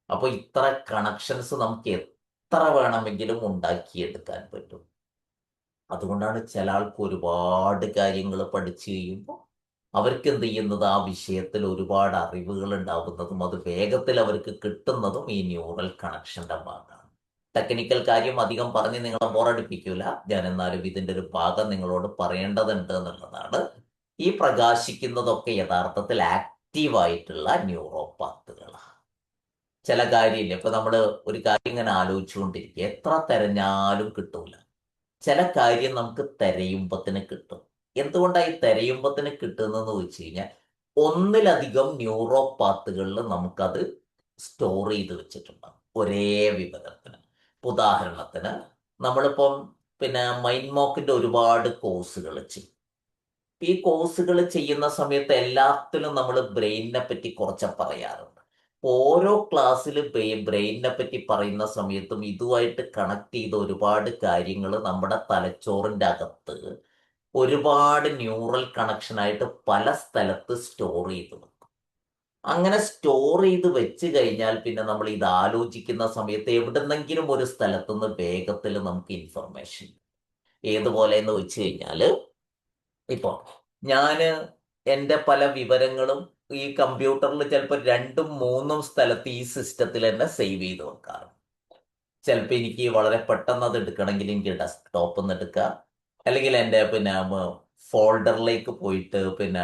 അപ്പൊ ഇത്ര കണക്ഷൻസ് നമുക്ക് എത്ര വേണമെങ്കിലും ഉണ്ടാക്കിയെടുക്കാൻ പറ്റും. അതുകൊണ്ടാണ് ചില ആൾക്ക് ഒരുപാട് കാര്യങ്ങൾ പഠിച്ചു കഴിയുമ്പോൾ അവർക്ക് എന്ത് ചെയ്യുന്നത്, ആ വിഷയത്തിൽ ഒരുപാട് അറിവുകൾ ഉണ്ടാവുന്നതും അത് വേഗത്തിൽ അവർക്ക് കിട്ടുന്നതും ഈ ന്യൂറൽ കണക്ഷന്റെ ഭാഗമാണ്. ടെക്നിക്കൽ കാര്യം അധികം പറഞ്ഞ് നിങ്ങളെ ബോറടിപ്പിക്കൂല. ഞാൻ എന്നാലും ഇതിന്റെ ഒരു ഭാഗം നിങ്ങളോട് പറയേണ്ടതുണ്ട് എന്നുള്ളതാണ്. ഈ പ്രകാശിക്കുന്നതൊക്കെ യഥാർത്ഥത്തിൽ ആക്റ്റീവായിട്ടുള്ള ന്യൂറോ പാത്തുകളാണ്. ചില കാര്യമില്ല, ഇപ്പൊ നമ്മള് ഒരു കാര്യം ഇങ്ങനെ ആലോചിച്ചുകൊണ്ടിരിക്കുക, എത്ര തെരഞ്ഞാലും കിട്ടൂല. ചില കാര്യം നമുക്ക് തെരയുമ്പത്തിന് കിട്ടും. എന്തുകൊണ്ടാണ് ഈ തെരയുമ്പത്തിന് കിട്ടുന്നതെന്ന് വെച്ച് കഴിഞ്ഞാൽ, ഒന്നിലധികം ന്യൂറോ പാത്തുകളിൽ നമുക്കത് സ്റ്റോർ ചെയ്ത് വെച്ചിട്ടുണ്ടാകും ഒരേ വിവരത്തിന്. ഉദാഹരണത്തിന് നമ്മളിപ്പം പിന്നെ മൈൻഡ് മോക്കിന്റെ ഒരുപാട് കോഴ്സുകൾ ചെയ്യും. ഈ കോഴ്സുകൾ ചെയ്യുന്ന സമയത്ത് എല്ലാത്തിലും നമ്മൾ ബ്രെയിനിനെ പറ്റി കുറച്ച് പറയാറുണ്ട്. ഓരോ ക്ലാസ്സിൽ ബ്രെയിനിനെ പറ്റി പറയുന്ന സമയത്തും ഇതുമായിട്ട് കണക്ട് ചെയ്ത ഒരുപാട് കാര്യങ്ങൾ നമ്മുടെ തലച്ചോറിന്റെ അകത്ത് ഒരുപാട് ന്യൂറൽ കണക്ഷനായിട്ട് പല സ്ഥലത്ത് സ്റ്റോർ ചെയ്ത് വെക്കും. അങ്ങനെ സ്റ്റോർ ചെയ്ത് വെച്ച് കഴിഞ്ഞാൽ പിന്നെ നമ്മൾ ഇത് ആലോചിക്കുന്ന സമയത്ത് എവിടെന്നെങ്കിലും ഒരു സ്ഥലത്തുനിന്ന് വേഗത്തിൽ നമുക്ക് ഇൻഫർമേഷൻ. ഏതുപോലെ എന്ന് വെച്ച് കഴിഞ്ഞാല്, ഇപ്പൊ ഞാന് എൻ്റെ പല വിവരങ്ങളും ഈ കമ്പ്യൂട്ടറിൽ ചിലപ്പോൾ 2ഉം 3ഉം സ്ഥലത്ത് ഈ സിസ്റ്റത്തിൽ തന്നെ സേവ് ചെയ്ത് വെക്കാറുണ്ട്. ചിലപ്പോൾ എനിക്ക് വളരെ പെട്ടെന്ന് അത് എടുക്കണമെങ്കിൽ എനിക്ക് ഡെസ്ക്ടോപ്പിൽ നിന്ന് എടുക്കാം, അല്ലെങ്കിൽ എൻ്റെ പിന്നെ ഫോൾഡറിലേക്ക് പോയിട്ട് പിന്നെ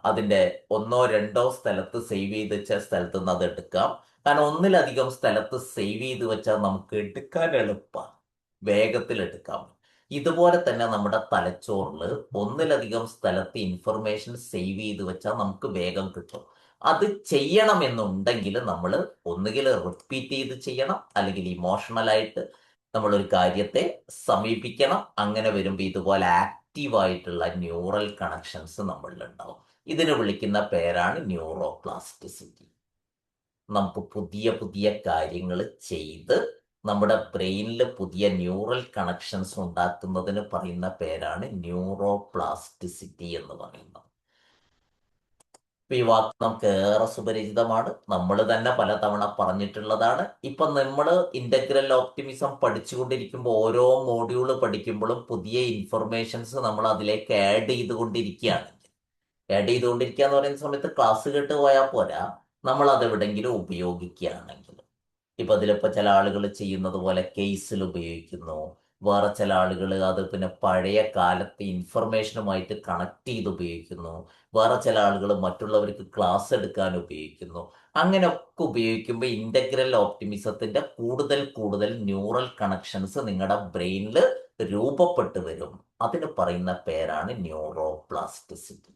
അതിൻ്റെ 1ഓ 2ഓ സ്ഥലത്ത് സേവ് ചെയ്ത് വെച്ച സ്ഥലത്ത് നിന്ന് അത് എടുക്കാം. കാരണം ഒന്നിലധികം സ്ഥലത്ത് സേവ് ചെയ്ത് വെച്ചാൽ നമുക്ക് എടുക്കാൻ എളുപ്പമാണ്, വേഗത്തിൽ എടുക്കാം. ഇതുപോലെ തന്നെ നമ്മുടെ തലച്ചോറിൽ ഒന്നിലധികം സ്ഥലത്ത് ഇൻഫർമേഷൻ സേവ് ചെയ്ത് വെച്ചാൽ നമുക്ക് വേഗം കിട്ടും. അത് ചെയ്യണമെന്നുണ്ടെങ്കിൽ നമ്മൾ ഒന്നുകിൽ റിപ്പീറ്റ് ചെയ്ത് ചെയ്യണം, അല്ലെങ്കിൽ ഇമോഷണലായിട്ട് നമ്മളൊരു കാര്യത്തെ സമീപിക്കണം. അങ്ങനെ വരുമ്പോൾ ഇതുപോലെ ആക്റ്റീവായിട്ടുള്ള ന്യൂറൽ കണക്ഷൻസ് നമ്മളിലുണ്ടാവും. ഇതിന് വിളിക്കുന്ന പേരാണ് ന്യൂറോപ്ലാസ്റ്റിസിറ്റി. നമുക്ക് പുതിയ പുതിയ കാര്യങ്ങൾ ചെയ്ത് നമ്മുടെ ബ്രെയിനിൽ പുതിയ ന്യൂറൽ കണക്ഷൻസ് ഉണ്ടാക്കുന്നതിന് പറയുന്ന പേരാണ് ന്യൂറോപ്ലാസ്റ്റിസിറ്റി എന്ന് പറയുന്നത്. ഈ വാക്ക് നമുക്ക് ഏറെ സുപരിചിതമാണ്, നമ്മൾ തന്നെ പലതവണ പറഞ്ഞിട്ടുള്ളതാണ്. ഇപ്പൊ നമ്മൾ ഇന്റഗ്രൽ ഓപ്റ്റിമിസം പഠിച്ചുകൊണ്ടിരിക്കുമ്പോൾ ഓരോ മോഡ്യൂള് പഠിക്കുമ്പോഴും പുതിയ ഇൻഫർമേഷൻസ് നമ്മൾ അതിലേക്ക് ആഡ് ചെയ്തുകൊണ്ടിരിക്കുകയാണ്. ആഡ് ചെയ്തുകൊണ്ടിരിക്കുക എന്ന് പറയുന്ന സമയത്ത് ക്ലാസ് കേട്ട് പോയാൽ പോരാ, നമ്മൾ അത് എവിടെയെങ്കിലും ഉപയോഗിക്കുകയാണെങ്കിൽ. ഇപ്പൊ അതിലിപ്പോ ചില ആളുകൾ ചെയ്യുന്നത് പോലെ കേസിൽ ഉപയോഗിക്കുന്നു, വേറെ ചില ആളുകൾ അത് പിന്നെ പഴയ കാലത്തെ ഇൻഫർമേഷനുമായിട്ട് കണക്ട് ചെയ്ത് ഉപയോഗിക്കുന്നു, വേറെ ചില ആളുകൾ മറ്റുള്ളവർക്ക് ക്ലാസ് എടുക്കാൻ ഉപയോഗിക്കുന്നു. അങ്ങനെയൊക്കെ ഉപയോഗിക്കുമ്പോൾ ഇന്റഗ്രൽ ഓപ്റ്റിമിസത്തിന്റെ കൂടുതൽ കൂടുതൽ ന്യൂറൽ കണക്ഷൻസ് നിങ്ങളുടെ ബ്രെയിനിൽ രൂപപ്പെട്ടു വരും. അതിന് പറയുന്ന പേരാണ് ന്യൂറോപ്ലാസ്റ്റിസിറ്റി.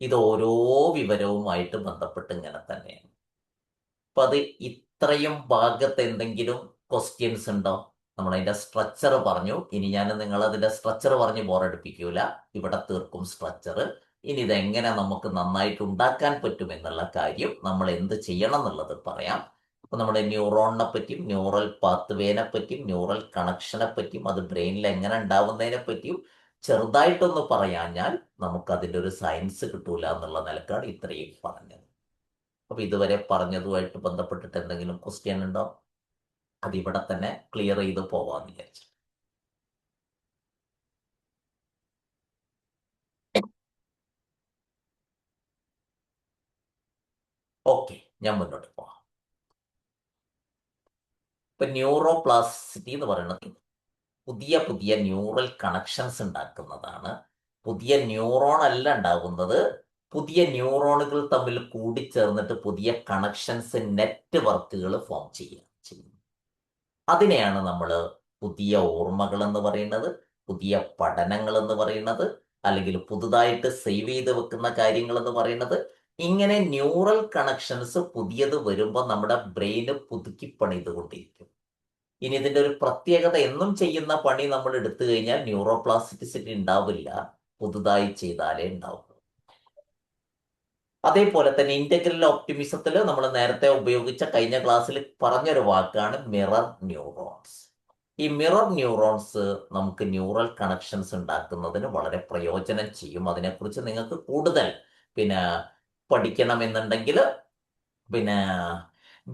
ഇത് ഓരോ വിവരവുമായിട്ട് ബന്ധപ്പെട്ട് ഇങ്ങനെ തന്നെയാണ്. അപ്പൊ അത് ഇത്രയും ഭാഗത്ത് എന്തെങ്കിലും ക്വസ്റ്റ്യൻസ് ഉണ്ടോ? നമ്മളതിന്റെ സ്ട്രക്ചർ പറഞ്ഞു. ഇനി ഞാൻ നിങ്ങളതിന്റെ സ്ട്രക്ചർ പറഞ്ഞ് ബോറടിപ്പിക്കൂല, ഇവിടെ തീർക്കും സ്ട്രക്ചർ. ഇനി ഇതെങ്ങനെ നമുക്ക് നന്നായിട്ട് ഉണ്ടാക്കാൻ പറ്റും എന്നുള്ള കാര്യം, നമ്മൾ എന്ത് ചെയ്യണം എന്നുള്ളത് പറയാം. അപ്പൊ നമ്മുടെ ന്യൂറോണിനെ പറ്റിയും ന്യൂറൽ പാത്വേനെ പറ്റിയും ന്യൂറൽ കണക്ഷനെ പറ്റിയും അത് ബ്രെയിനിൽ എങ്ങനെ ഉണ്ടാവുന്നതിനെ പറ്റിയും ചെറുതായിട്ടൊന്ന് പറയാഞ്ഞാൽ നമുക്കതിൻ്റെ ഒരു സയൻസ് കിട്ടൂല എന്നുള്ള നിലക്കാണ് ഇത്രയും പറഞ്ഞത്. അപ്പൊ ഇതുവരെ പറഞ്ഞതുമായിട്ട് ബന്ധപ്പെട്ടിട്ട് എന്തെങ്കിലും ക്വസ്റ്റ്യൻ ഉണ്ടോ? അതിവിടെ തന്നെ ക്ലിയർ ചെയ്ത് പോവാന്ന് വിചാരിച്ചു. ഓക്കെ, ഞാൻ മുന്നോട്ട് പോവാം. ഇപ്പൊ ന്യൂറോപ്ലാസ്റ്റിസിറ്റി എന്ന് പറയുന്നത് പുതിയ പുതിയ ന്യൂറൽ കണക്ഷൻസ് ഉണ്ടാക്കുന്നതാണ്. പുതിയ ന്യൂറോൺ അല്ല ഉണ്ടാകുന്നത്, പുതിയ ന്യൂറോണുകൾ തമ്മിൽ കൂടിച്ചേർന്നിട്ട് പുതിയ കണക്ഷൻസ്, നെറ്റ്വർക്കുകൾ ഫോം ചെയ്യുന്നു. അതിനെയാണ് നമ്മൾ പുതിയ ഓർമ്മകൾ എന്ന് പറയുന്നത്, പുതിയ പഠനങ്ങൾ എന്ന് പറയുന്നത്, അല്ലെങ്കിൽ പുതുതായിട്ട് സേവ് ചെയ്ത് വെക്കുന്ന കാര്യങ്ങൾ എന്ന് പറയുന്നത്. ഇങ്ങനെ ന്യൂറൽ കണക്ഷൻസ് പുതിയത് വരുമ്പോൾ നമ്മുടെ ബ്രെയിന് പുതുക്കി പണിതുകൊണ്ടിരിക്കും. ഇനി ഇതിന്റെ ഒരു പ്രത്യേകത, എന്നും ചെയ്യുന്ന പണി നമ്മൾ എടുത്തു കഴിഞ്ഞാൽ ന്യൂറോപ്ലാസ്റ്റിസിറ്റി ഉണ്ടാവില്ല, പുതുതായി ചെയ്താലേ ഉണ്ടാവും. അതേപോലെ തന്നെ ഇന്റഗ്രൽ ഓപ്റ്റിമിസത്തിൽ നമ്മൾ നേരത്തെ ഉപയോഗിച്ച കഴിഞ്ഞ ക്ലാസ്സിൽ പറഞ്ഞൊരു വാക്കാണ് മിറർ ന്യൂറോൺസ്. ഈ മിറർ ന്യൂറോൺസ് നമുക്ക് ന്യൂറൽ കണക്ഷൻസ് ഉണ്ടാക്കുന്നതിന് വളരെ പ്രയോജനം ചെയ്യും. അതിനെക്കുറിച്ച് നിങ്ങൾക്ക് കൂടുതൽ പിന്നെ പഠിക്കണമെന്നുണ്ടെങ്കിൽ പിന്നെ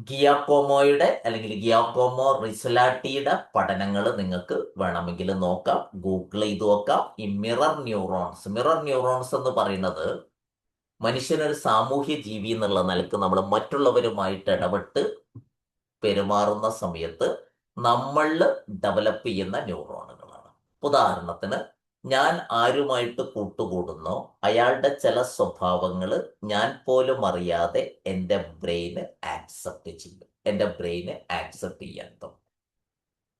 ഗിയാക്കോമോയുടെ അല്ലെങ്കിൽ ഗിയാക്കോമോ റിസലാട്ടിയുടെ പഠനങ്ങൾ നിങ്ങൾക്ക് വേണമെങ്കിൽ നോക്കാം, ഗൂഗിൾ ചെയ്ത് നോക്കാം. ഈ മിറർ ന്യൂറോൺസ് എന്ന് പറയുന്നത് മനുഷ്യനൊരു സാമൂഹ്യ ജീവി എന്നുള്ള നിലക്ക് നമ്മൾ മറ്റുള്ളവരുമായിട്ട് ഇടപെട്ട് പെരുമാറുന്ന സമയത്ത് നമ്മളിൽ ഡെവലപ്പ് ചെയ്യുന്ന ന്യൂറോണുകളാണ്. ഉദാഹരണത്തിന്, ഞാൻ ആരുമായിട്ട് കൂട്ടുകൂടുന്നോ അയാളുടെ ചില സ്വഭാവങ്ങൾ ഞാൻ പോലും അറിയാതെ എൻ്റെ ബ്രെയിന് ആക്സെപ്റ്റ് ചെയ്യും, എൻ്റെ ബ്രെയിന് ആക്സെപ്റ്റ് ചെയ്യാൻ തുടങ്ങും.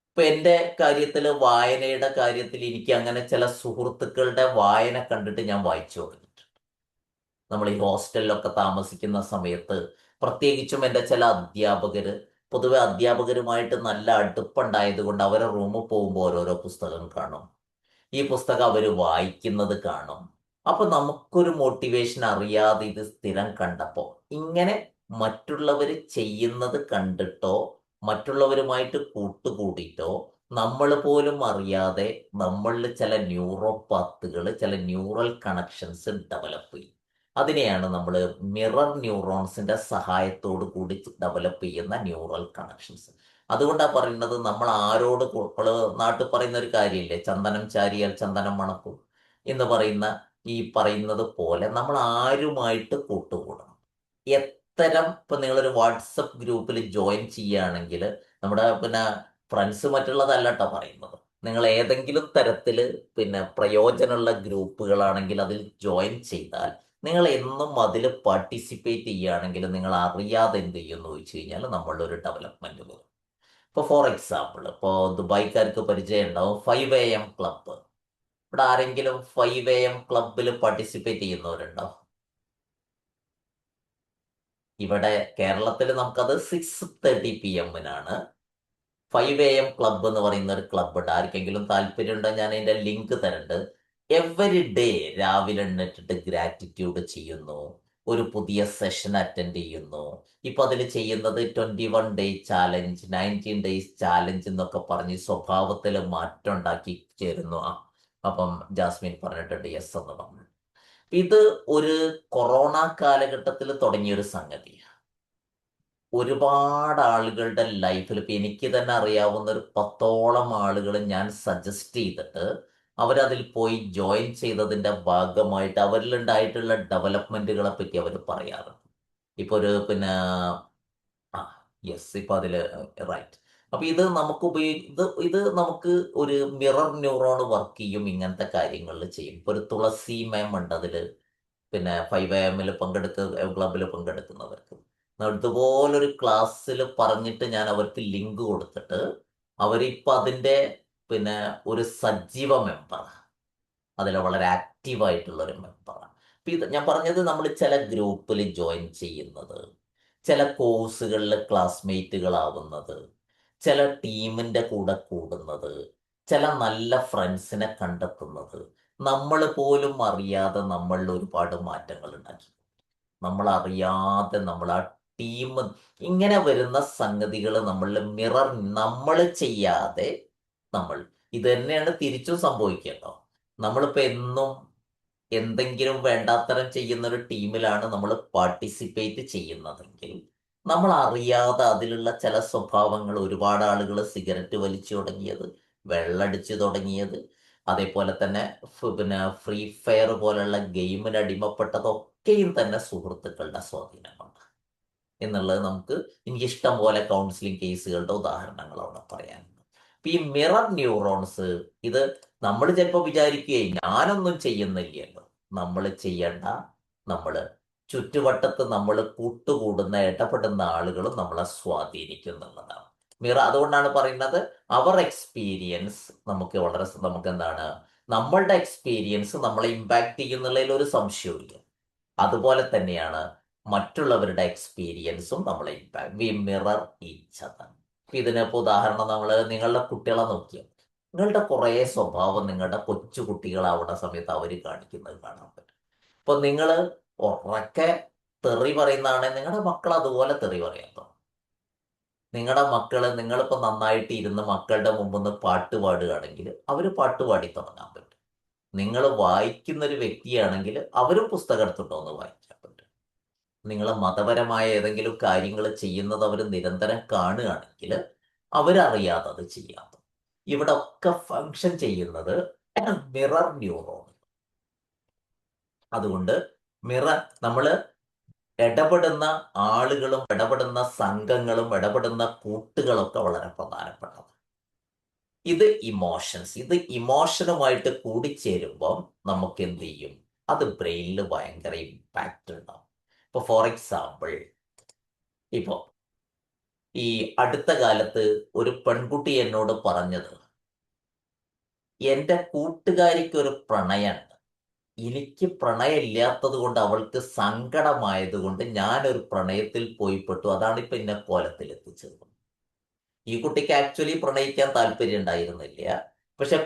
ഇപ്പൊ എൻ്റെ കാര്യത്തിൽ, വായനയുടെ കാര്യത്തിൽ എനിക്ക് അങ്ങനെ ചില സുഹൃത്തുക്കളുടെ വായന കണ്ടിട്ട് ഞാൻ വായിച്ചു തുടങ്ങിയിട്ടുണ്ട്. നമ്മൾ ഈ ഹോസ്റ്റലിലൊക്കെ താമസിക്കുന്ന സമയത്ത് പ്രത്യേകിച്ചും എൻ്റെ ചില അധ്യാപകര്, പൊതുവെ അധ്യാപകരുമായിട്ട് നല്ല അടുപ്പുണ്ടായത് കൊണ്ട് അവരെ റൂമിൽ പോകുമ്പോൾ ഓരോരോ പുസ്തകം കാണും, ഈ പുസ്തകം അവർ വായിക്കുന്നത് കാണും. അപ്പൊ നമുക്കൊരു മോട്ടിവേഷൻ അറിയാതെ ഇത് സ്ഥിരം കണ്ടപ്പോൾ ഇങ്ങനെ മറ്റുള്ളവർ ചെയ്യുന്നത് കണ്ടിട്ടോ മറ്റുള്ളവരുമായിട്ട് കൂട്ടുകൂടിയിട്ടോ നമ്മൾ പോലും അറിയാതെ നമ്മളിൽ ചില ന്യൂറോപാത്തുകൾ, ചില ന്യൂറൽ കണക്ഷൻസ് ഡെവലപ്പ് ചെയ്യും. അതിനെയാണ് നമ്മൾ മിറർ ന്യൂറോൺസിന്റെ സഹായത്തോടു കൂടി ഡെവലപ്പ് ചെയ്യുന്ന ന്യൂറൽ കണക്ഷൻസ്. അതുകൊണ്ടാണ് പറയുന്നത്, നമ്മൾ ആരോട് നാട്ടിൽ പറയുന്ന ഒരു കാര്യമില്ലേ, ചന്ദനം ചാരിയാൽ ചന്ദനം മണക്കും എന്ന് പറയുന്ന ഈ പറയുന്നത് പോലെ നമ്മൾ ആരുമായിട്ട് കൂട്ടുകൂടണം. ഇപ്പൊ നിങ്ങളൊരു വാട്സപ്പ് ഗ്രൂപ്പിൽ ജോയിൻ ചെയ്യുകയാണെങ്കിൽ, നമ്മുടെ പിന്നെ ഫ്രണ്ട്സ് മറ്റുള്ളതല്ല കേട്ടോ പറയുന്നത്, നിങ്ങൾ ഏതെങ്കിലും തരത്തിൽ പിന്നെ പ്രയോജനമുള്ള ഗ്രൂപ്പുകളാണെങ്കിൽ അതിൽ ജോയിൻ ചെയ്താൽ നിങ്ങൾ എന്നും അതിൽ പാർട്ടിസിപ്പേറ്റ് ചെയ്യുകയാണെങ്കിൽ നിങ്ങൾ അറിയാതെ എന്ത് ചെയ്യുമെന്ന് ചോദിച്ചു കഴിഞ്ഞാൽ നമ്മളുടെ ഒരു ഡെവലപ്മെന്റ് വരും. ഇപ്പോൾ ഫോർ എക്സാമ്പിൾ, ഇപ്പോൾ ദുബായ്ക്കാർക്ക് പരിചയം ഉണ്ടാവും 5 AM ക്ലബ്ബ്. ഇവിടെ ആരെങ്കിലും 5 AM ക്ലബിൽ പാർട്ടിസിപ്പേറ്റ് ചെയ്യുന്നവരുണ്ടോ? ഇവിടെ കേരളത്തിൽ നമുക്കത് 6:30 PM 5 AM ക്ലബ്ബ് എന്ന് പറയുന്ന ഒരു ക്ലബ്ബ് ഉണ്ട്. ആർക്കെങ്കിലും താല്പര്യമുണ്ടോ ഞാൻ അതിന്റെ ലിങ്ക് തരുന്നുണ്ട്. എവറി ഡേ രാവിലെ എഴുന്നേറ്റിട്ട് ഗ്രാറ്റിറ്റ്യൂഡ് ചെയ്യുന്നു, ഒരു പുതിയ സെഷൻ അറ്റൻഡ് ചെയ്യുന്നു. ഇപ്പൊ അതിൽ ചെയ്യുന്നത് 21 ഡേ ചാലഞ്ച്, 19 ഡേയ്സ് ചാലഞ്ച് എന്നൊക്കെ പറഞ്ഞ് സ്വഭാവത്തിൽ മാറ്റം ഉണ്ടാക്കി ചേരുന്നു. അപ്പം ജാസ്മിൻ പറഞ്ഞിട്ടുണ്ട് യെസ് എന്ന് പറഞ്ഞു. ഇത് ഒരു കൊറോണ കാലഘട്ടത്തിൽ തുടങ്ങിയൊരു സംഗതിയാണ്. ഒരുപാട് ആളുകളുടെ ലൈഫിൽ ഇപ്പൊ എനിക്ക് തന്നെ അറിയാവുന്ന ഒരു 10ഓളം ആളുകൾ ഞാൻ സജസ്റ്റ് ചെയ്തിട്ട് അവരതിൽ പോയി ജോയിൻ ചെയ്തതിന്റെ ഭാഗമായിട്ട് അവരിലുണ്ടായിട്ടുള്ള ഡെവലപ്മെന്റുകളെ പറ്റി അവർ പറയാറുണ്ട്. ഇപ്പൊ ഒരു പിന്നെ ആ യെസ് ഇപ്പൊ അതില് റൈറ്റ്. അപ്പൊ ഇത് നമുക്ക് ഇത് നമുക്ക് ഒരു മിറർ ന്യൂറോൺ വർക്ക് ചെയ്യും, ഇങ്ങനത്തെ കാര്യങ്ങളിൽ ചെയ്യും. ഇപ്പൊ ഒരു തുളസി മാം ഉണ്ട് അതില്, പിന്നെ 5 AM ക്ലബിൽ പങ്കെടുക്കുന്നവർക്ക് ഇതുപോലൊരു ക്ലാസ്സിൽ പറഞ്ഞിട്ട് ഞാൻ അവർക്ക് ലിങ്ക് കൊടുത്തിട്ട് അവരിപ്പോ അതിന്റെ പിന്നെ ഒരു സജീവ മെമ്പറാണ്, അതിൽ വളരെ ആക്റ്റീവായിട്ടുള്ള ഒരു മെമ്പറാണ്. അപ്പൊ ഇത് ഞാൻ പറഞ്ഞത്, നമ്മൾ ചില ഗ്രൂപ്പിൽ ജോയിൻ ചെയ്യുന്നത്, ചില കോഴ്സുകളിൽ ക്ലാസ്മേറ്റുകളാവുന്നത്, ചില ടീമിന്റെ കൂടെ കൂടുന്നത്, ചില നല്ല ഫ്രണ്ട്സിനെ കണ്ടെത്തുന്നത്, നമ്മൾ പോലും അറിയാതെ നമ്മളിൽ ഒരുപാട് മാറ്റങ്ങൾ ഉണ്ടാക്കി. നമ്മൾ അറിയാതെ നമ്മൾ ആ ടീം ഇങ്ങനെ വരുന്ന സംഗതികൾ നമ്മളിൽ മിറർ, നമ്മൾ ചെയ്യാതെ നമ്മൾ ഇത് തന്നെയാണ് തിരിച്ചും സംഭവിക്കേണ്ടോ. നമ്മളിപ്പോ എന്നും എന്തെങ്കിലും വേണ്ടാത്തരം ചെയ്യുന്ന ഒരു ടീമിലാണ് നമ്മൾ പാർട്ടിസിപ്പേറ്റ് ചെയ്യുന്നതെങ്കിൽ നമ്മൾ അറിയാതെ അതിലുള്ള ചില സ്വഭാവങ്ങൾ, ഒരുപാട് ആളുകൾ സിഗരറ്റ് വലിച്ചു തുടങ്ങിയത്, വെള്ളടിച്ചു തുടങ്ങിയത്, അതേപോലെ തന്നെ പിന്നെ ഫ്രീ ഫയർ പോലുള്ള ഗെയിമിന് അടിമപ്പെട്ടതൊക്കെയും തന്നെ സുഹൃത്തുക്കളുടെ സ്വാധീനമാണ് എന്നുള്ളത് നമുക്ക് എനിക്കിഷ്ടം പോലെ കൗൺസിലിംഗ് കേസുകളുടെ ഉദാഹരണങ്ങൾ അവിടെ പറയാനുണ്ട്. അപ്പൊ ഈ മിറർ ന്യൂറോൺസ്, ഇത് നമ്മൾ ചിലപ്പോൾ വിചാരിക്കുകയും ഞാനൊന്നും ചെയ്യുന്നില്ലല്ലോ. നമ്മൾ ചെയ്യേണ്ട, നമ്മൾ ചുറ്റുവട്ടത്ത് നമ്മൾ കൂട്ടുകൂടുന്ന ഇടപെടുന്ന ആളുകളും നമ്മളെ സ്വാധീനിക്കുന്നുള്ളതാണ്. അതുകൊണ്ടാണ് പറയുന്നത് അവർ എക്സ്പീരിയൻസ് നമുക്ക് വളരെ, നമുക്ക് എന്താണ്, നമ്മളുടെ എക്സ്പീരിയൻസ് നമ്മളെ ഇമ്പാക്ട് ചെയ്യുന്നുള്ളതിൽ ഒരു സംശയവുമില്ല. അതുപോലെ തന്നെയാണ് മറ്റുള്ളവരുടെ എക്സ്പീരിയൻസും നമ്മളെ impact, we mirror each other. ഇതിനിപ്പോ ഉദാഹരണം നിങ്ങളുടെ കുട്ടികളെ നോക്കിയാൽ നിങ്ങളുടെ കുറേ സ്വഭാവം നിങ്ങളുടെ കൊച്ചു കുട്ടികളാവുന്ന സമയത്ത് അവർ കാണിക്കുന്നത് കാണാൻ പറ്റും. ഇപ്പൊ നിങ്ങൾ ഉറക്കെ തെറി പറയുന്നതാണെങ്കിൽ നിങ്ങളുടെ മക്കൾ അതുപോലെ തെറി പറയാത്തോ. നിങ്ങളുടെ മക്കള്, നിങ്ങളിപ്പോ നന്നായിട്ട് ഇരുന്ന് മക്കളുടെ മുമ്പിൽ നിന്ന് പാട്ട് പാടുകയാണെങ്കിൽ അവർ പാട്ട് പാടി തുടങ്ങാൻ പറ്റും. നിങ്ങൾ വായിക്കുന്ന ഒരു വ്യക്തിയാണെങ്കിൽ അവരും പുസ്തകം എടുത്തിട്ടോ ഒന്ന് വായിക്കാൻ പറ്റും. നിങ്ങൾ മതപരമായ ഏതെങ്കിലും കാര്യങ്ങൾ ചെയ്യുന്നത് അവർ നിരന്തരം കാണുകയാണെങ്കിൽ അവരറിയാതെ അത് ചെയ്യാം. ഇവിടെ ഒക്കെ ഫങ്ഷൻ ചെയ്യുന്നത് മിറർ ന്യൂറോൺ. അതുകൊണ്ട് നമ്മൾ ഇടപെടുന്ന ആളുകളും ഇടപെടുന്ന സംഘങ്ങളും ഇടപെടുന്ന കൂട്ടുകളൊക്കെ വളരെ പ്രധാനപ്പെട്ടതാണ്. ഇത് ഇമോഷനുമായിട്ട് കൂടിച്ചേരുമ്പം നമുക്ക് എന്ത് ചെയ്യും, അത് ബ്രെയിനിൽ ഭയങ്കര ഇമ്പാക്റ്റ് ഉണ്ടാവും. ഇപ്പൊ ഫോർ എക്സാമ്പിൾ, ഇപ്പോ ഈ അടുത്ത കാലത്ത് ഒരു പെൺകുട്ടി എന്നോട് പറഞ്ഞത്, എന്റെ കൂട്ടുകാരിക്ക് ഒരു പ്രണയമുണ്ട്, എനിക്ക് പ്രണയമില്ലാത്തത് കൊണ്ട് അവൾക്ക് സങ്കടമായത് കൊണ്ട് ഞാനൊരു പ്രണയത്തിൽ പോയിപ്പെട്ടു, അതാണ് ഇപ്പൊ എന്നെ കോലത്തിൽ എത്തിച്ചത്. ഈ കുട്ടിക്ക് ആക്ച്വലി പ്രണയിക്കാൻ താല്പര്യം ഉണ്ടായിരുന്നില്ല. പക്ഷെ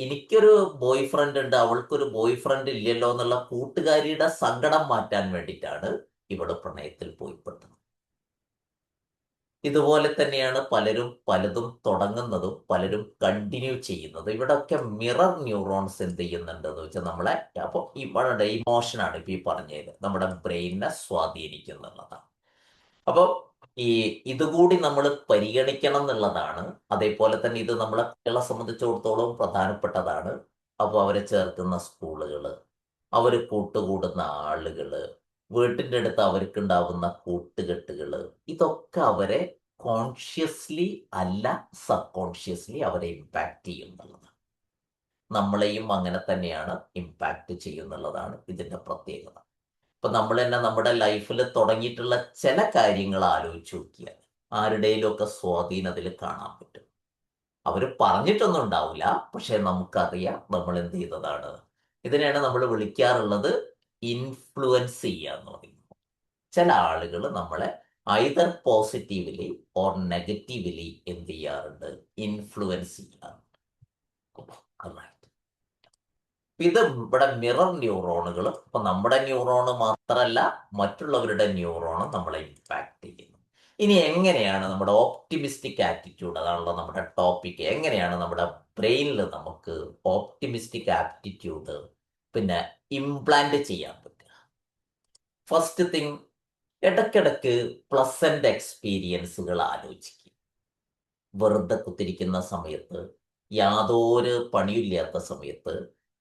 എനിക്കൊരു ബോയ് ഫ്രണ്ട് ഉണ്ട്, അവൾക്കൊരു ബോയ് ഫ്രണ്ട് ഇല്ലല്ലോ എന്നുള്ള കൂട്ടുകാരിയുടെ സങ്കടം മാറ്റാൻ വേണ്ടിയിട്ടാണ് ഇവള് പ്രണയത്തിൽ പോയിപ്പെട്ടത്. ഇതുപോലെ തന്നെയാണ് പലതും തുടങ്ങുന്നതും പലരും കണ്ടിന്യൂ ചെയ്യുന്നതും. ഇവിടെയൊക്കെ മിറർ ന്യൂറോൺസ് എന്ത് ചെയ്യുന്നുണ്ട് എന്ന് വെച്ചാൽ നമ്മളെ, അപ്പൊ ഇവിടെ ഇമോഷനാണ് ഇപ്പൊ ഈ പറഞ്ഞത്, നമ്മുടെ ബ്രെയിനിനെ സ്വാധീനിക്കുന്നുള്ളതാണ്. അപ്പോൾ ഇതുകൂടി നമ്മൾ പരിഗണിക്കണം എന്നുള്ളതാണ്. അതേപോലെ തന്നെ ഇത് നമ്മളെ കുട്ടികളെ സംബന്ധിച്ചിടത്തോളം പ്രധാനപ്പെട്ടതാണ്. അപ്പോൾ അവരെ ചേർക്കുന്ന സ്കൂളുകള്, അവർ കൂട്ടുകൂടുന്ന ആളുകള്, വീട്ടിൻ്റെ അടുത്ത് അവർക്കുണ്ടാവുന്ന കൂട്ടുകെട്ടുകള്, ഇതൊക്കെ അവരെ കോൺഷ്യസ്ലി അല്ല സബ് കോൺഷ്യസ്ലി അവരെ ഇമ്പാക്ട് ചെയ്യുന്നുള്ളതാണ്. നമ്മളെയും അങ്ങനെ തന്നെയാണ് ഇമ്പാക്ട് ചെയ്യുന്നുള്ളതാണ് ഇതിന്റെ പ്രത്യേകത. ഇപ്പൊ നമ്മൾ തന്നെ നമ്മുടെ ലൈഫിൽ തുടങ്ങിയിട്ടുള്ള ചില കാര്യങ്ങൾ ആലോചിച്ച് നോക്കിയാൽ ആരുടെയും ഒക്കെ സ്വാധീനം അതിൽ കാണാൻ പറ്റും. അവർ പറഞ്ഞിട്ടൊന്നും ഉണ്ടാവില്ല, പക്ഷെ നമുക്കറിയാം നമ്മൾ എന്ത് ചെയ്തതാണ്. ഇതിനെയാണ് നമ്മൾ വിളിക്കാറുള്ളത് ഇൻഫ്ലുവൻസ് ചെയ്യുക എന്ന് പറയുന്നത്. ചില ആളുകൾ നമ്മളെ ഐദർ പോസിറ്റീവ്ലി ഓർ നെഗറ്റീവ്ലി എന്ത് ചെയ്യാറുണ്ട്, ഇൻഫ്ലുവൻസ് ചെയ്യാറുണ്ട്. ഇത് ഇവിടെ മിറർ ന്യൂറോണുകൾ, അപ്പൊ നമ്മുടെ ന്യൂറോണ് മാത്രമല്ല മറ്റുള്ളവരുടെ ന്യൂറോണും നമ്മളെ ഇമ്പാക്ട് ചെയ്യുന്നു. ഇനി എങ്ങനെയാണ് നമ്മുടെ ഓപ്റ്റിമിസ്റ്റിക് ആറ്റിറ്റ്യൂഡ്, അതാണല്ലോ നമ്മുടെ ടോപ്പിക്, എങ്ങനെയാണ് നമ്മുടെ ബ്രെയിനിൽ നമുക്ക് ഓപ്റ്റിമിസ്റ്റിക് ആപ്റ്റിറ്റ്യൂഡ് പിന്നെ ഇംപ്ലാന്റ് ചെയ്യാൻ പറ്റുക? ഫസ്റ്റ് തിങ്, ഇടയ്ക്കിടയ്ക്ക് പ്ലസന്റ് എക്സ്പീരിയൻസുകൾ ആലോചിക്കുക. വെറുതെ കുത്തിരിക്കുന്ന സമയത്ത്, യാതൊരു പണിയില്ലാത്ത സമയത്ത്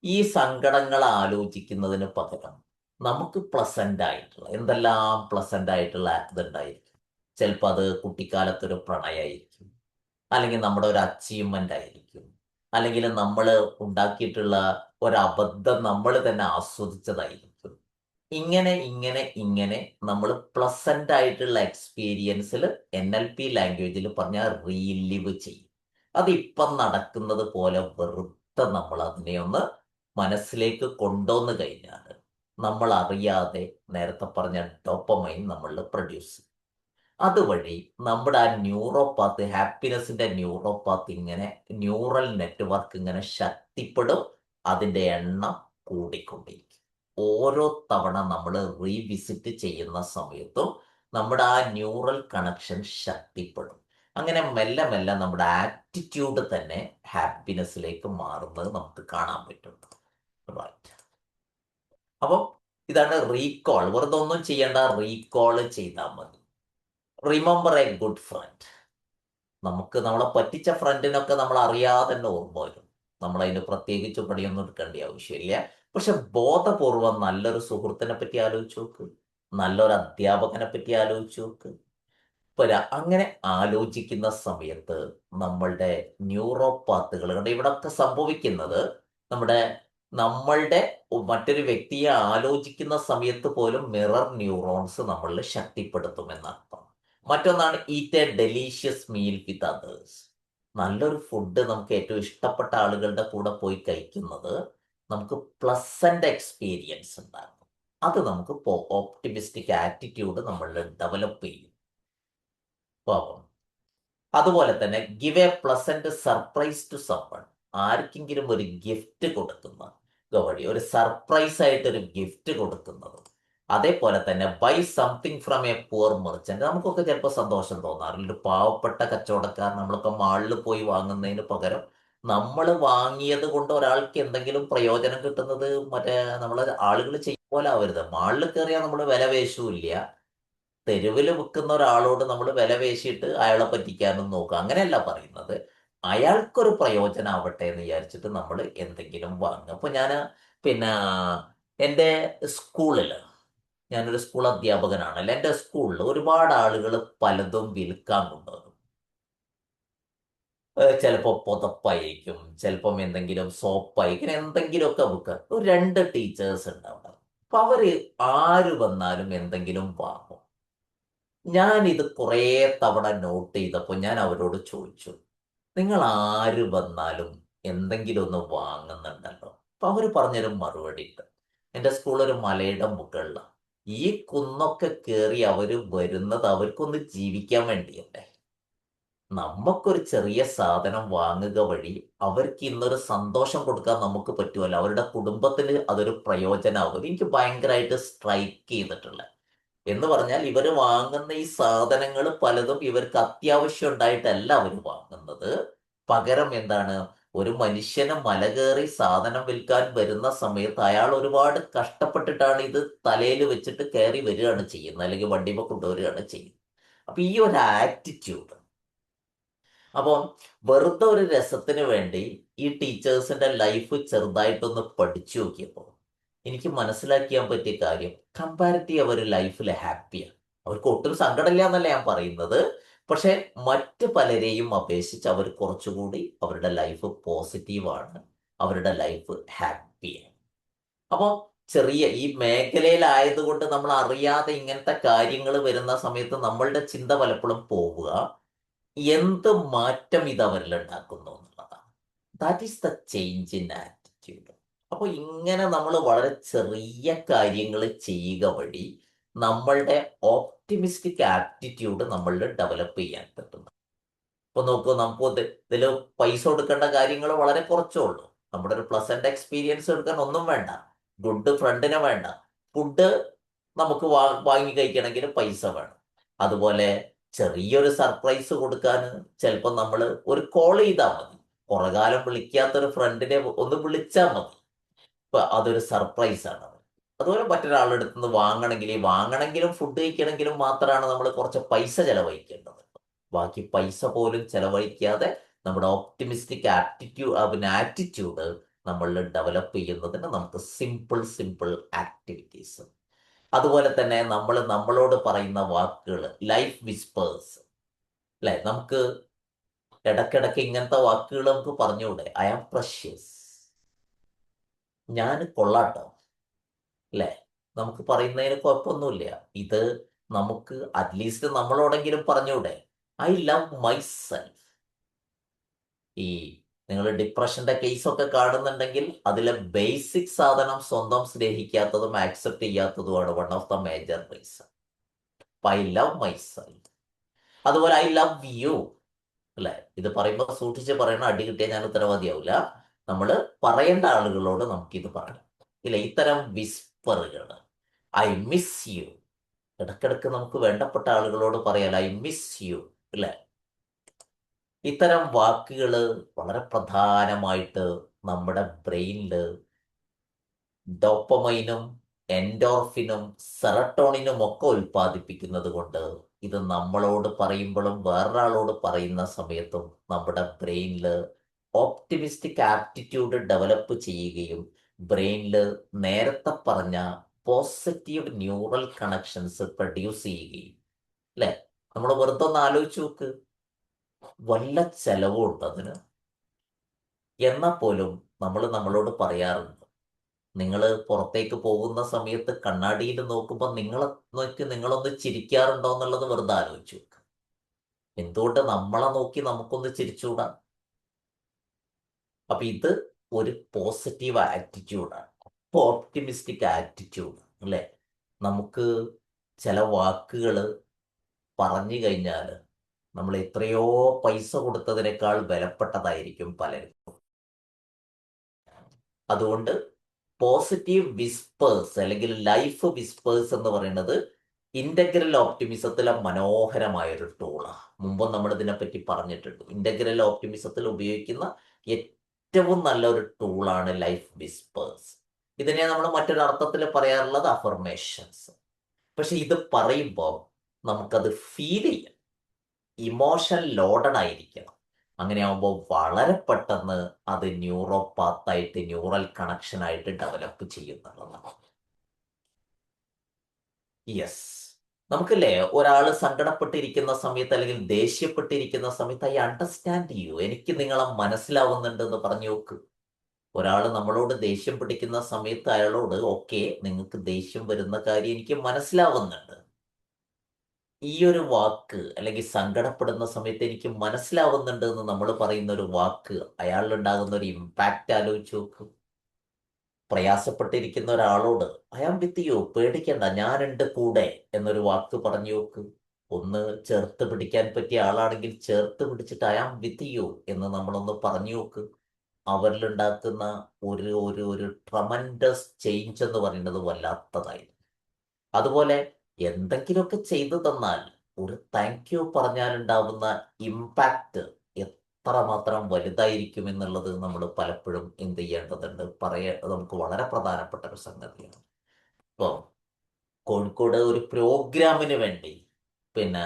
ഈ സങ്കടങ്ങൾ ആലോചിക്കുന്നതിന് പകരം നമുക്ക് പ്ലസന്റ് ആയിട്ടുള്ള എന്തെല്ലാം പ്ലസന്റ് ആയിട്ടുള്ള ഇതുണ്ടായിരിക്കും. ചിലപ്പോൾ അത് കുട്ടിക്കാലത്തൊരു പ്രണയമായിരിക്കും, അല്ലെങ്കിൽ നമ്മുടെ ഒരു അച്ചീവ്മെന്റ് ആയിരിക്കും, അല്ലെങ്കിൽ നമ്മൾ ഉണ്ടാക്കിയിട്ടുള്ള ഒരു അബദ്ധം നമ്മൾ തന്നെ ആസ്വദിച്ചതായിരിക്കും. ഇങ്ങനെ ഇങ്ങനെ ഇങ്ങനെ നമ്മൾ പ്ലസന്റ് ആയിട്ടുള്ള എക്സ്പീരിയൻസിൽ NLP ലാംഗ്വേജിൽ പറഞ്ഞാൽ റീലിവ് ചെയ്യും. അതിപ്പം നടക്കുന്നത് പോലെ വെറുതെ നമ്മൾ അതിനെ ഒന്ന് മനസ്സിലേക്ക് കൊണ്ടുവന്ന് കഴിഞ്ഞാൽ നമ്മൾ അറിയാതെ നേരത്തെ പറഞ്ഞ ഡോപ്പമൈൻ നമ്മളിൽ പ്രൊഡ്യൂസ് ചെയ്യും. അതുവഴി നമ്മുടെ ആ ന്യൂറോപാത്ത്, ഹാപ്പിനെസിന്റെ ന്യൂറോപാത്ത് ഇങ്ങനെ ന്യൂറൽ നെറ്റ്വർക്ക് ഇങ്ങനെ ശക്തിപ്പെടും, അതിന്റെ എണ്ണം കൂടിക്കൊണ്ടിരിക്കും. ഓരോ തവണ നമ്മൾ റീവിസിറ്റ് ചെയ്യുന്ന സമയത്തും നമ്മുടെ ആ ന്യൂറൽ കണക്ഷൻ ശക്തിപ്പെടും. അങ്ങനെ മെല്ലെ മെല്ലെ നമ്മുടെ ആറ്റിറ്റ്യൂഡ് തന്നെ ഹാപ്പിനെസ്സിലേക്ക് മാറുന്നത് നമുക്ക് കാണാൻ പറ്റും. റൈറ്റ്. അപ്പം ഇതാണ് റീകോൾ. വെറുതെ ഒന്നും ചെയ്യേണ്ട, റീകോൾ ചെയ്താൽ മതി. Remember A good friend. നമുക്ക് നമ്മളെ പറ്റിച്ച ഫ്രണ്ടിനൊക്കെ നമ്മൾ അറിയാതെ തന്നെ ഓർമ്മ വരും. നമ്മളതിന് പ്രത്യേകിച്ച് പണിയൊന്നും എടുക്കേണ്ട ആവശ്യമില്ല. പക്ഷെ ബോധപൂർവം നല്ലൊരു സുഹൃത്തിനെ പറ്റി ആലോചിച്ച് നോക്ക്, നല്ലൊരു അധ്യാപകനെ പറ്റി ആലോചിച്ച് നോക്ക്. അങ്ങനെ ആലോചിക്കുന്ന സമയത്ത് നമ്മളുടെ ന്യൂറോപാത്തുകൾ കണ്ട് ഇവിടൊക്കെ സംഭവിക്കുന്നത് നമ്മളുടെ മറ്റൊരു വ്യക്തിയെ ആലോചിക്കുന്ന സമയത്ത് പോലും മിറർ ന്യൂറോൺസ് നമ്മളിൽ ശക്തിപ്പെടുത്തുമെന്നർത്ഥം. മറ്റൊന്നാണ് eat A delicious meal with others. നല്ലൊരു ഫുഡ് നമുക്ക് ഏറ്റവും ഇഷ്ടപ്പെട്ട ആളുകളുടെ കൂടെ പോയി കഴിക്കുന്നത് നമുക്ക് പ്ലസന്റ് എക്സ്പീരിയൻസ് ഉണ്ടാകും. അത് നമുക്ക് ഓപ്റ്റിമിസ്റ്റിക് ആറ്റിറ്റ്യൂഡ് നമ്മളിൽ ഡെവലപ്പ് ചെയ്യും. അതുപോലെ തന്നെ give a pleasant surprise to someone. ആർക്കെങ്കിലും ഒരു ഗിഫ്റ്റ് കൊടുക്കുന്ന വഴി, ഒരു സർപ്രൈസ് ആയിട്ട് ഒരു ഗിഫ്റ്റ് കൊടുക്കുന്നത്. അതേപോലെ തന്നെ buy something from a poor merchant. നമുക്കൊക്കെ ചിലപ്പോൾ സന്തോഷം തോന്നാറില്ല, ഒരു പാവപ്പെട്ട കച്ചവടക്കാരൻ നമ്മളൊക്കെ മാളിൽ പോയി വാങ്ങുന്നതിന് പകരം നമ്മൾ വാങ്ങിയത് കൊണ്ട് ഒരാൾക്ക് എന്തെങ്കിലും പ്രയോജനം കിട്ടുന്നത് മറ്റേ നമ്മളെ ആളുകൾ ചെയ്യും പോലെ ആവരുത്. മാളിൽ കയറിയാൽ നമ്മൾ വില പേശൂല്ല, തെരുവിൽ വിൽക്കുന്ന ഒരാളോട് നമ്മൾ വില പേശിയിട്ട് അയാളെ പറ്റിക്കാനും നോക്കുക, അങ്ങനെയല്ല പറയുന്നത്. അയാൾക്കൊരു പ്രയോജനം ആവട്ടെ എന്ന് വിചാരിച്ചിട്ട് നമ്മൾ എന്തെങ്കിലും വാങ്ങുക. അപ്പൊ ഞാൻ എൻ്റെ സ്കൂളിൽ, ഞാനൊരു സ്കൂൾ അധ്യാപകനാണല്ലോ, എൻ്റെ സ്കൂളിൽ ഒരുപാട് ആളുകൾ പലതും വിൽക്കാൻ കൊണ്ടുവരും. ചിലപ്പോൾ പുതപ്പായിരിക്കും, ചിലപ്പം എന്തെങ്കിലും സോപ്പായിരിക്കും, എന്തെങ്കിലുമൊക്കെ വിൽക്കുക. ഒരു 2 ടീച്ചേഴ്സ് ഉണ്ട് അവിടെ. അപ്പൊ അവര് ആര് വന്നാലും എന്തെങ്കിലും വാങ്ങും. ഞാൻ ഇത് കുറേ തവണ നോട്ട് ചെയ്തപ്പോൾ ഞാൻ അവരോട് ചോദിച്ചു, നിങ്ങൾ ആര് വന്നാലും എന്തെങ്കിലും ഒന്ന് വാങ്ങുന്നുണ്ടല്ലോ? അപ്പൊ അവര് പറഞ്ഞൊരു മറുപടി ഉണ്ട്. എൻ്റെ സ്കൂൾ ഒരു മലയുടെ മുകളിലാണ്. ഈ കുന്നൊക്കെ കയറി അവര് വരുന്നത് അവർക്കൊന്ന് ജീവിക്കാൻ വേണ്ടിയല്ലേ. നമുക്കൊരു ചെറിയ സാധനം വാങ്ങുക വഴി അവർക്ക് ഇന്നൊരു സന്തോഷം കൊടുക്കാൻ നമുക്ക് പറ്റുമല്ലോ, അവരുടെ കുടുംബത്തിന് അതൊരു പ്രയോജനമാകും. എനിക്ക് ഭയങ്കരമായിട്ട് സ്ട്രൈക്ക് ചെയ്തിട്ടുള്ള എന്ന് പറഞ്ഞാൽ, ഇവര് വാങ്ങുന്ന ഈ സാധനങ്ങൾ പലതും ഇവർക്ക് അത്യാവശ്യം ഉണ്ടായിട്ടല്ല അവർ വാങ്ങുന്നത്. പകരം എന്താണ്, ഒരു മനുഷ്യന് മല കയറി സാധനം വിൽക്കാൻ വരുന്ന സമയത്ത് അയാൾ ഒരുപാട് കഷ്ടപ്പെട്ടിട്ടാണ് ഇത് തലയിൽ വെച്ചിട്ട് കയറി വരികയാണ് ചെയ്യുന്നത്, അല്ലെങ്കിൽ വണ്ടിമ കൊണ്ടുവരികയാണ് ചെയ്യുന്നത്. അപ്പൊ ഈ ഒരു ആറ്റിറ്റ്യൂഡ്, അപ്പോൾ വെറുതെ ഒരു രസത്തിന് വേണ്ടി ഈ ടീച്ചേഴ്സിന്റെ ലൈഫ് ചെറുതായിട്ടൊന്ന് പഠിച്ചു നോക്കിയപ്പോൾ എനിക്ക് മനസ്സിലാക്കിയാൻ പറ്റിയ കാര്യം, കമ്പാരിറ്റീവ് അവർ ലൈഫിൽ ഹാപ്പിയാണ്. അവർക്ക് ഒട്ടും സങ്കടമില്ല എന്നല്ല ഞാൻ പറയുന്നത്, പക്ഷെ മറ്റ് പലരെയും അപേക്ഷിച്ച് അവർ കുറച്ചുകൂടി അവരുടെ ലൈഫ് പോസിറ്റീവാണ്, അവരുടെ ലൈഫ് ഹാപ്പിയാണ്. അപ്പോൾ ചെറിയ ഈ മേഖലയിലായതുകൊണ്ട് നമ്മൾ അറിയാതെ ഇങ്ങനത്തെ കാര്യങ്ങൾ വരുന്ന സമയത്ത് നമ്മളുടെ ചിന്ത പലപ്പോഴും പോവുക എന്ത് മാറ്റം ഇത് അവരിൽ ഉണ്ടാക്കുന്നു എന്നുള്ളതാണ്. That is the change in attitude. അപ്പോൾ ഇങ്ങനെ നമ്മൾ വളരെ ചെറിയ കാര്യങ്ങൾ ചെയ്യുക വഴി നമ്മളുടെ ഓപ്റ്റിമിസ്റ്റിക് ആപ്റ്റിറ്റ്യൂഡ് നമ്മളിൽ ഡെവലപ്പ് ചെയ്യാൻ പറ്റുന്നു. ഇപ്പൊ നോക്കൂ, നമുക്ക് ഇതിൽ പൈസ കൊടുക്കേണ്ട കാര്യങ്ങൾ വളരെ കുറച്ചേ ഉള്ളൂ. നമ്മുടെ ഒരു പ്ലസന്റ് എക്സ്പീരിയൻസ് എടുക്കാൻ ഒന്നും വേണ്ട, ഗുഡ് ഫ്രണ്ടിനെ വേണ്ട, ഫുഡ് നമുക്ക് വാങ്ങി കഴിക്കണമെങ്കിൽ പൈസ വേണം. അതുപോലെ ചെറിയൊരു സർപ്രൈസ് കൊടുക്കാൻ ചിലപ്പോൾ നമ്മൾ ഒരു കോൾ ചെയ്താൽ മതി. കുറെ കാലം വിളിക്കാത്തൊരു ഫ്രണ്ടിനെ ഒന്ന് വിളിച്ചാൽ മതി, ഇപ്പൊ അതൊരു സർപ്രൈസ് ആണ്. അതുപോലെ മറ്റൊരാളുടെ അടുത്ത് നിന്ന് വാങ്ങണമെങ്കിലും ഫുഡ് കഴിക്കണമെങ്കിലും മാത്രമാണ് നമ്മൾ കുറച്ച് പൈസ ചെലവഴിക്കേണ്ടത്. ബാക്കി പൈസ പോലും ചെലവഴിക്കാതെ നമ്മുടെ ഓപ്റ്റിമിസ്റ്റിക് ആറ്റിറ്റ്യൂഡ് നമ്മളിൽ ഡെവലപ്പ് ചെയ്യുന്നതിന് നമുക്ക് സിമ്പിൾ ആക്ടിവിറ്റീസ്. അതുപോലെ തന്നെ നമ്മൾ നമ്മളോട് പറയുന്ന വാക്കുകൾ, ലൈഫ് വിസ്പേഴ്സ് അല്ലെ, നമുക്ക് ഇടയ്ക്കിടയ്ക്ക് ഇങ്ങനത്തെ വാക്കുകൾ നമുക്ക് പറഞ്ഞുകൂടെ? ഐ ആം പ്രഷ്യസ്, ഞാൻ കൊള്ളാട്ടോ, അല്ലെ? നമുക്ക് പറയുന്നതിന് കുഴപ്പമൊന്നുമില്ല. ഇത് നമുക്ക് അറ്റ്ലീസ്റ്റ് നമ്മളോടെങ്കിലും പറഞ്ഞൂടെ? I love myself. ഈ നിങ്ങൾ ഡിപ്രഷന്റെ കേസൊക്കെ കാണുന്നുണ്ടെങ്കിൽ അതിലെ ബേസിക് സാധനം സ്വന്തം സ്നേഹിക്കാത്തതും ആക്സെപ്റ്റ് ചെയ്യാത്തതുമാണ് one of the major reason. I love myself. അതുപോലെ ഐ ലവ് യു, അല്ലെ? ഇത് പറയുമ്പോൾ സൂക്ഷിച്ച് പറയണം, അടി കിട്ടിയാൽ ഞാൻ ഉത്തരവാദിയാവില്ല. നമ്മൾ പറയേണ്ട ആളുകളോട് നമുക്കിത് പറയണം. ഇല്ല, ഇത്തരം വിസ്പറുകൾ, ഐ മിസ് യു, ഇടക്കിടക്ക് നമുക്ക് വേണ്ടപ്പെട്ട ആളുകളോട് പറയാൻ ഐ മിസ് യു, അല്ലെ? ഇത്തരം വാക്കുകൾ വളരെ പ്രധാനമായിട്ട് നമ്മുടെ ബ്രെയിനിൽ ഡോപ്പമൈനും എൻഡോർഫിനും സെറട്ടോണിനും ഒക്കെ ഉൽപ്പാദിപ്പിക്കുന്നത് കൊണ്ട് ഇത് നമ്മളോട് പറയുമ്പോഴും വേറൊരാളോട് പറയുന്ന സമയത്തും നമ്മുടെ ബ്രെയിനിൽ ഓപ്റ്റിമിസ്റ്റിക് ആപ്റ്റിറ്റ്യൂഡ് ഡെവലപ്പ് ചെയ്യുകയും ബ്രെയിനിൽ നേരത്തെ പറഞ്ഞ പോസിറ്റീവ് ന്യൂറൽ കണക്ഷൻസ് പ്രൊഡ്യൂസ് ചെയ്യുകയും, അല്ലെ? നമ്മൾ വെറുതെ ഒന്ന് ആലോചിച്ച് നോക്ക്, വല്ല ചെലവുണ്ട് അതിന്? എന്നാൽ പോലും നമ്മൾ നമ്മളോട് പറയാറുണ്ട്, നിങ്ങൾ പുറത്തേക്ക് പോകുന്ന സമയത്ത് കണ്ണാടിയിൽ നോക്കുമ്പോൾ നിങ്ങളെ നോക്കി നിങ്ങളൊന്ന് ചിരിക്കാറുണ്ടോ എന്നുള്ളത് വെറുതെ ആലോചിച്ചു നോക്ക്. എന്തുകൊണ്ട് നമ്മളെ നോക്കി നമുക്കൊന്ന് ചിരിച്ചുകൂടാ? അപ്പൊ ഇത് ഒരു പോസിറ്റീവ് ആറ്റിറ്റ്യൂഡാണ്, ഓപ്റ്റിമിസ്റ്റിക് ആറ്റിറ്റ്യൂഡ്, അല്ലെ? നമുക്ക് ചില വാക്കുകൾ പറഞ്ഞു കഴിഞ്ഞാൽ നമ്മൾ എത്രയോ പൈസ കൊടുത്തതിനേക്കാൾ വിലപ്പെട്ടതായിരിക്കും പലർക്കും. അതുകൊണ്ട് പോസിറ്റീവ് വിസ്പേഴ്സ് അല്ലെങ്കിൽ ലൈഫ് വിസ്പേഴ്സ് എന്ന് പറയുന്നത് ഇന്റഗ്രൽ ഓപ്റ്റിമിസത്തിലെ മനോഹരമായൊരു ടൂളാണ്. മുമ്പ് നമ്മൾ ഇതിനെപ്പറ്റി പറഞ്ഞിട്ടുണ്ട്. ഇന്റഗ്രൽ ഓപ്റ്റിമിസത്തിൽ ഉപയോഗിക്കുന്ന ഏറ്റവും നല്ലൊരു ടൂളാണ് ലൈഫ് വിസ്പേഴ്സ്. ഇതിനെ നമ്മൾ മറ്റൊരു അർത്ഥത്തിൽ പറയാറുള്ളത് അഫർമേഷൻസ്. പക്ഷെ ഇത് പറയുമ്പോൾ നമുക്കത് ഫീൽ ചെയ്യാം, ഇമോഷൻ ലോഡഡ് ആയിരിക്കണം. അങ്ങനെയാകുമ്പോൾ വളരെ പെട്ടെന്ന് അത് ന്യൂറോപാത്തായിട്ട് ന്യൂറൽ കണക്ഷൻ ആയിട്ട് ഡെവലപ്പ് ചെയ്യുന്നുള്ളതാണ്. യെസ്, നമുക്കല്ലേ ഒരാൾ സങ്കടപ്പെട്ടിരിക്കുന്ന സമയത്ത് അല്ലെങ്കിൽ ദേഷ്യപ്പെട്ടിരിക്കുന്ന സമയത്ത് ഐ അണ്ടർസ്റ്റാൻഡ് യു, എനിക്ക് നിങ്ങളെ മനസ്സിലാവുന്നുണ്ട് എന്ന് പറഞ്ഞു നോക്ക്. ഒരാൾ നമ്മളോട് ദേഷ്യം പിടിക്കുന്ന സമയത്ത് അയാളോട് ഓക്കെ, നിങ്ങൾക്ക് ദേഷ്യം വരുന്ന കാര്യം എനിക്ക് മനസ്സിലാവുന്നുണ്ട്, ഈ ഒരു വാക്ക് അല്ലെങ്കിൽ സങ്കടപ്പെടുന്ന സമയത്ത് എനിക്ക് മനസ്സിലാവുന്നുണ്ട് എന്ന് നമ്മൾ പറയുന്ന ഒരു വാക്ക് അയാളിലുണ്ടാകുന്ന ഒരു ഇമ്പാക്റ്റ് ആലോചിച്ച് നോക്ക്. പ്രയാസപ്പെട്ടിരിക്കുന്ന ഒരാളോട് ഐ ആം വിത്ത് യു, പേടിക്കണ്ട, ഞാനുണ്ട് കൂടെ എന്നൊരു വാക്ക് പറഞ്ഞു നോക്ക്. ഒന്ന് ചേർത്ത് പിടിക്കാൻ പറ്റിയ ആളാണെങ്കിൽ ചേർത്ത് പിടിച്ചിട്ട് ഐ ആം വിത്ത് യു എന്ന് നമ്മളൊന്ന് പറഞ്ഞു നോക്ക്. അവരിലുണ്ടാക്കുന്ന ഒരു ഒരു ഒരു ട്രമൻഡസ് ചേഞ്ച് എന്ന് പറയുന്നത് വല്ലാത്തതായിരുന്നു. അതുപോലെ എന്തെങ്കിലുമൊക്കെ ചെയ്തു തന്നാൽ ഒരു താങ്ക് യു പറഞ്ഞാലുണ്ടാവുന്ന ഇമ്പാക്റ്റ് എത്രമാത്രം വലുതായിരിക്കും എന്നുള്ളത് നമ്മൾ പലപ്പോഴും എന്ത് ചെയ്യേണ്ടതുണ്ട്, നമുക്ക് വളരെ പ്രധാനപ്പെട്ട ഒരു സംഗതിയാണ്. ഇപ്പോൾ കോഴിക്കോട് ഒരു പ്രോഗ്രാമിന് വേണ്ടി പിന്നെ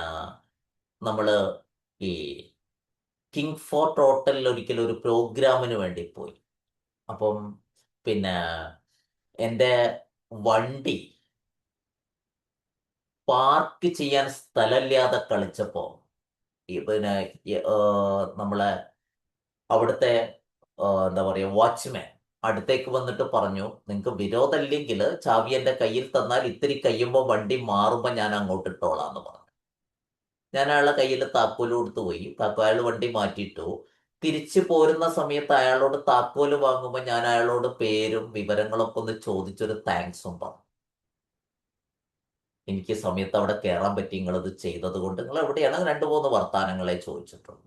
നമ്മൾ ഈ കിങ് ഫോർട്ട് ഹോട്ടലിൽ ഒരിക്കലും ഒരു പ്രോഗ്രാമിന് വേണ്ടി പോയി. അപ്പം പിന്നെ എൻ്റെ വണ്ടി പാർക്ക് ചെയ്യാൻ സ്ഥലമില്ലാതെ കളിച്ചപ്പോൾ പിന്നെ നമ്മളെ അവിടുത്തെ എന്താ പറയുക വാച്ച്മാൻ അടുത്തേക്ക് വന്നിട്ട് പറഞ്ഞു, നിങ്ങൾക്ക് വിരോധമില്ലെങ്കിൽ ചാവി എൻ്റെ കയ്യിൽ തന്നാൽ ഇത്തിരി കഴിയുമ്പോൾ വണ്ടി മാറുമ്പോൾ ഞാൻ അങ്ങോട്ട് ഇട്ടോളാന്ന് പറഞ്ഞു. ഞാൻ അയാളുടെ കയ്യിൽ താക്കോല് കൊടുത്തു പോയി. അയാൾ വണ്ടി മാറ്റിയിട്ടു. തിരിച്ചു പോരുന്ന സമയത്ത് അയാളോട് താക്കോല് വാങ്ങുമ്പോൾ ഞാൻ അയാളോട് പേരും വിവരങ്ങളൊക്കെ ഒന്ന് ചോദിച്ചൊരു താങ്ക്സും പറഞ്ഞു. എനിക്ക് സമയത്ത് അവിടെ കയറാൻ പറ്റി, നിങ്ങളത് ചെയ്തത് കൊണ്ട്. നിങ്ങൾ എവിടെയാണ്? 2-3 വർത്താനങ്ങളെ ചോദിച്ചിട്ടുള്ളൂ.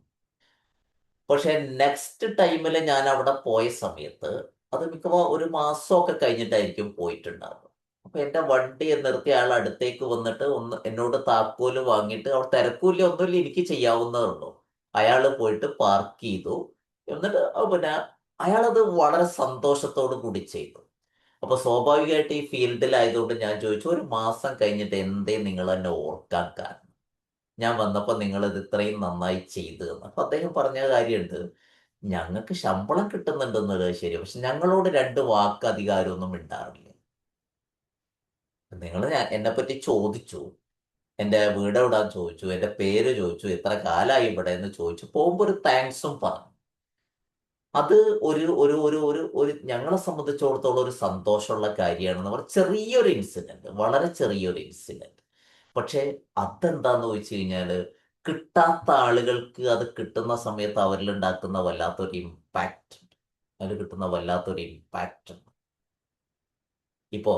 പക്ഷെ നെക്സ്റ്റ് ടൈമിൽ ഞാൻ അവിടെ പോയ സമയത്ത് അത് മിക്കവാറും ഒരു മാസമൊക്കെ കഴിഞ്ഞിട്ടായിരിക്കും പോയിട്ടുണ്ടാവുക. അപ്പൊ എന്റെ വണ്ടി നിർത്തി അയാൾ അടുത്തേക്ക് വന്നിട്ട് ഒന്ന് എന്നോട് താക്കോല് വാങ്ങിയിട്ട് അവിടെ തിരക്കൂല്ല ഒന്നുമില്ല, എനിക്ക് ചെയ്യാവുന്നതേ ഉള്ളൂ. അയാൾ പോയിട്ട് പാർക്ക് ചെയ്തു. എന്നിട്ട് പിന്നെ അയാളത് വളരെ സന്തോഷത്തോടു കൂടി ചെയ്തു. അപ്പൊ സ്വാഭാവികമായിട്ട് ഈ ഫീൽഡിലായതുകൊണ്ട് ഞാൻ ചോദിച്ചു, ഒരു മാസം കഴിഞ്ഞിട്ട് എന്തേ നിങ്ങൾ എന്നെ ഓർക്കാൻ കാരണം? ഞാൻ വന്നപ്പോൾ നിങ്ങൾ ഇത് ഇത്രയും നന്നായി ചെയ്തു എന്ന്. അപ്പൊ അദ്ദേഹം പറഞ്ഞ കാര്യമുണ്ട്, ഞങ്ങൾക്ക് ശമ്പളം കിട്ടുന്നുണ്ടെന്നുള്ളത് ശരി, പക്ഷെ ഞങ്ങളോട് രണ്ട് വാക്ക് അധികാരമൊന്നും മിണ്ടാറില്ല. നിങ്ങൾ എന്നെ പറ്റി ചോദിച്ചു, എൻ്റെ വീട് എവിടാന്ന് ചോദിച്ചു, എൻ്റെ പേര് ചോദിച്ചു, എത്ര കാലമായി ഇവിടെ എന്ന് ചോദിച്ചു, പോകുമ്പോൾ ഒരു താങ്ക്സും പറഞ്ഞു. അത് ഒരു ഒരു ഒരു ഒരു ഒരു ഞങ്ങളെ സംബന്ധിച്ചിടത്തോളം ഒരു സന്തോഷമുള്ള കാര്യമാണെന്ന് പറഞ്ഞാൽ ചെറിയൊരു ഇൻസിഡന്റ്, വളരെ ചെറിയൊരു ഇൻസിഡന്റ്. പക്ഷെ അതെന്താന്ന് ചോദിച്ചു കഴിഞ്ഞാല് കിട്ടാത്ത ആളുകൾക്ക് അത് കിട്ടുന്ന സമയത്ത് അവരിൽ ഉണ്ടാക്കുന്ന വല്ലാത്തൊരു ഇമ്പാക്റ്റ് ഉണ്ട്. അതിൽ കിട്ടുന്ന വല്ലാത്തൊരു ഇമ്പാക്റ്റ് ഉണ്ട്. ഇപ്പോ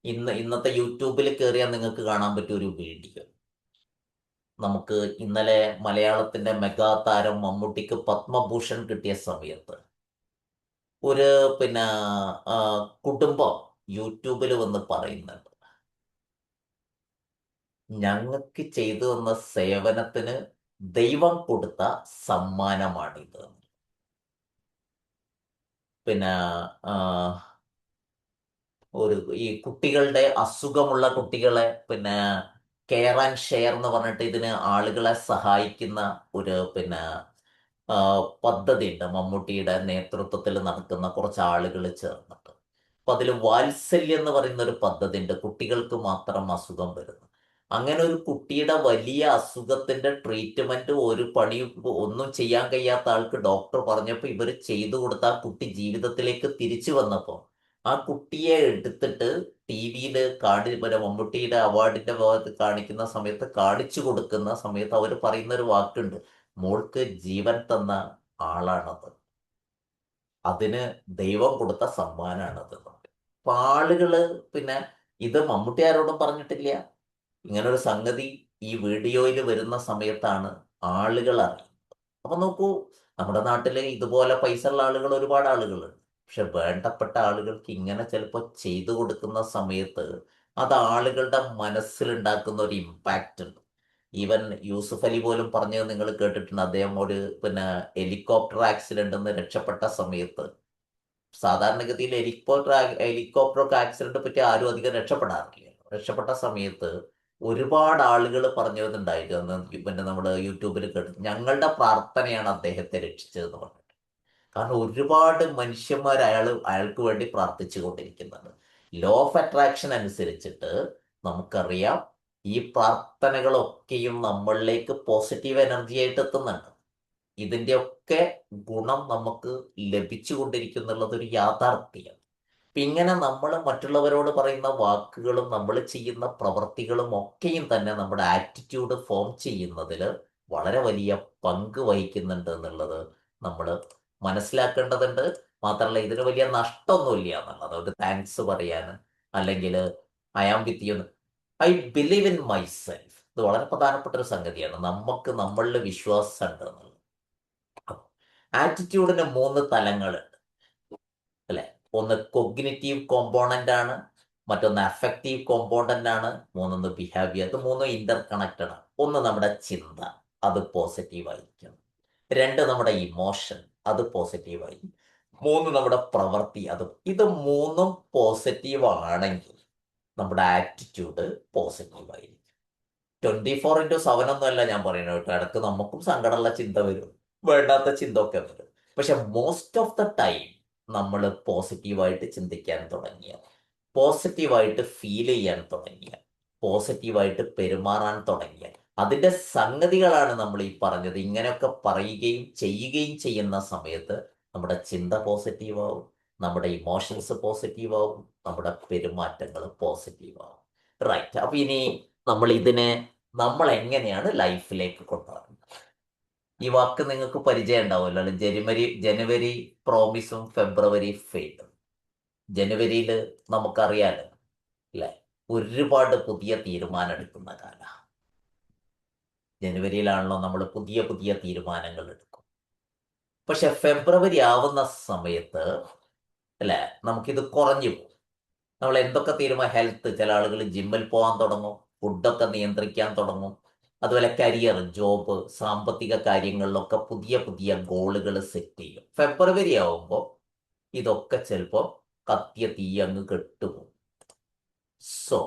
ഇന്നത്തെ യൂട്യൂബിൽ കയറിയാൽ നിങ്ങൾക്ക് കാണാൻ പറ്റിയ ഒരു വീഡിയോ. നമുക്ക് ഇന്നലെ മലയാളത്തിന്റെ മെഗാ താരം മമ്മൂട്ടിക്ക് പത്മഭൂഷൺ കിട്ടിയ സമയത്ത് ഒരു പിന്നെ ആ, കുടുംബം യൂട്യൂബിൽ വന്ന് പറയുന്നുണ്ട്, ഞങ്ങൾക്ക് ചെയ്തു തന്ന സേവനത്തിന് ദൈവം കൊടുത്ത സമ്മാനമാണിത്. പിന്നെ ആ, ഒരു ഈ കുട്ടികളുടെ അസുഖമുള്ള കുട്ടികളെ പിന്നെ കെയർ ആൻഡ് ഷെയർ എന്ന് പറഞ്ഞിട്ട് ഇതിന് ആളുകളെ സഹായിക്കുന്ന ഒരു പിന്നെ ആ, പദ്ധതിയുണ്ട് മമ്മൂട്ടിയുടെ നേതൃത്വത്തിൽ നടക്കുന്ന കുറച്ച് ആളുകൾ ചേർന്നിട്ട്. അപ്പൊ അതിൽ വാത്സല്യം എന്ന് പറയുന്ന ഒരു പദ്ധതി ഉണ്ട്, കുട്ടികൾക്ക് മാത്രം അസുഖം വരുന്നു. അങ്ങനെ ഒരു കുട്ടിയുടെ വലിയ അസുഖത്തിന്റെ ട്രീറ്റ്മെന്റ് ഒരു പണിയും ഒന്നും ചെയ്യാൻ കഴിയാത്ത ആൾക്ക് ഡോക്ടർ പറഞ്ഞപ്പോൾ ഇവർ ചെയ്തു കൊടുത്ത ആ കുട്ടി ജീവിതത്തിലേക്ക് തിരിച്ചു വന്നപ്പോൾ ആ കുട്ടിയെ എടുത്തിട്ട് ടി വിയിൽ പിന്നെ മമ്മൂട്ടിയുടെ അവാർഡിന്റെ ഭാഗത്ത് കാണിക്കുന്ന സമയത്ത് കാണിച്ചു കൊടുക്കുന്ന സമയത്ത് അവർ പറയുന്ന ഒരു വാക്കുണ്ട്, മോൾക്ക് ജീവൻ തന്ന ആളാണത്, അതിന് ദൈവം കൊടുത്ത സമ്മാനാണത്. അപ്പൊ ആളുകള് പിന്നെ ഇത് മമ്മൂട്ടി ആരോടും പറഞ്ഞിട്ടില്ല, ഇങ്ങനൊരു സംഗതി ഈ വീഡിയോയിൽ വരുന്ന സമയത്താണ് ആളുകൾ അറിയുന്നത്. അപ്പൊ നോക്കൂ, നമ്മുടെ നാട്ടില് ഇതുപോലെ പൈസ ഉള്ള ആളുകൾ ഒരുപാട് ആളുകളുണ്ട്. പക്ഷെ വേണ്ടപ്പെട്ട ആളുകൾക്ക് ഇങ്ങനെ ചിലപ്പോൾ ചെയ്തു കൊടുക്കുന്ന സമയത്ത് അത് ആളുകളുടെ മനസ്സിലുണ്ടാക്കുന്ന ഒരു ഇമ്പാക്റ്റ് ഉണ്ട്. ഈവൻ യൂസുഫ് അലി പോലും പറഞ്ഞത് നിങ്ങൾ കേട്ടിട്ടുണ്ട്. അദ്ദേഹം ഒരു പിന്നെ ഹെലികോപ്റ്റർ ആക്സിഡന്റ് നിന്ന് രക്ഷപ്പെട്ട സമയത്ത്, സാധാരണഗതിയിൽ ഹെലികോപ്റ്റർ ആക്സിഡന്റ് പറ്റി ആരും അധികം രക്ഷപ്പെടാറില്ല. രക്ഷപ്പെട്ട സമയത്ത് ഒരുപാട് ആളുകൾ പറഞ്ഞതുണ്ടായിരുന്നു, പിന്നെ നമ്മുടെ യൂട്യൂബിൽ കേട്ടു, ഞങ്ങളുടെ പ്രാർത്ഥനയാണ് അദ്ദേഹത്തെ രക്ഷിച്ചതെന്ന് പറഞ്ഞിട്ട്. കാരണം ഒരുപാട് മനുഷ്യന്മാർ അയാൾക്ക് വേണ്ടി പ്രാർത്ഥിച്ചു കൊണ്ടിരിക്കുന്നുണ്ട്. ലോ ഓഫ് അട്രാക്ഷൻ അനുസരിച്ചിട്ട് നമുക്കറിയാം, ഈ പ്രാർത്ഥനകളൊക്കെയും നമ്മളിലേക്ക് പോസിറ്റീവ് എനർജി ആയിട്ട് എത്തുന്നുണ്ട്. ഇതിൻ്റെയൊക്കെ ഗുണം നമുക്ക് ലഭിച്ചുകൊണ്ടിരിക്കുന്നുള്ളത് ഒരു യാഥാർത്ഥ്യം. അപ്പൊ ഇങ്ങനെ നമ്മൾ മറ്റുള്ളവരോട് പറയുന്ന വാക്കുകളും നമ്മൾ ചെയ്യുന്ന പ്രവൃത്തികളും ഒക്കെയും തന്നെ നമ്മുടെ ആറ്റിറ്റ്യൂഡ് ഫോം ചെയ്യുന്നതിൽ വളരെ വലിയ പങ്ക് വഹിക്കുന്നുണ്ട് എന്നുള്ളത് നമ്മൾ മനസ്സിലാക്കേണ്ടതുണ്ട്. മാത്രമല്ല ഇതിന് വലിയ നഷ്ടമൊന്നുമില്ല എന്നുള്ളത്, ഒരു താങ്ക്സ് പറയാൻ അല്ലെങ്കിൽ I am with you, I believe in myself, ഇത് വളരെ പ്രധാനപ്പെട്ട ഒരു സംഗതിയാണ്. നമുക്ക് നമ്മളിൽ വിശ്വാസം ഉണ്ട് എന്നുള്ളത്. ആറ്റിറ്റ്യൂഡിന് മൂന്ന് തലങ്ങളുണ്ട് അല്ലെ. ഒന്ന് കൊഗ്നിറ്റീവ് കോമ്പോണന്റ് ആണ്, മറ്റൊന്ന് അഫക്റ്റീവ് കോമ്പോണന്റ് ആണ്, മൂന്നൊന്ന് ബിഹേവിയർ. ഇത് മൂന്നും ഇന്റർ കണക്റ്റഡ് ആണ്. ഒന്ന് നമ്മുടെ ചിന്ത, അത് പോസിറ്റീവ് ആയിരിക്കണം. രണ്ട് നമ്മുടെ ഇമോഷൻ, അത് പോസിറ്റീവ് ആയിരിക്കും. മൂന്ന് നമ്മുടെ പ്രവൃത്തി, ഇത് മൂന്നും പോസിറ്റീവ് ആണെങ്കിൽ നമ്മുടെ ആറ്റിറ്റ്യൂഡ് പോസിറ്റീവ് ആയിരിക്കും. 24/7 ഒന്നുമല്ല ഞാൻ പറയുന്നത് കേട്ടോ, ഇടക്ക് നമുക്കും സങ്കടമുള്ള ചിന്ത വരും, വേണ്ടാത്ത ചിന്ത ഒക്കെ വരും. പക്ഷെ മോസ്റ്റ് ഓഫ് ദ ടൈം നമ്മൾ പോസിറ്റീവായിട്ട് ചിന്തിക്കാൻ തുടങ്ങിയാൽ, പോസിറ്റീവായിട്ട് ഫീൽ ചെയ്യാൻ തുടങ്ങിയാൽ, പോസിറ്റീവായിട്ട് പെരുമാറാൻ തുടങ്ങിയാൽ, അതിൻ്റെ സംഗതികളാണ് നമ്മൾ ഈ പറഞ്ഞത്. ഇങ്ങനെയൊക്കെ പറയുകയും ചെയ്യുകയും ചെയ്യുന്ന സമയത്ത് നമ്മുടെ ചിന്ത പോസിറ്റീവാകും, നമ്മുടെ ഇമോഷൻസ് പോസിറ്റീവാകും, നമ്മുടെ പെരുമാറ്റങ്ങൾ പോസിറ്റീവാകും. റൈറ്റ്. അപ്പൊ ഇനി നമ്മൾ എങ്ങനെയാണ് ലൈഫിലേക്ക് കൊണ്ടുവരുന്നത്? ഈ വാക്ക് നിങ്ങൾക്ക് പരിചയം ഉണ്ടാവുമല്ലോ അല്ലെ. ജനുവരി പ്രോമിസും ഫെബ്രുവരി ഫെയിലും. ജനുവരിയിൽ നമുക്കറിയാലോ അല്ലെ, ഒരുപാട് പുതിയ തീരുമാനം എടുക്കുന്ന കാല. ജനുവരിയിലാണല്ലോ നമ്മൾ പുതിയ പുതിയ തീരുമാനങ്ങൾ എടുക്കും. പക്ഷെ ഫെബ്രുവരി ആവുന്ന സമയത്ത് അല്ലെ നമുക്കിത് കുറഞ്ഞു പോകും. നമ്മൾ എന്തൊക്കെ ഹെൽത്ത്, ചില ആളുകൾ ജിമ്മിൽ പോകാൻ തുടങ്ങും, ഫുഡൊക്കെ നിയന്ത്രിക്കാൻ തുടങ്ങും, അതുപോലെ കരിയർ, ജോബ്, സാമ്പത്തിക കാര്യങ്ങളിലൊക്കെ പുതിയ പുതിയ ഗോളുകൾ സെറ്റ് ചെയ്യും. ഫെബ്രുവരി ആവുമ്പോൾ ഇതൊക്കെ ചിലപ്പോൾ കത്തിയ തീ അങ്ങ് കെട്ടുപോകും. സോ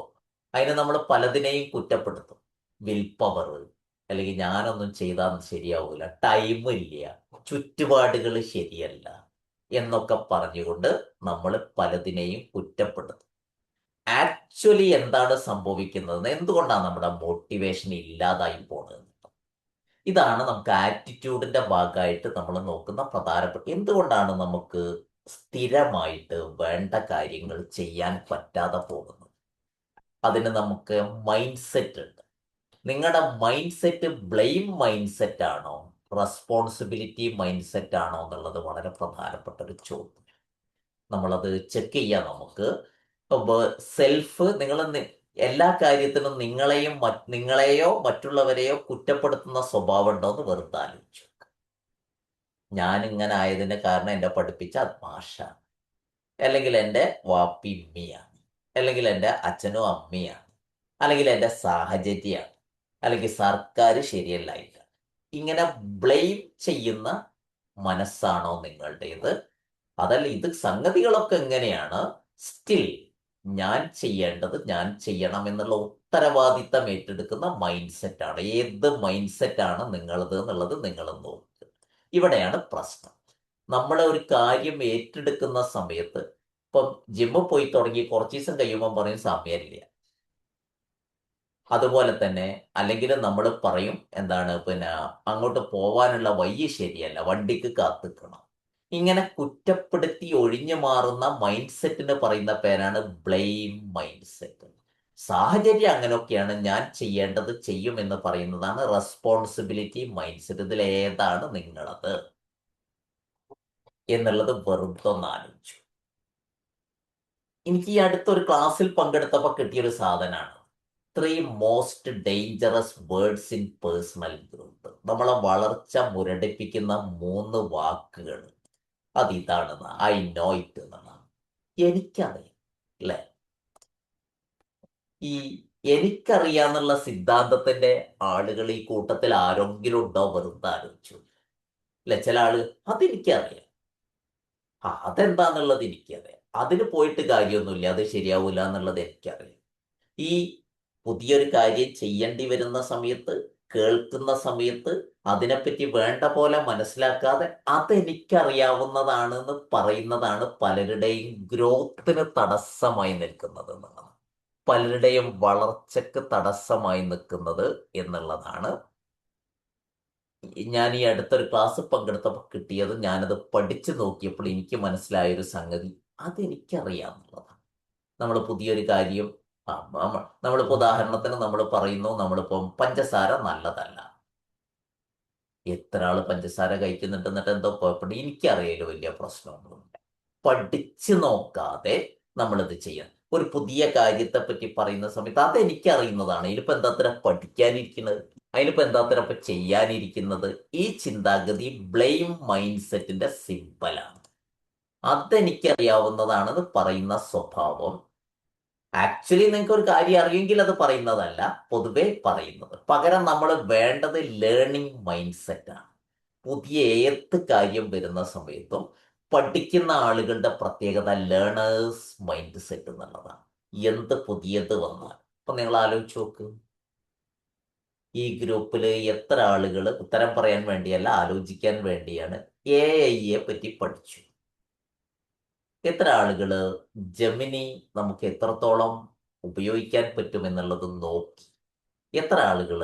അതിന് നമ്മൾ പലതിനെയും കുറ്റപ്പെടുത്തും. വിൽ പവർ, അല്ലെങ്കിൽ ഞാനൊന്നും ചെയ്താൽ ശരിയാവൂല, ടൈം ഇല്ല, ചുറ്റുപാടുകൾ ശരിയല്ല എന്നൊക്കെ പറഞ്ഞുകൊണ്ട് നമ്മൾ പലതിനെയും കുറ്റപ്പെടുത്തും. ആക്ച്വലി എന്താണ് സംഭവിക്കുന്നത്, എന്തുകൊണ്ടാണ് നമ്മുടെ മോട്ടിവേഷൻ ഇല്ലാതായി പോകുന്നത്? ഇതാണ് നമുക്ക് ആറ്റിറ്റ്യൂഡിന്റെ ഭാഗമായിട്ട് നമ്മൾ നോക്കുന്ന പ്രധാനപ്പെട്ട. എന്തുകൊണ്ടാണ് നമുക്ക് സ്ഥിരമായിട്ട് വേണ്ട കാര്യങ്ങൾ ചെയ്യാൻ പറ്റാതെ പോകുന്നത്? അതിന് നമുക്ക് മൈൻഡ് സെറ്റ് ഉണ്ട്. നിങ്ങളുടെ mind set blame mind set ആണോ, റെസ്പോൺസിബിലിറ്റി മൈൻഡ് സെറ്റ് ആണോ എന്നുള്ളത് വളരെ പ്രധാനപ്പെട്ട ഒരു ചോദ്യം. നമ്മളത് ചെക്ക് ചെയ്യാം. നമുക്ക് സെൽഫ്, നിങ്ങൾ എല്ലാ കാര്യത്തിനും നിങ്ങളെയോ മറ്റുള്ളവരെയോ കുറ്റപ്പെടുത്തുന്ന സ്വഭാവം ഉണ്ടോ എന്ന് വെറുതെ ആലോചിച്ചു. ഞാൻ ഇങ്ങനെ ആയതിന്റെ കാരണം എന്റെ പഠിപ്പിച്ച മാഷാണ്, അല്ലെങ്കിൽ എൻ്റെ വാപ്പി ഉമ്മിയാണ്, അല്ലെങ്കിൽ എൻ്റെ അച്ഛനും അമ്മയാണ്, അല്ലെങ്കിൽ എൻ്റെ സാഹചര്യമാണ്, അല്ലെങ്കിൽ സർക്കാർ ശരിയല്ലായില്ല. ഇങ്ങനെ ബ്ലെയിം ചെയ്യുന്ന മനസ്സാണോ നിങ്ങളുടേത്? അതല്ല, ഇത് സംഗതികളൊക്കെ എങ്ങനെയാണ്, സ്റ്റിൽ ഞാൻ ചെയ്യേണ്ടത് ഞാൻ ചെയ്യണം എന്നുള്ള ഉത്തരവാദിത്തം ഏറ്റെടുക്കുന്ന മൈൻഡ് സെറ്റാണ്. ഏത് മൈൻഡ് സെറ്റാണ് നിങ്ങളത് എന്നുള്ളത് നിങ്ങൾ നോക്കുക. ഇവിടെയാണ് പ്രശ്നം. നമ്മൾ ഒരു കാര്യം ഏറ്റെടുക്കുന്ന സമയത്ത്, ഇപ്പം ജിമ്മിൽ പോയി തുടങ്ങി കുറച്ച് ദിവസം കഴിയുമ്പോൾ പറയും സമയമില്ല. അതുപോലെ തന്നെ അല്ലെങ്കിൽ നമ്മൾ പറയും എന്താണ്, പിന്നെ അങ്ങോട്ട് പോവാനുള്ള വഴി ശരിയല്ല, വണ്ടിക്ക് കാത്തിക്കണം. ഇങ്ങനെ കുറ്റപ്പെടുത്തി ഒഴിഞ്ഞു മാറുന്ന മൈൻഡ് സെറ്റിന് പറയുന്ന പേരാണ് ബ്ലെയിം മൈൻഡ് സെറ്റ്. സാഹചര്യം അങ്ങനെയൊക്കെയാണ്, ഞാൻ ചെയ്യേണ്ടത് ചെയ്യും എന്ന് പറയുന്നതാണ് റെസ്പോൺസിബിലിറ്റി മൈൻഡ് സെറ്റ്. ഇതിൽ ഏതാണ് നിങ്ങളത് എന്നുള്ളത് വെറുതെ ഒന്ന് ആലോചിച്ചു. എനിക്ക് ഈ അടുത്തൊരു ക്ലാസ്സിൽ പങ്കെടുത്തപ്പോൾ കിട്ടിയൊരു സാധനമാണ് 3 most dangerous words in personal growth. നമ്മളെ വളർച്ച മുരടിപ്പിക്കുന്ന 3 വാക്കുകൾ. അതിതാണെന്ന്, ഐ നോ ഇറ്റ് എന്നാണ്. എനിക്കറിയാം അല്ലെ? ഈ എനിക്കറിയാന്നുള്ള സിദ്ധാന്തത്തിന്റെ ആളുകൾ ഈ കൂട്ടത്തിൽ ആരെങ്കിലും ഉണ്ടോ? വെറുതെ ആലോചിച്ചു അല്ലെ? ചില ആള് അതെനിക്കറിയാം, അതെന്താന്നുള്ളത് എനിക്കറിയാം, അതിന് പോയിട്ട് കാര്യമൊന്നുമില്ല, അത് ശരിയാവൂല എന്നുള്ളത് എനിക്കറിയാം. ഈ പുതിയൊരു കാര്യം ചെയ്യേണ്ടി വരുന്ന സമയത്ത്, കേൾക്കുന്ന സമയത്ത് അതിനെപ്പറ്റി വേണ്ട പോലെ മനസ്സിലാക്കാതെ അതെനിക്കറിയാവുന്നതാണ് എന്ന് പറയുന്നതാണ് പലരുടെയും ഗ്രോത്തിന് തടസ്സമായി നിൽക്കുന്നത് എന്നുള്ളത്, പലരുടെയും വളർച്ചക്ക് തടസ്സമായി നിൽക്കുന്നത് എന്നുള്ളതാണ്. ഞാൻ ഈ അടുത്തൊരു ക്ലാസ് പങ്കെടുത്തപ്പോൾ കിട്ടിയത്, ഞാനത് പഠിച്ചു നോക്കിയപ്പോൾ എനിക്ക് മനസ്സിലായൊരു സംഗതി, അതെനിക്കറിയാമെന്നുള്ളതാണ്. നമ്മൾ പുതിയൊരു കാര്യം, നമ്മളിപ്പോൾ ഉദാഹരണത്തിന് നമ്മൾ പറയുന്നു, നമ്മളിപ്പം പഞ്ചസാര നല്ലതല്ല. എത്ര ആള് പഞ്ചസാര കഴിക്കുന്നുണ്ട്, എന്നിട്ട് എന്തോ കുഴപ്പമുണ്ട്? എനിക്കറിയാലോ, വലിയ പ്രശ്നമൊന്നുമില്ല. പഠിച്ചു നോക്കാതെ നമ്മളിത് ചെയ്യാം. ഒരു പുതിയ കാര്യത്തെ പറ്റി പറയുന്ന സമയത്ത് അതെനിക്കറിയുന്നതാണ്, ഇതിലിപ്പോ എന്താ അത്ര പഠിക്കാനിരിക്കുന്നത്, അതിലിപ്പോ എന്താ അത്ര ഇപ്പൊ ചെയ്യാനിരിക്കുന്നത്? ഈ ചിന്താഗതി ബ്ലെയിം മൈൻഡ് സെറ്റിന്റെ സിമ്പലാണ്. അതെനിക്കറിയാവുന്നതാണെന്ന് പറയുന്ന സ്വഭാവം ആക്ച്വലി നിങ്ങൾക്ക് ഒരു കാര്യം അറിയെങ്കിൽ അത് പറയുന്നതല്ല, പൊതുവെ പറയുന്നത്. പകരം നമ്മൾ വേണ്ടത് ലേണിംഗ് മൈൻഡ് സെറ്റാണ്. പുതിയ ഏത് കാര്യം വരുന്ന സമയത്തും പഠിക്കുന്ന ആളുകളുടെ പ്രത്യേകത ലേണേഴ്സ് മൈൻഡ് സെറ്റ് എന്നുള്ളതാണ്. എന്ത് പുതിയത് വന്നാൽ, അപ്പൊ നിങ്ങൾ ആലോചിച്ച് നോക്ക്, ഈ ഗ്രൂപ്പിൽ എത്ര ആളുകൾ, ഉത്തരം പറയാൻ വേണ്ടിയല്ല ആലോചിക്കാൻ വേണ്ടിയാണ്, AI പറ്റി പഠിച്ചു? എത്ര ആളുകൾ ജെമിനി നമുക്ക് എത്രത്തോളം ഉപയോഗിക്കാൻ പറ്റുമെന്നുള്ളത് നോക്കി? എത്ര ആളുകൾ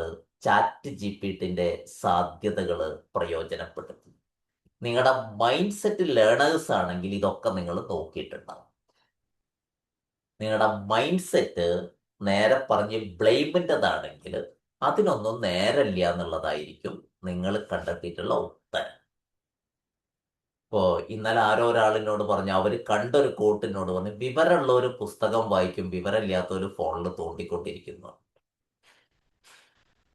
ചാറ്റ് ജിപിടിന്റെ സാധ്യതകൾ പ്രയോജനപ്പെടുത്തി? നിങ്ങളുടെ മൈൻഡ് സെറ്റ് ലേണേഴ്സ് ആണെങ്കിൽ ഇതൊക്കെ നിങ്ങൾ നോക്കിയിട്ടുണ്ടാവും. നിങ്ങളുടെ മൈൻഡ് സെറ്റ് നേരെ പറഞ്ഞ് ബ്ലെയിമിൻ്റെതാണെങ്കിൽ അതിനൊന്നും നേരല്ല എന്നുള്ളതായിരിക്കും നിങ്ങൾ കണ്ടെത്തിയിട്ടുള്ള ഉത്തരം. ഇപ്പോ ഇന്നലെ ആരോ ഒരാളിനോട് പറഞ്ഞു, അവര് കണ്ടൊരു കോട്ടിനോട് പറഞ്ഞു, വിവരമുള്ള ഒരു പുസ്തകം വായിക്കും, വിവരമില്ലാത്ത ഒരു ഫോണിൽ തോണ്ടിക്കൊണ്ടിരിക്കുന്നു.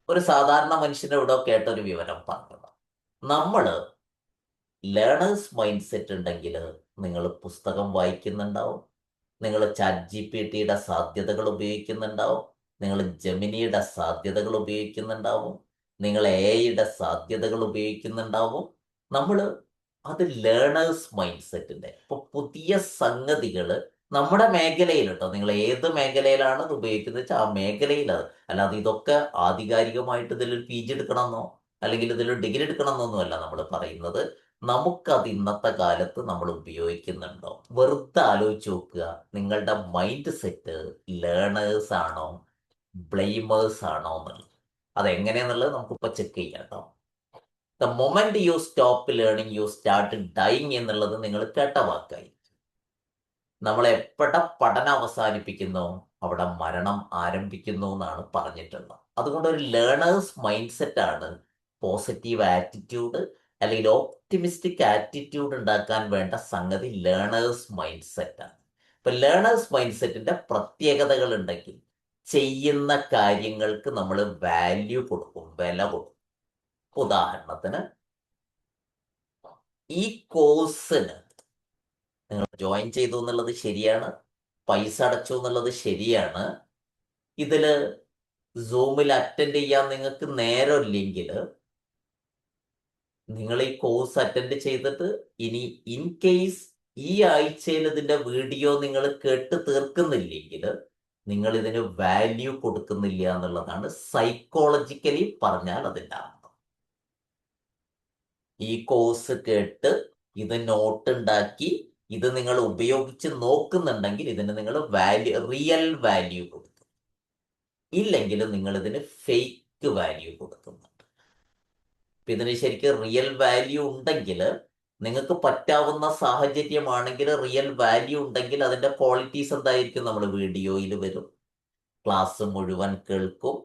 ഒരു സാധാരണ മനുഷ്യന്റെ ഇവിടെ കേട്ടൊരു വിവരം പറഞ്ഞത്. നമ്മള് ലേണേഴ്സ് മൈൻഡ് സെറ്റ് ഉണ്ടെങ്കിൽ നിങ്ങൾ പുസ്തകം വായിക്കുന്നുണ്ടാവും, നിങ്ങൾ ചാറ്റ് GPT സാധ്യതകൾ ഉപയോഗിക്കുന്നുണ്ടാവും, നിങ്ങൾ ജെമിനിയുടെ സാധ്യതകൾ ഉപയോഗിക്കുന്നുണ്ടാവും, നിങ്ങൾ AI സാധ്യതകൾ ഉപയോഗിക്കുന്നുണ്ടാവും. നമ്മൾ അത് ലേണേഴ്സ് മൈൻഡ് സെറ്റിന്റെ ഇപ്പൊ പുതിയ സംഗതികൾ നമ്മുടെ മേഖലയിൽ കേട്ടോ, നിങ്ങൾ ഏത് മേഖലയിലാണ് ഇത് ഉപയോഗിക്കുന്നത് വെച്ചാൽ ആ മേഖലയിൽ അത്, അല്ലാതെ ഇതൊക്കെ ആധികാരികമായിട്ട് ഇതിലൊരു PG എടുക്കണമെന്നോ അല്ലെങ്കിൽ ഇതിലൊരു ഡിഗ്രി എടുക്കണമെന്നൊന്നുമല്ല നമ്മൾ പറയുന്നത്. നമുക്കത് ഇന്നത്തെ കാലത്ത് നമ്മൾ ഉപയോഗിക്കുന്നുണ്ടോ? വെറുതെ ആലോചിച്ച് നോക്കുക, നിങ്ങളുടെ മൈൻഡ് സെറ്റ് ലേണേഴ്സ് ആണോ ബ്ലെയിമേഴ്സ് ആണോ എന്നുള്ളത്. അതെങ്ങനെയാന്നുള്ളത് നമുക്കിപ്പോൾ ചെക്ക് ചെയ്യാം കേട്ടോ. The moment you stop learning you start dying എന്നുള്ളത് നിങ്ങൾ കേട്ട വാക്കായി. നമ്മൾ എപ്പോഴ പഠനം അവസാനിപ്പിക്കുന്നു അവിടെ മരണം ആരംഭിക്കുന്നു എന്നാണ് പറഞ്ഞിട്ടുള്ളത്. അതുകൊണ്ട് ഒരു ലേണേഴ്സ് മൈൻഡ് സെറ്റ് ആണ് പോസിറ്റീവ് ആറ്റിറ്റ്യൂഡ് അല്ലെങ്കിൽ ഓപ്റ്റിമിസ്റ്റിക് ആറ്റിറ്റ്യൂഡ് ഉണ്ടാക്കാൻ വേണ്ട സംഗതി ലേണേഴ്സ് മൈൻഡ് സെറ്റ് ആണ്. ഇപ്പൊ ലേണേഴ്സ് മൈൻഡ് സെറ്റിന്റെ പ്രത്യേകതകൾ ഉണ്ടെങ്കിൽ ചെയ്യുന്ന കാര്യങ്ങൾക്ക് നമ്മൾ വാല്യൂ കൊടുക്കും, വില കൊടുക്കും. ഉദാഹരണത്തിന് ഈ കോഴ്സിന് നിങ്ങൾ ജോയിൻ ചെയ്തു എന്നുള്ളത് ശരിയാണ്, പൈസ അടച്ചു എന്നുള്ളത് ശരിയാണ്. ഇതില് സൂമിൽ അറ്റൻഡ് ചെയ്യാൻ നിങ്ങൾക്ക് നേരമില്ലെങ്കിൽ നിങ്ങൾ ഈ കോഴ്സ് അറ്റൻഡ് ചെയ്തിട്ട് ഇനി ഇൻ കേസ് ഈ ആഴ്ചയിൽ ഇതിന്റെ വീഡിയോ നിങ്ങൾ കേട്ട് തീർക്കുന്നില്ലെങ്കിൽ നിങ്ങൾ ഇതിന് വാല്യൂ കൊടുക്കുന്നില്ല എന്നുള്ളതാണ് സൈക്കോളജിക്കലി പറഞ്ഞാൽ അതിൻ്റെ അർത്ഥം. ഈ കോഴ്സ് കേട്ട് ഇത് നോട്ട് ഉണ്ടാക്കി ഇത് നിങ്ങൾ ഉപയോഗിച്ച് നോക്കുന്നുണ്ടെങ്കിൽ ഇതിന് നിങ്ങൾ റിയൽ വാല്യൂ കൊടുക്കും, ഇല്ലെങ്കിൽ നിങ്ങൾ ഇതിന് ഫേക്ക് വാല്യൂ കൊടുക്കുന്നുണ്ട്. ഇതിന് ശരിക്കും റിയൽ വാല്യൂ ഉണ്ടെങ്കിൽ നിങ്ങൾക്ക് പറ്റാവുന്ന സാഹചര്യമാണെങ്കിൽ റിയൽ വാല്യൂ ഉണ്ടെങ്കിൽ അതിന്റെ ക്വാളിറ്റീസ് എന്തായിരിക്കും? നമ്മൾ വീഡിയോയിൽ വരും, ക്ലാസ് മുഴുവൻ കേൾക്കും.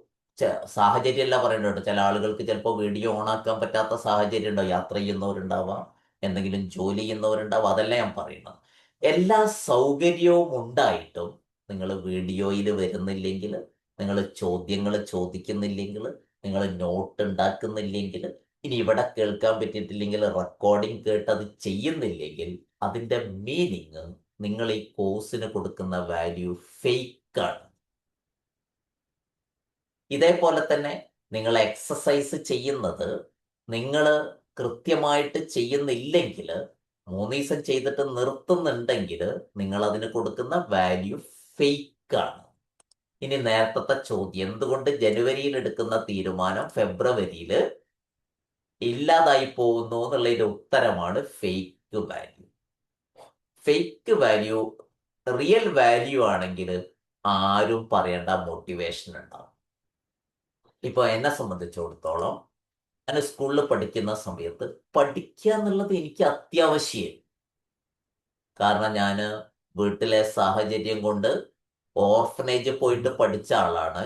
സാഹചര്യമല്ല പറയുന്നുണ്ട്, ചില ആളുകൾക്ക് ചിലപ്പോൾ വീഡിയോ ഓണാക്കാൻ പറ്റാത്ത സാഹചര്യം ഉണ്ടാവും, യാത്ര ചെയ്യുന്നവരുണ്ടാവാം, എന്തെങ്കിലും ജോലി ചെയ്യുന്നവരുണ്ടാവും, അതല്ല ഞാൻ പറയുന്നത്. എല്ലാ സൗകര്യവും ഉണ്ടായിട്ടും നിങ്ങൾ വീഡിയോയിൽ വരുന്നില്ലെങ്കിൽ, നിങ്ങൾ ചോദ്യങ്ങൾ ചോദിക്കുന്നില്ലെങ്കിൽ, നിങ്ങൾ നോട്ട് ഉണ്ടാക്കുന്നില്ലെങ്കിൽ, ഇനി ഇവിടെ കേൾക്കാൻ പറ്റിയിട്ടില്ലെങ്കിൽ റെക്കോർഡിംഗ് കേട്ട് അത് ചെയ്യുന്നില്ലെങ്കിൽ അതിന്റെ മീനിങ് നിങ്ങൾ ഈ കോഴ്സിന് കൊടുക്കുന്ന വാല്യൂ ഫേക്കാണ്. ഇതേപോലെ തന്നെ നിങ്ങൾ എക്സസൈസ് ചെയ്യുന്നത് നിങ്ങൾ കൃത്യമായിട്ട് ചെയ്യുന്നില്ലെങ്കിൽ, 3 ദിവസം ചെയ്തിട്ട് നിർത്തുന്നുണ്ടെങ്കിൽ നിങ്ങൾ അതിന് കൊടുക്കുന്ന വാല്യൂ ഫേക്കാണ്. ഇനി നേരത്തെ ചോദ്യം, എന്തുകൊണ്ട് ജനുവരിയിൽ എടുക്കുന്ന തീരുമാനം ഫെബ്രുവരിയിൽ ഇല്ലാതായി പോകുന്നു എന്നുള്ളതിന്റെ ഉത്തരമാണ് fake value. Fake value real value ആണെങ്കിൽ ആരും പറയേണ്ട മോട്ടിവേഷൻ ഉണ്ടാവും. ഇപ്പൊ എന്നെ സംബന്ധിച്ചിടത്തോളം ഞാൻ സ്കൂളിൽ പഠിക്കുന്ന സമയത്ത് പഠിക്കുക എന്നുള്ളത് എനിക്ക് അത്യാവശ്യം. കാരണം ഞാൻ വീട്ടിലെ സാഹചര്യം കൊണ്ട് ഓർഫനേജ് പോയിട്ട് പഠിച്ച ആളാണ്.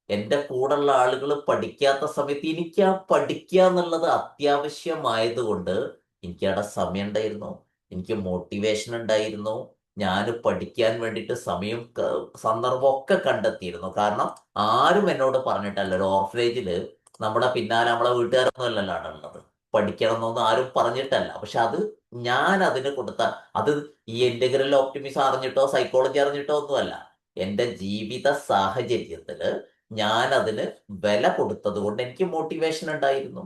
എൻ്റെ കൂടെയുള്ള ആളുകൾ പഠിക്കാത്ത സമയത്ത് എനിക്ക് ആ പഠിക്കുക എന്നുള്ളത് അത്യാവശ്യമായതുകൊണ്ട് എനിക്ക് അവിടെ സമയം ഉണ്ടായിരുന്നു, എനിക്ക് മോട്ടിവേഷൻ ഉണ്ടായിരുന്നു, ഞാൻ പഠിക്കാൻ വേണ്ടിയിട്ട് സമയം സന്ദർഭമൊക്കെ കണ്ടെത്തിയിരുന്നു. കാരണം ആരും എന്നോട് പറഞ്ഞിട്ടല്ല, ഒരു ഓർഫനേജിൽ നമ്മുടെ പിന്നാലെ നമ്മളെ വീട്ടുകാരൊന്നും അല്ലല്ലോ ഉള്ളത്, പഠിക്കണം എന്നൊന്നും ആരും പറഞ്ഞിട്ടല്ല. പക്ഷെ അത് ഞാൻ അതിന് കൊടുത്ത അത് ഈ ഇന്റഗ്രൽ ഓപ്റ്റിമിസം അറിഞ്ഞിട്ടോ സൈക്കോളജി അറിഞ്ഞിട്ടോ ഒന്നുമല്ല, എൻ്റെ ജീവിത സാഹചര്യത്തില് ഞാൻ അതിന് വില കൊടുത്തത് കൊണ്ട് എനിക്ക് മോട്ടിവേഷൻ ഉണ്ടായിരുന്നു.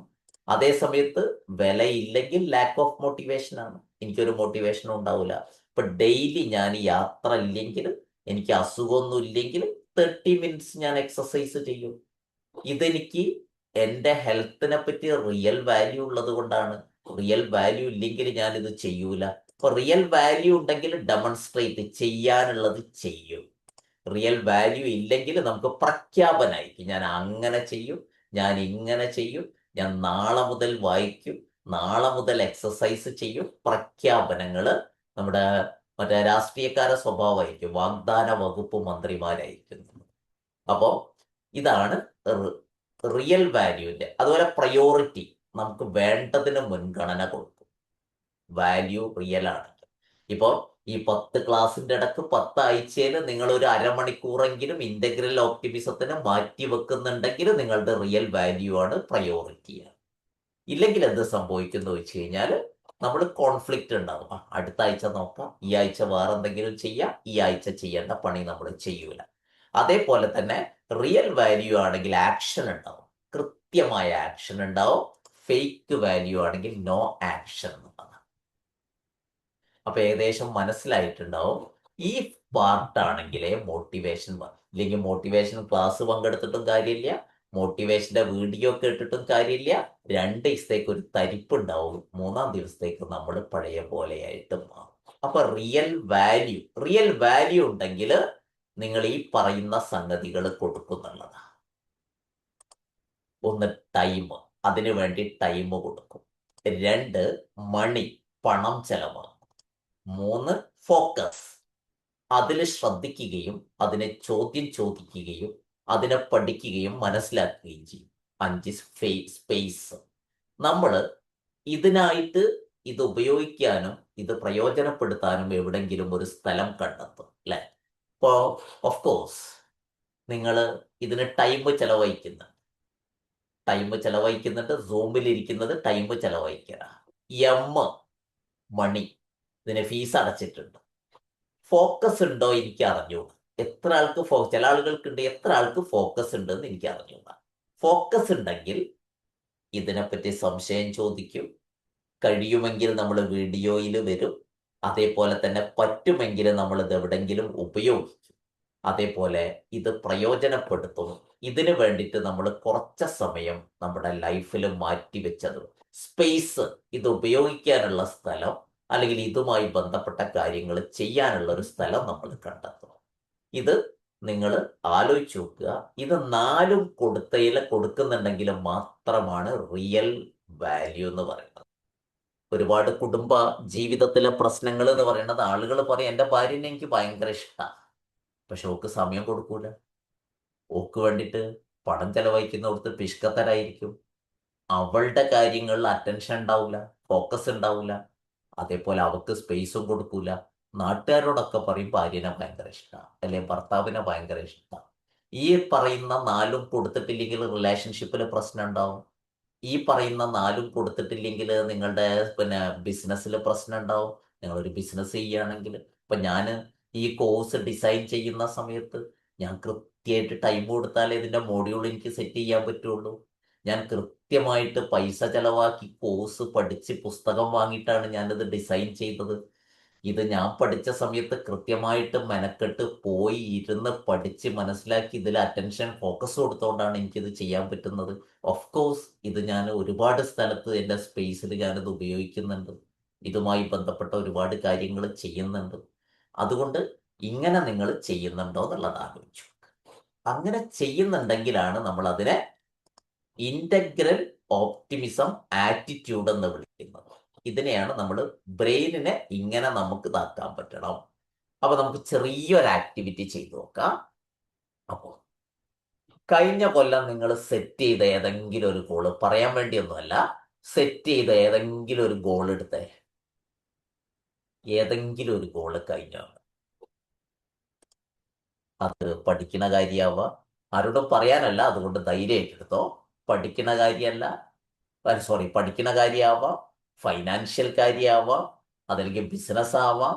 അതേ സമയത്ത് വിലയില്ലെങ്കിൽ ലാക്ക് ഓഫ് മോട്ടിവേഷൻ ആണ്, എനിക്കൊരു മോട്ടിവേഷനും ഉണ്ടാവില്ല. ഇപ്പൊ ഡെയിലി ഞാൻ യാത്ര ഇല്ലെങ്കിൽ, എനിക്ക് അസുഖമൊന്നും ഇല്ലെങ്കിൽ 30 മിനിറ്റ്സ് ഞാൻ എക്സസൈസ് ചെയ്യും. ഇതെനിക്ക് എൻ്റെ ഹെൽത്തിനെ പറ്റി റിയൽ വാല്യൂ ഉള്ളത് കൊണ്ടാണ്. റിയൽ വാല്യൂ ഇല്ലെങ്കിൽ ഞാൻ ഇത് ചെയ്യൂല. അപ്പൊ റിയൽ വാല്യൂ ഉണ്ടെങ്കിൽ ഡെമോൺസ്ട്രേറ്റ് ചെയ്യാനുള്ളത് ചെയ്യും. റിയൽ വാല്യൂ ഇല്ലെങ്കിൽ നമുക്ക് പ്രഖ്യാപനമായിരിക്കും, ഞാൻ അങ്ങനെ ചെയ്യും, ഞാൻ ഇങ്ങനെ ചെയ്യും, ഞാൻ നാളെ മുതൽ വായിക്കും, നാളെ മുതൽ എക്സസൈസ് ചെയ്യും. പ്രഖ്യാപനങ്ങള് നമ്മുടെ മറ്റേ രാഷ്ട്രീയക്കാരുടെ സ്വഭാവമായിരിക്കും, വാഗ്ദാന വകുപ്പ് മന്ത്രിമാരായിരിക്കും. അപ്പോ ഇതാണ് റിയൽ വാല്യൂവിന്റെ. അതുപോലെ പ്രയോറിറ്റി, നമുക്ക് വേണ്ടതിന് മുൻഗണന കൊടുക്കും. വാല്യൂ റിയൽ ആണ്. ഇപ്പോ ഈ 10 ക്ലാസ്സിന്റെ ഇടക്ക് 10 ആഴ്ചയിൽ നിങ്ങൾ ഒരു അരമണിക്കൂറെങ്കിലും ഇന്റഗ്രൽ ഓപ്റ്റിമിസത്തിന് മാറ്റി വെക്കുന്നുണ്ടെങ്കിൽ നിങ്ങളുടെ റിയൽ വാല്യൂ ആണ്, പ്രയോറിറ്റിയാണ്. ഇല്ലെങ്കിൽ എന്ത് സംഭവിക്കുന്നു വെച്ച് കഴിഞ്ഞാൽ നമ്മൾ കോൺഫ്ലിക്റ്റ് ഉണ്ടാവും. അടുത്ത ആഴ്ച നോക്കാം, ഈ ആഴ്ച വേറെ എന്തെങ്കിലും ചെയ്യാം, ഈ ആഴ്ച ചെയ്യേണ്ട പണി നമ്മൾ ചെയ്യൂല. അതേപോലെ തന്നെ റിയൽ വാല്യൂ ആണെങ്കിൽ ആക്ഷൻ ഉണ്ടാവും, കൃത്യമായ ആക്ഷൻ ഉണ്ടാവും. ഫേക്ക് വാല്യൂ ആണെങ്കിൽ നോ ആക്ഷൻ എന്നുള്ളതാണ്. അപ്പൊ ഏകദേശം മനസ്സിലായിട്ടുണ്ടാവും. ഈ പാർട്ടാണെങ്കിലേ മോട്ടിവേഷൻ ഇല്ലെങ്കിൽ മോട്ടിവേഷൻ ക്ലാസ് പങ്കെടുത്തിട്ടും കാര്യമില്ല, മോട്ടിവേഷന്റെ വീഡിയോ കേട്ടിട്ടും കാര്യമില്ല. 2 ദിവസത്തേക്ക് ഒരു തരിപ്പുണ്ടാവും, 3-ാം ദിവസത്തേക്ക് നമ്മൾ പഴയ പോലെയായിട്ട് മാറും. അപ്പൊ റിയൽ വാല്യൂ ഉണ്ടെങ്കിൽ നിങ്ങൾ ഈ പറയുന്ന സംഗതികൾ കൊടുക്കുന്നുള്ളതാണ്. ഒന്ന് ടൈം, അതിനു വേണ്ടി ടൈം കൊടുക്കും. 2 മണി, പണം ചെലവാക്കും. 3 ഫോക്കസ്, അതിൽ ശ്രദ്ധിക്കുകയും അതിനെ ചോദ്യം ചോദിക്കുകയും അതിനെ പഠിക്കുകയും മനസ്സിലാക്കുകയും ചെയ്യും. 5 സ്പേസ്, നമ്മൾ ഇതിനായിട്ട് ഇത് ഉപയോഗിക്കാനും ഇത് പ്രയോജനപ്പെടുത്താനും എവിടെങ്കിലും ഒരു സ്ഥലം കണ്ടെത്തും അല്ലെ. ഇപ്പോ ഓഫ് കോഴ്സ് നിങ്ങൾ ഇതിന് ടൈം ചെലവഴിക്കുന്നുണ്ട്, സൂമിൽ ഇരിക്കുന്നത് ടൈം ചെലവഴിക്കണം. മണി, ഇതിന് ഫീസ് അടച്ചിട്ടുണ്ട്. ഫോക്കസ് ഉണ്ടോ എനിക്ക് അറിഞ്ഞൂടാ. എത്ര ആൾക്ക് ചില ആളുകൾക്കുണ്ട്, എത്ര ആൾക്ക് ഫോക്കസ് ഉണ്ടെന്ന് എനിക്ക് അറിഞ്ഞൂടാ. ഫോക്കസ് ഉണ്ടെങ്കിൽ ഇതിനെപ്പറ്റി സംശയം ചോദിക്കും, കഴിയുമെങ്കിൽ നമ്മൾ വീഡിയോയിൽ വരും, അതേപോലെ തന്നെ പറ്റുമെങ്കിൽ നമ്മൾ ഇത് എവിടെങ്കിലും ഉപയോഗിക്കും, അതേപോലെ ഇത് പ്രയോജനപ്പെടുത്തും. ഇതിനു വേണ്ടിയിട്ട് നമ്മൾ കുറച്ച സമയം നമ്മുടെ ലൈഫിൽ മാറ്റിവെച്ചത് സ്പേസ്, ഇത് ഉപയോഗിക്കാനുള്ള സ്ഥലം അല്ലെങ്കിൽ ഇതുമായി ബന്ധപ്പെട്ട കാര്യങ്ങൾ ചെയ്യാനുള്ള ഒരു സ്ഥലം നമ്മൾ കണ്ടെത്തണം. ഇത് നിങ്ങൾ ആലോചിച്ച് നോക്കുക. ഇത് 4 കൊടുക്കുന്നുണ്ടെങ്കിൽ മാത്രമാണ് റിയൽ വാല്യൂ എന്ന് പറയുന്നത്. ഒരുപാട് കുടുംബ ജീവിതത്തിലെ പ്രശ്നങ്ങൾ എന്ന് പറയുന്നത്, ആളുകൾ പറയും എൻ്റെ ഭാര്യനെ എനിക്ക് ഭയങ്കര ഇഷ്ടമാണ്, പക്ഷെ ഓക്ക് സമയം കൊടുക്കൂല, ഓക്ക് വേണ്ടിയിട്ട് പണം ചെലവഴിക്കുന്നവർക്ക് പിഷ്കത്തരായിരിക്കും, അവളുടെ കാര്യങ്ങളിൽ അറ്റൻഷൻ ഉണ്ടാവില്ല, ഫോക്കസ് ഉണ്ടാവില്ല, അതേപോലെ അവർക്ക് സ്പേസും കൊടുക്കൂല. നാട്ടുകാരോടൊക്കെ പറയും ഭാര്യനെ ഭയങ്കര ഇഷ്ടമാണ്, അല്ലെങ്കിൽ ഭർത്താവിനെ ഭയങ്കര ഇഷ്ടമാണ്. ഈ പറയുന്ന 4 കൊടുത്തിട്ടില്ലെങ്കിൽ റിലേഷൻഷിപ്പിൽ പ്രശ്നം ഉണ്ടാവും. ഈ പറയുന്ന 4 കൊടുത്തിട്ടില്ലെങ്കിൽ നിങ്ങളുടെ ബിസിനസ്സിൽ പ്രശ്നം ഉണ്ടാവും. നിങ്ങളൊരു ബിസിനസ് ചെയ്യുകയാണെങ്കിൽ, ഇപ്പം ഞാൻ ഈ കോഴ്സ് ഡിസൈൻ ചെയ്യുന്ന സമയത്ത് ഞാൻ കൃത്യമായിട്ട് ടൈം കൊടുത്താലേ ഇതിൻ്റെ മോഡ്യൂൾ എനിക്ക് സെറ്റ് ചെയ്യാൻ പറ്റുള്ളൂ. ഞാൻ കൃത്യമായിട്ട് പൈസ ചെലവാക്കി കോഴ്സ് പഠിച്ച് പുസ്തകം വാങ്ങിയിട്ടാണ് ഞാനിത് ഡിസൈൻ ചെയ്തത്. ഇത് ഞാൻ പഠിച്ച സമയത്ത് കൃത്യമായിട്ട് മെനക്കെട്ട് പോയി ഇരുന്ന് പഠിച്ച് മനസ്സിലാക്കി ഇതിൽ അറ്റൻഷൻ ഫോക്കസ് കൊടുത്തുകൊണ്ടാണ് എനിക്കിത് ചെയ്യാൻ പറ്റുന്നത്. ഓഫ് കോഴ്സ് ഇത് ഞാൻ ഒരുപാട് സ്ഥലത്ത് എൻ്റെ സ്പേസിൽ ഞാനിത് ഉപയോഗിക്കുന്നുണ്ട്, ഇതുമായി ബന്ധപ്പെട്ട ഒരുപാട് കാര്യങ്ങൾ ചെയ്യുന്നുണ്ട്. അതുകൊണ്ട് ഇങ്ങനെ നിങ്ങൾ ചെയ്യുന്നുണ്ടോ എന്നുള്ളത് ആലോചിച്ചു. അങ്ങനെ ചെയ്യുന്നുണ്ടെങ്കിലാണ് നമ്മൾ അതിനെ ഇന്റഗ്രൽ ഓപ്റ്റിമിസം ആറ്റിറ്റ്യൂഡ് എന്ന് വിളിക്കുന്നത്. ഇതിനെയാണ് നമ്മൾ ബ്രെയിനിനെ ഇങ്ങനെ നമുക്ക് ഇതാക്കാൻ പറ്റണം. അപ്പൊ നമുക്ക് ചെറിയൊരു ആക്ടിവിറ്റി ചെയ്തു നോക്കാം. അപ്പോൾ കഴിഞ്ഞ കൊല്ലം നിങ്ങൾ സെറ്റ് ചെയ്ത ഏതെങ്കിലും ഒരു ഗോള്, പറയാൻ വേണ്ടിയൊന്നുമല്ല, സെറ്റ് ചെയ്ത ഏതെങ്കിലും ഒരു ഗോൾ എടുത്തേ, ഏതെങ്കിലും ഒരു ഗോള് കഴിഞ്ഞ, അത് പഠിക്കുന്ന കാര്യമാവാം, ആരോടും പറയാനല്ല, അതുകൊണ്ട് ധൈര്യമായിട്ട് എടുത്തോ. പഠിക്കുന്ന കാര്യമല്ല, പഠിക്കുന്ന കാര്യമാവാം, ഫൈനാൻഷ്യൽ കാര്യമാവാം, അതല്ലെങ്കിൽ ബിസിനസ് ആവാം,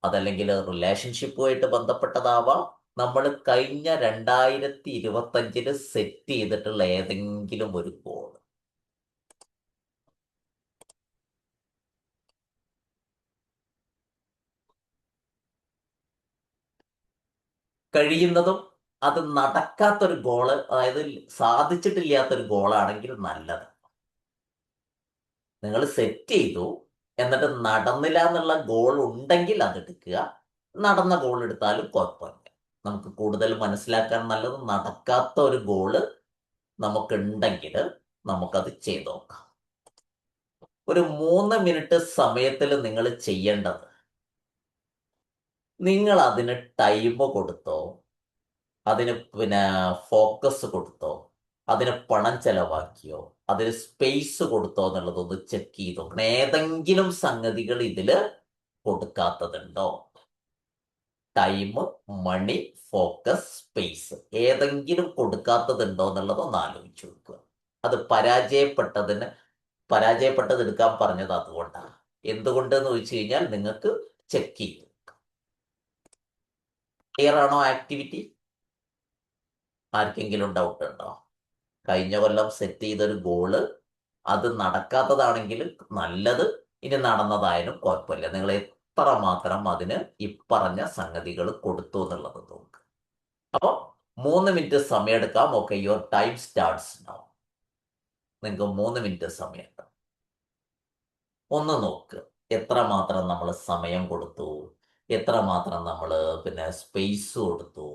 അതല്ലെങ്കിൽ റിലേഷൻഷിപ്പുമായിട്ട് ബന്ധപ്പെട്ടതാവാം. നമ്മൾ കഴിഞ്ഞ 2025 സെറ്റ് ചെയ്തിട്ടുള്ള ഏതെങ്കിലും ഒരു ഗോൾ. കഴിയുന്നതും അത് നടക്കാത്തൊരു ഗോള്, അതായത് സാധിച്ചിട്ടില്ലാത്തൊരു ഗോളാണെങ്കിൽ നല്ലത്. നിങ്ങൾ സെറ്റ് ചെയ്തു എന്നിട്ട് നടന്നില്ല എന്നുള്ള ഗോൾ ഉണ്ടെങ്കിൽ അതെടുക്കുക, നടന്ന ഗോൾ എടുത്താലും കുഴപ്പമില്ല. നമുക്ക് കൂടുതൽ മനസ്സിലാക്കാൻ നല്ലത് നടക്കാത്ത ഒരു ഗോള് നമുക്കുണ്ടെങ്കിൽ നമുക്കത് ചെയ്തു നോക്കാം. ഒരു 3 മിനിറ്റ് സമയത്തിൽ നിങ്ങൾ ചെയ്യേണ്ടത്, നിങ്ങൾ അതിന് ടൈം കൊടുത്തോ, അതിന് ഫോക്കസ് കൊടുത്തോ, അതിന് പണം ചെലവാക്കിയോ, അതിന് സ്പേസ് കൊടുത്തോ എന്നുള്ളതൊന്ന് ചെക്ക് ചെയ്ത് നോക്കണം. ഏതെങ്കിലും സംഗതികൾ ഇതിൽ കൊടുക്കാത്തതുണ്ടോ? ടൈം, മണി, ഫോക്കസ്, സ്പേസ്, ഏതെങ്കിലും കൊടുക്കാത്തതുണ്ടോ എന്നുള്ളതൊന്ന് ആലോചിച്ച് നോക്കുക. അത് പരാജയപ്പെട്ടത് എടുക്കാൻ പറഞ്ഞത് അതുകൊണ്ടാണ്. എന്തുകൊണ്ടെന്ന് ചോദിച്ചു കഴിഞ്ഞാൽ നിങ്ങൾക്ക് ചെക്ക് ചെയ്തു. ക്ലിയർ ആണോ ആക്ടിവിറ്റി? ആർക്കെങ്കിലും ഡൗട്ട് ഉണ്ടോ? കഴിഞ്ഞ കൊല്ലം സെറ്റ് ചെയ്തൊരു ഗോള് അത് നടക്കാത്തതാണെങ്കിൽ നല്ലത്, ഇനി നടന്നതായാലും കുഴപ്പമില്ല. നിങ്ങൾ എത്ര മാത്രം അതിന് ഇപ്പറഞ്ഞ സംഗതികൾ കൊടുത്തു എന്നുള്ളത് നോക്ക്. അപ്പൊ 3 മിനിറ്റ് സമയം എടുക്കാം. Okay, your time starts now. നിങ്ങൾക്ക് 3 മിനിറ്റ് സമയമുണ്ട്. ഒന്ന് നോക്ക് എത്രമാത്രം നമ്മൾ സമയം കൊടുത്തു, എത്രമാത്രം നമ്മൾ പിന്നെ സ്പേസ് കൊടുത്തു,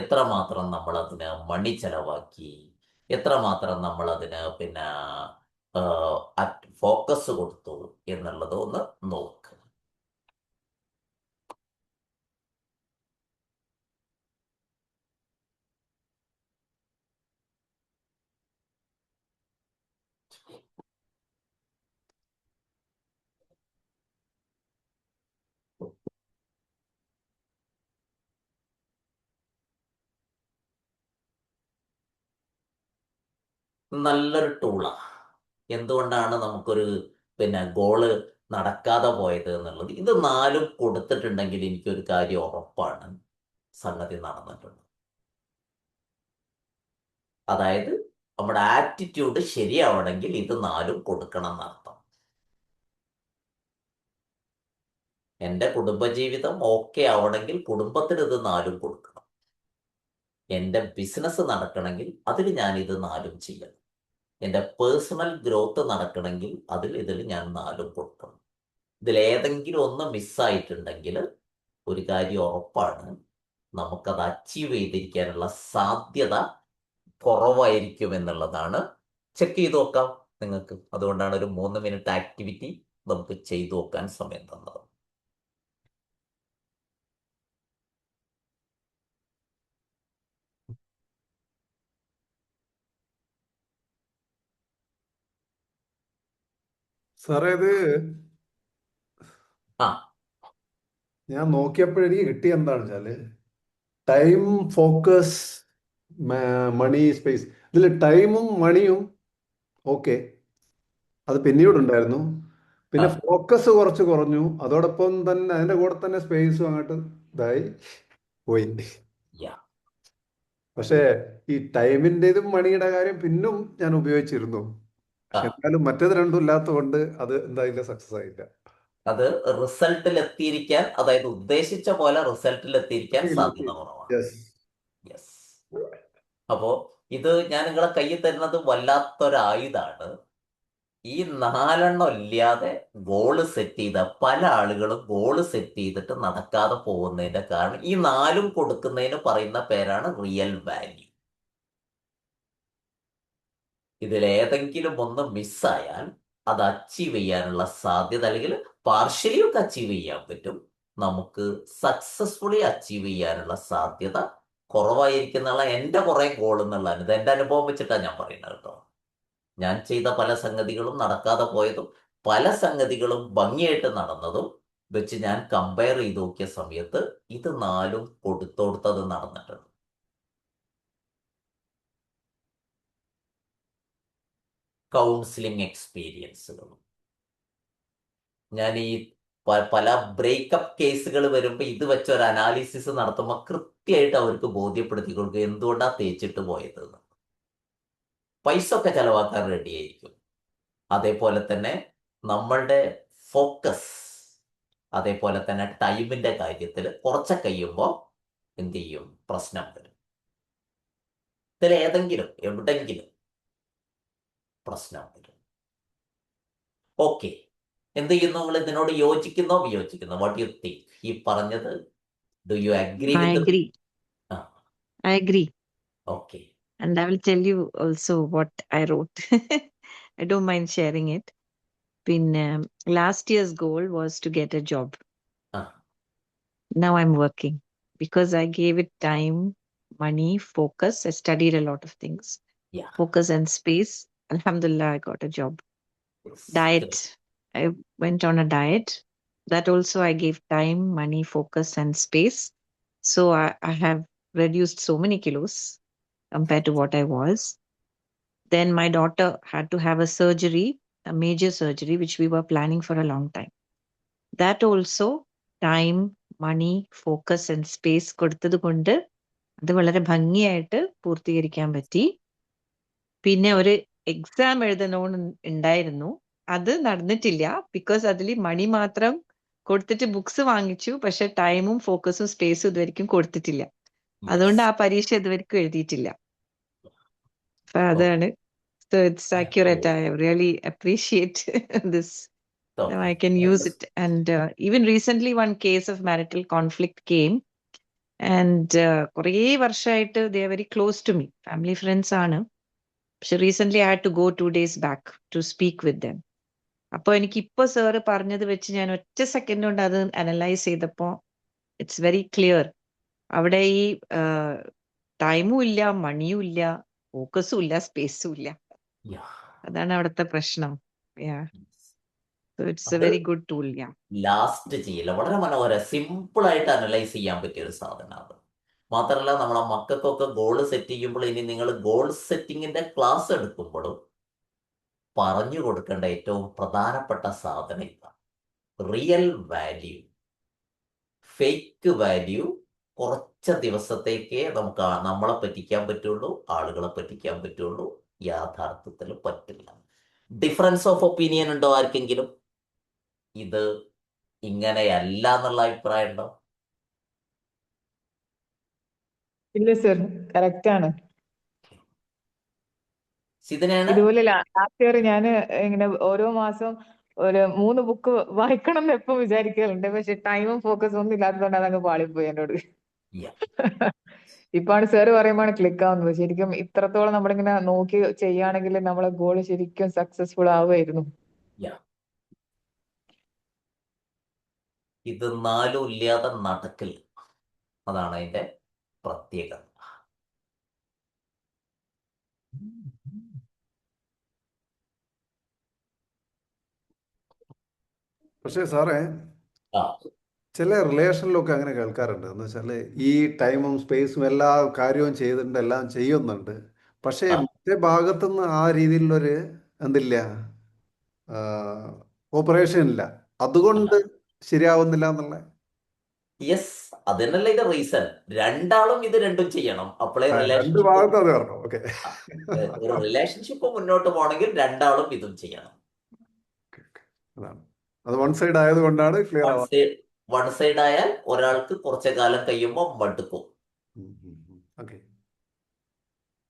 എത്രമാത്രം നമ്മൾ അതിന് മണി ചെലവാക്കി, എത്രമാത്രം നമ്മൾ അതിന് പിന്നെ ഫോക്കസ് കൊടുത്തു എന്നുള്ളത് ഒന്ന് നോക്ക്. നല്ലൊരു ടൂളാണ്. എന്തുകൊണ്ടാണ് നമുക്കൊരു പിന്നെ ഗോള് നടക്കാതെ പോയത് എന്നുള്ളത്, ഇത് 4 കൊടുത്തിട്ടുണ്ടെങ്കിൽ എനിക്കൊരു കാര്യം ഉറപ്പാണ്, സംഗതി നടന്നിട്ടുണ്ട്. അതായത് നമ്മുടെ ആറ്റിറ്റ്യൂഡ് ശരിയാവണമെങ്കിൽ ഇത് 4 കൊടുക്കണം എന്നർത്ഥം. എൻ്റെ കുടുംബജീവിതം ഓക്കെ ആവണമെങ്കിൽ കുടുംബത്തിന് ഇത് 4 കൊടുക്കണം. എൻ്റെ ബിസിനസ് നടക്കണമെങ്കിൽ അതിൽ ഞാൻ ഇത് 4 ചെയ്യണം. എൻ്റെ പേഴ്സണൽ ഗ്രോത്ത് നടക്കണമെങ്കിൽ ഇതിൽ ഞാൻ 4 കൊടുക്കണം. ഇതിലേതെങ്കിലും ഒന്ന് മിസ്സായിട്ടുണ്ടെങ്കിൽ ഒരു കാര്യം ഉറപ്പാണ്, നമുക്കത് അച്ചീവ് ചെയ്തിരിക്കാനുള്ള സാധ്യത കുറവായിരിക്കും എന്നുള്ളതാണ്. ചെക്ക് ചെയ്ത് നോക്കാം നിങ്ങൾക്ക്. അതുകൊണ്ടാണ് ഒരു 3 മിനിറ്റ് ആക്ടിവിറ്റി നമുക്ക് ചെയ്തു നോക്കാൻ സമയം തന്നത്. സാറേ ഇത് ആ ഞാൻ നോക്കിയപ്പോഴെനിക്ക് കിട്ടിയ എന്താണെന്ന് വെച്ചാല് ടൈം, ഫോക്കസ്, മണി, സ്പേസ്. ഇതിൽ ടൈമും മണിയും ഓക്കെ, അത് പിന്നീടുണ്ടായിരുന്നു. പിന്നെ ആ. ഫോക്കസ് കുറച്ച് കുറഞ്ഞു, അതോടൊപ്പം തന്നെ അതിന്റെ കൂടെ തന്നെ സ്പേസും അങ്ങോട്ട് ഇതായി പോയി. Yeah. പക്ഷേ ഈ ടൈമിൻ്റെതും മണിയുടെ കാര്യം പിന്നും ഞാൻ ഉപയോഗിച്ചിരുന്നു. പക്ഷെ എന്നാലും മറ്റേത് രണ്ടും ഇല്ലാത്തതുകൊണ്ട് അത് എന്തായാലും സക്സസ് ആയില്ല. അത് റിസൾട്ടിൽ എത്തിയിരിക്കാൻ, അതായത് ഉദ്ദേശിച്ച പോലെ റിസൾട്ടിൽ എത്തിയിരിക്കാൻ സാധ്യത കുറവാണ്. യെസ്. യെസ്. അപ്പോ ഇത് ഞാൻ നിങ്ങളെ കയ്യിൽ തരുന്നത് വല്ലാത്തൊരായുധാണ്. ഈ 4 ഇല്ലാതെ ഗോള് സെറ്റ് ചെയ്ത പല ആളുകളും ഗോള് സെറ്റ് ചെയ്തിട്ട് നടക്കാതെ പോകുന്നതിന്റെ കാരണം ഈ 4 കൊടുക്കുന്നതിന് പറയുന്ന പേരാണ് റിയൽ വാല്യൂ. ഇതിലേതെങ്കിലും ഒന്ന് മിസ്സായാൽ അത് അച്ചീവ് ചെയ്യാനുള്ള സാധ്യത, അല്ലെങ്കിൽ പാർഷ്യലി ഒക്കെ അച്ചീവ് ചെയ്യാൻ പറ്റും, നമുക്ക് സക്സസ്ഫുള്ളി അച്ചീവ് ചെയ്യാനുള്ള സാധ്യത കുറവായിരിക്കുന്ന എൻ്റെ കുറെ ഗോൾ എന്നുള്ളതാണ്. ഇത് എൻ്റെ അനുഭവം വെച്ചിട്ടാണ് ഞാൻ പറയുന്നത് കേട്ടോ. ഞാൻ ചെയ്ത പല സംഗതികളും നടക്കാതെ പോയതും പല സംഗതികളും ഭംഗിയായിട്ട് നടന്നതും വെച്ച് ഞാൻ കമ്പയർ ചെയ്ത് നോക്കിയ സമയത്ത് ഇത് 4 കൊടുത്തോടുത്തത് നടന്നിട്ടുണ്ട്. കൗൺസിലിംഗ് എക്സ്പീരിയൻസുകളും ഞാൻ ഈ പല ബ്രേക്കപ്പ് കേസുകൾ വരുമ്പോൾ ഇത് വെച്ച് ഒരു അനാലിസിസ് നടത്തുമ്പോൾ കൃത്യമായിട്ട് അവർക്ക് ബോധ്യപ്പെടുത്തി കൊടുക്കുക എന്തുകൊണ്ടാണ് തേച്ചിട്ട് പോയത്. പൈസ ഒക്കെ ചെലവാക്കാൻ റെഡി ആയിരിക്കും. അതേപോലെ തന്നെ നമ്മളുടെ ഫോക്കസ്, അതേപോലെ തന്നെ ടൈമിന്റെ കാര്യത്തിൽ കുറച്ചൊക്കെ കഴിയുമ്പോൾ എന്ത് ചെയ്യും, പ്രശ്നം വരും. ഇതിലേതെങ്കിലും എവിടെങ്കിലും പ്രശ്നം വരും. ഓക്കെ, എന്ത് ചെയ്യുന്നു? നിങ്ങൾ ഇതിനോട് യോജിക്കുന്നോ വിയോജിക്കുന്നോ? What you think? ഈ പറഞ്ഞത് do you agree I with? agree. I agree. Okay. And I will tell you also what I wrote. I don't mind sharing it. Last year's goal was to get a job. Now I'm working because I gave it time, money, focus. I studied a lot of things. Yeah. Focus and space. Alhamdulillah, I got a job. Diet. I went on a diet. That also I gave time, money, focus, and space. So I have reduced so many kilos compared to what I was. Then my daughter had to have a surgery, a major surgery, which we were planning for a long time. That also time, money, focus and space കൊടുത്തത് കൊണ്ട് അത് വളരെ ഭംഗിയായിട്ട് പൂർത്തീകരിക്കാൻ പറ്റി. പിന്നെ ഒരു എക്സാം എഴുതണമെന്ന് ഉണ്ടായിരുന്നു, അത് നടന്നിട്ടില്ല. ബിക്കോസ് അതിൽ മണി മാത്രം കൊടുത്തിട്ട് ബുക്സ് വാങ്ങിച്ചു, പക്ഷെ ടൈമും ഫോക്കസും സ്പേസും ഇതുവരെയ്ക്കും കൊടുത്തിട്ടില്ല. അതുകൊണ്ട് ആ പരീക്ഷ ഇതുവരെയ്ക്കും എഴുതിയിട്ടില്ല. അപ്പൊ അതാണ്. So it's accurate. I really appreciate this. Now I can use it. And even recently one case of marital conflict came. And കുറേ വർഷമായിട്ട് they are very close to me. Family friends ആണ്. പക്ഷെ recent I had to go 2 days back to speak with them. അപ്പൊ എനിക്ക് ഇപ്പൊ സാറ് പറഞ്ഞത് വെച്ച് ഞാൻ ഒറ്റ സെക്കൻഡ് കൊണ്ട് അത് അനലൈസ് ചെയ്തപ്പോ ഇറ്റ്സ് വെരി ക്ലിയർ. അവിടെ ഈ ടൈമും ഇല്ല, മണിയും ഇല്ല, ഫോക്കസും ഇല്ല, സ്പേസും ഇല്ല. അതാണ് അവിടുത്തെ പ്രശ്നം. It's A very good tool. Last ചെയ്യില്ല, വളരെ മനോഹര, സിമ്പിൾ ആയിട്ട് അനലൈസ് ചെയ്യാൻ പറ്റിയ ഒരു സാധനമാണ്. മാത്രമല്ല നമ്മളെ മക്കൾക്കൊക്കെ ഗോൾ സെറ്റ് ചെയ്യുമ്പോൾ, ഇനി നിങ്ങൾ ഗോൾ സെറ്റിങ്ങിന്റെ ക്ലാസ് എടുക്കുമ്പോഴും പറഞ്ഞു കൊടുക്കേണ്ട ഏറ്റവും പ്രധാനപ്പെട്ട സാധനം ഇതാണ്: റിയൽ വാല്യൂ. ഫേക്ക് വാല്യൂ കുറച്ച് ദിവസത്തേക്കേ നമുക്ക് നമ്മളെ പറ്റിക്കാൻ പറ്റുള്ളൂ, ആളുകളെ പറ്റിക്കാൻ പറ്റുള്ളൂ, യാഥാർത്ഥ്യത്തിൽ പറ്റില്ല. ഡിഫറൻസ് ഓഫ് ഒപ്പീനിയൻ ഉണ്ടോ ആർക്കെങ്കിലും? ഇത് ഇങ്ങനെയല്ല എന്നുള്ള അഭിപ്രായം ഉണ്ടോ? ഇല്ല സർ, കറക്റ്റ് ആണ്. ഇതിനെയാണ് ഇതുപോലെ ലാസ്റ്റ് ഇയർ ഞാൻ ഇങ്ങനെ ഓരോ മാസം ഒരു 3 ബുക്ക് വായിക്കണം എന്ന് എപ്പം വിചാരിക്കലുണ്ട്. പക്ഷെ ടൈമും ഫോക്കസും ഒന്നും ഇല്ലാത്തതുകൊണ്ട് അതങ്ങ് പാളിപ്പോയി എന്നോട്. ഇപ്പാണ് സാറ് പറയുമ്പോൾ ക്ലിക്ക് ആവുന്നത്. ശരിക്കും ഇത്രത്തോളം നമ്മളിങ്ങനെ നോക്കി ചെയ്യുകയാണെങ്കിൽ നമ്മളെ ഗോൾ ശരിക്കും സക്സസ്ഫുൾ ആവുമായിരുന്നു. ഇത് നാലും ഇല്ലാതെ നടക്കില്ല. അതാണ് അതിന്റെ പ്രത്യേകത. പക്ഷേ സാറേ, ചില റിലേഷനിലൊക്കെ അങ്ങനെ കേൾക്കാറുണ്ട്. എന്ന് വെച്ചാൽ ഈ ടൈമും സ്പേസും എല്ലാ കാര്യവും ചെയ്തിട്ടുണ്ട്, എല്ലാം ചെയ്യുന്നുണ്ട്, പക്ഷേ മറ്റേ ഭാഗത്തുനിന്ന് ആ രീതിയിലുള്ളൊരു എന്തില്ല, ഓപ്പറേഷൻ ഇല്ല, അതുകൊണ്ട് ശരിയാവുന്നില്ല എന്നുള്ള. യെസ്, അതിനല്ല ഇത് റീസൺ. രണ്ടാളും ഇത് രണ്ടും ചെയ്യണം, അപ്പോഴേ രണ്ട് റിലേഷൻഷിപ്പ്, ഭാഗത്തും അത് പറഞ്ഞു. ഓക്കെ, ഒരു റിലേഷൻഷിപ്പ് മുന്നോട്ട് പോകണമെങ്കിൽ രണ്ടാളും ഇതും ചെയ്യണം. അതാണ് അത്. വൺ സൈഡ് ആയതുകൊണ്ടാണ് ക്ലിയർ ആവുക. വൺ സൈഡ് ആയാൽ ഒരാൾക്ക് കുറച്ചു കാലം കഴിയുമ്പോൾ മടുക്കും. ഓക്കെ.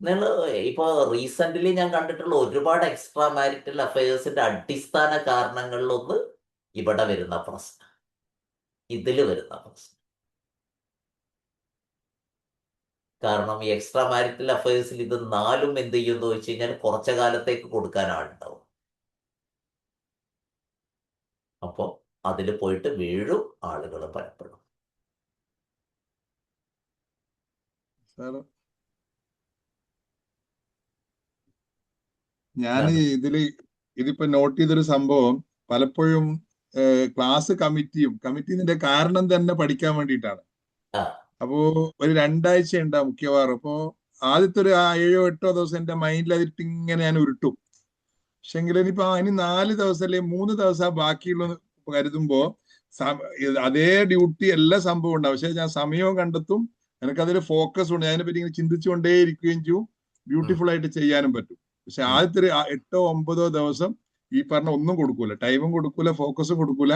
നിങ്ങൾ ഇപ്പൊ റീസെന്റ്ലി ഞാൻ കണ്ടിട്ടുള്ള ഒരുപാട് എക്സ്ട്രാ മാരിറ്റൽ അഫയേഴ്സിന്റെ അടിസ്ഥാന കാരണങ്ങളിലൊന്ന് ഇവിടെ വരുന്ന പ്രശ്നം, ഇതില് വരുന്ന പ്രശ്നം. കാരണം ഈ എക്സ്ട്രാ മാരിറ്റൽ അഫയേഴ്സിൽ ഇത് നാലും എന്ത് ചെയ്യുമെന്ന് വെച്ച് കഴിഞ്ഞാൽ കുറച്ച കാലത്തേക്ക് കൊടുക്കാൻ ആളുണ്ടാവും. അപ്പൊ അതിൽ പോയിട്ട് വീഴും ആളുകൾ പലപ്പോഴും. ഞാൻ ഇതിപ്പോ നോട്ട് ചെയ്തൊരു സംഭവം, പലപ്പോഴും ക്ലാസ് കമ്മിറ്റിന്റെ കാരണം തന്നെ പഠിക്കാൻ വേണ്ടിയിട്ടാണ്. അപ്പോ ഒരു 2 ആഴ്ച ഉണ്ടാവും മിക്കവാറും. അപ്പോ ആദ്യത്തെ ഒരു 7 8 ദിവസം എന്റെ മൈൻഡിൽ അതിട്ട് ഇങ്ങനെ ഞാൻ ഉരുട്ടും. പക്ഷെങ്കിൽ ഇനിയിപ്പോ ഇനി 4 ദിവസം അല്ലെങ്കിൽ 3 ദിവസം ബാക്കിയുള്ള കരുതുമ്പോ അതേ ഡ്യൂട്ടി എല്ലാ സംഭവം ഉണ്ടാവും. പക്ഷെ ഞാൻ സമയവും കണ്ടെത്തും, എനിക്കതൊരു ഫോക്കസ് ഉണ്ട്, അതിനെപ്പറ്റി ഇങ്ങനെ ചിന്തിച്ചുകൊണ്ടേ ഇരിക്കുകയും ചെയ്യും, ബ്യൂട്ടിഫുൾ ആയിട്ട് ചെയ്യാനും പറ്റും. പക്ഷെ ആദ്യത്തെ ഒരു 8 9 ദിവസം ഈ പറഞ്ഞ ഒന്നും കൊടുക്കൂല, ടൈമും കൊടുക്കൂല, ഫോക്കസും കൊടുക്കൂല.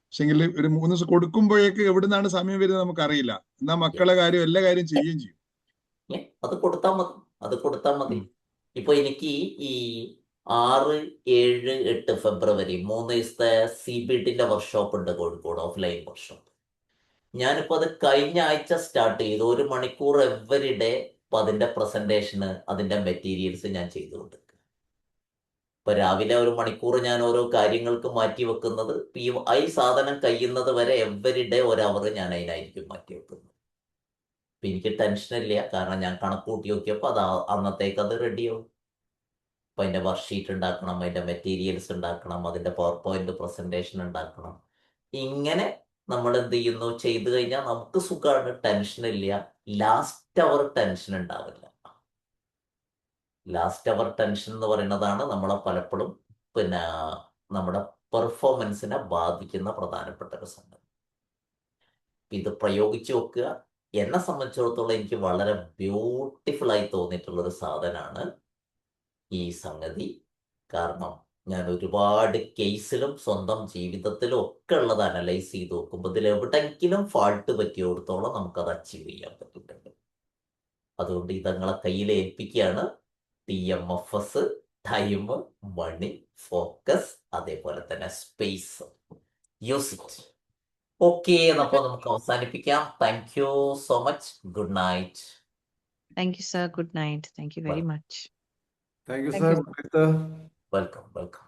പക്ഷെങ്കിൽ ഒരു 3 ദിവസം കൊടുക്കുമ്പോഴേക്ക് എവിടെ നിന്നാണ് സമയം വരുന്നത് നമുക്കറിയില്ല. എന്നാ മക്കളെ കാര്യം എല്ലാ കാര്യം ചെയ്യുകയും ചെയ്യും. അത് കൊടുത്താൽ മതി. ഇപ്പൊ എനിക്ക് ഈ 6, 7, 8 ഫെബ്രുവരി 3 ദിവസത്തെ CBTന്റെ വർക്ക്ഷോപ്പ് ഉണ്ട് കോഴിക്കോട്, ഓഫ്ലൈൻ വർക്ക്ഷോപ്പ്. ഞാനിപ്പോ അത് കഴിഞ്ഞ ആഴ്ച സ്റ്റാർട്ട് ചെയ്തു. 1 മണിക്കൂർ എവറി ഡേ അതിന്റെ പ്രസന്റേഷന്, അതിന്റെ മെറ്റീരിയൽസ് ഞാൻ ചെയ്തുകൊണ്ടിരിക്കുക. ഇപ്പൊ രാവിലെ 1 മണിക്കൂർ ഞാൻ ഓരോ കാര്യങ്ങൾക്ക് മാറ്റി വെക്കുന്നത്, ഈ സാധനം കഴിയുന്നത് വരെ എവറി ഡേ 1 അവർ ഞാൻ അതിനായിരിക്കും മാറ്റി വെക്കുന്നത്. അപ്പൊ എനിക്ക് ടെൻഷനില്ല, കാരണം ഞാൻ കണക്കൂട്ടി നോക്കിയപ്പോൾ അത് അന്നത്തേക്ക് അത് റെഡിയാവും. അപ്പൊ അതിന്റെ വർക്ക്ഷീറ്റ് ഉണ്ടാക്കണം, അതിന്റെ മെറ്റീരിയൽസ് ഉണ്ടാക്കണം, അതിന്റെ പവർ പോയിന്റ് പ്രസന്റേഷൻ ഉണ്ടാക്കണം. ഇങ്ങനെ നമ്മൾ എന്ത് ചെയ്യുന്നു, ചെയ്തു കഴിഞ്ഞാൽ നമുക്ക് സുഖമാണ്, ടെൻഷനില്ല. ലാസ്റ്റ് അവർ ടെൻഷൻ ഉണ്ടാവില്ല. ലാസ്റ്റ് അവർ ടെൻഷൻ എന്ന് പറയുന്നതാണ് നമ്മളെ പലപ്പോഴും നമ്മുടെ പെർഫോമൻസിനെ ബാധിക്കുന്ന പ്രധാനപ്പെട്ട ഒരു സംഗതി. ഇത് പ്രയോഗിച്ചു നോക്കുക. എന്നെ സംബന്ധിച്ചിടത്തോളം എനിക്ക് വളരെ ബ്യൂട്ടിഫുൾ ആയി തോന്നിയിട്ടുള്ളൊരു സാധനമാണ് ഈ സംഗതി. കാരണം ഞാൻ ഒരുപാട് കേസിലും സ്വന്തം ജീവിതത്തിലും ഒക്കെ ഉള്ളത് അനലൈസ് ചെയ്ത് നോക്കുമ്പോൾ ഇതിൽ എവിടെയെങ്കിലും ഫാൾട്ട് പറ്റിയോടത്തോളം നമുക്കത് അച്ചീവ് ചെയ്യാൻ പറ്റിയിട്ടുണ്ട്. അതുകൊണ്ട് ഇതങ്ങളെ കയ്യിൽ ഏൽപ്പിക്കുകയാണ്. TMFS, ടൈം, മണി, ഫോക്കസ്, അതേപോലെ തന്നെ സ്പേസ്. Use it. ഓക്കെ, അപ്പോൾ നമുക്ക് അവസാനിപ്പിക്കാം. Thank you so much. Good night. Thank you, sir. Good night. Thank you very much. Thank you Thank sir. you. Welcome.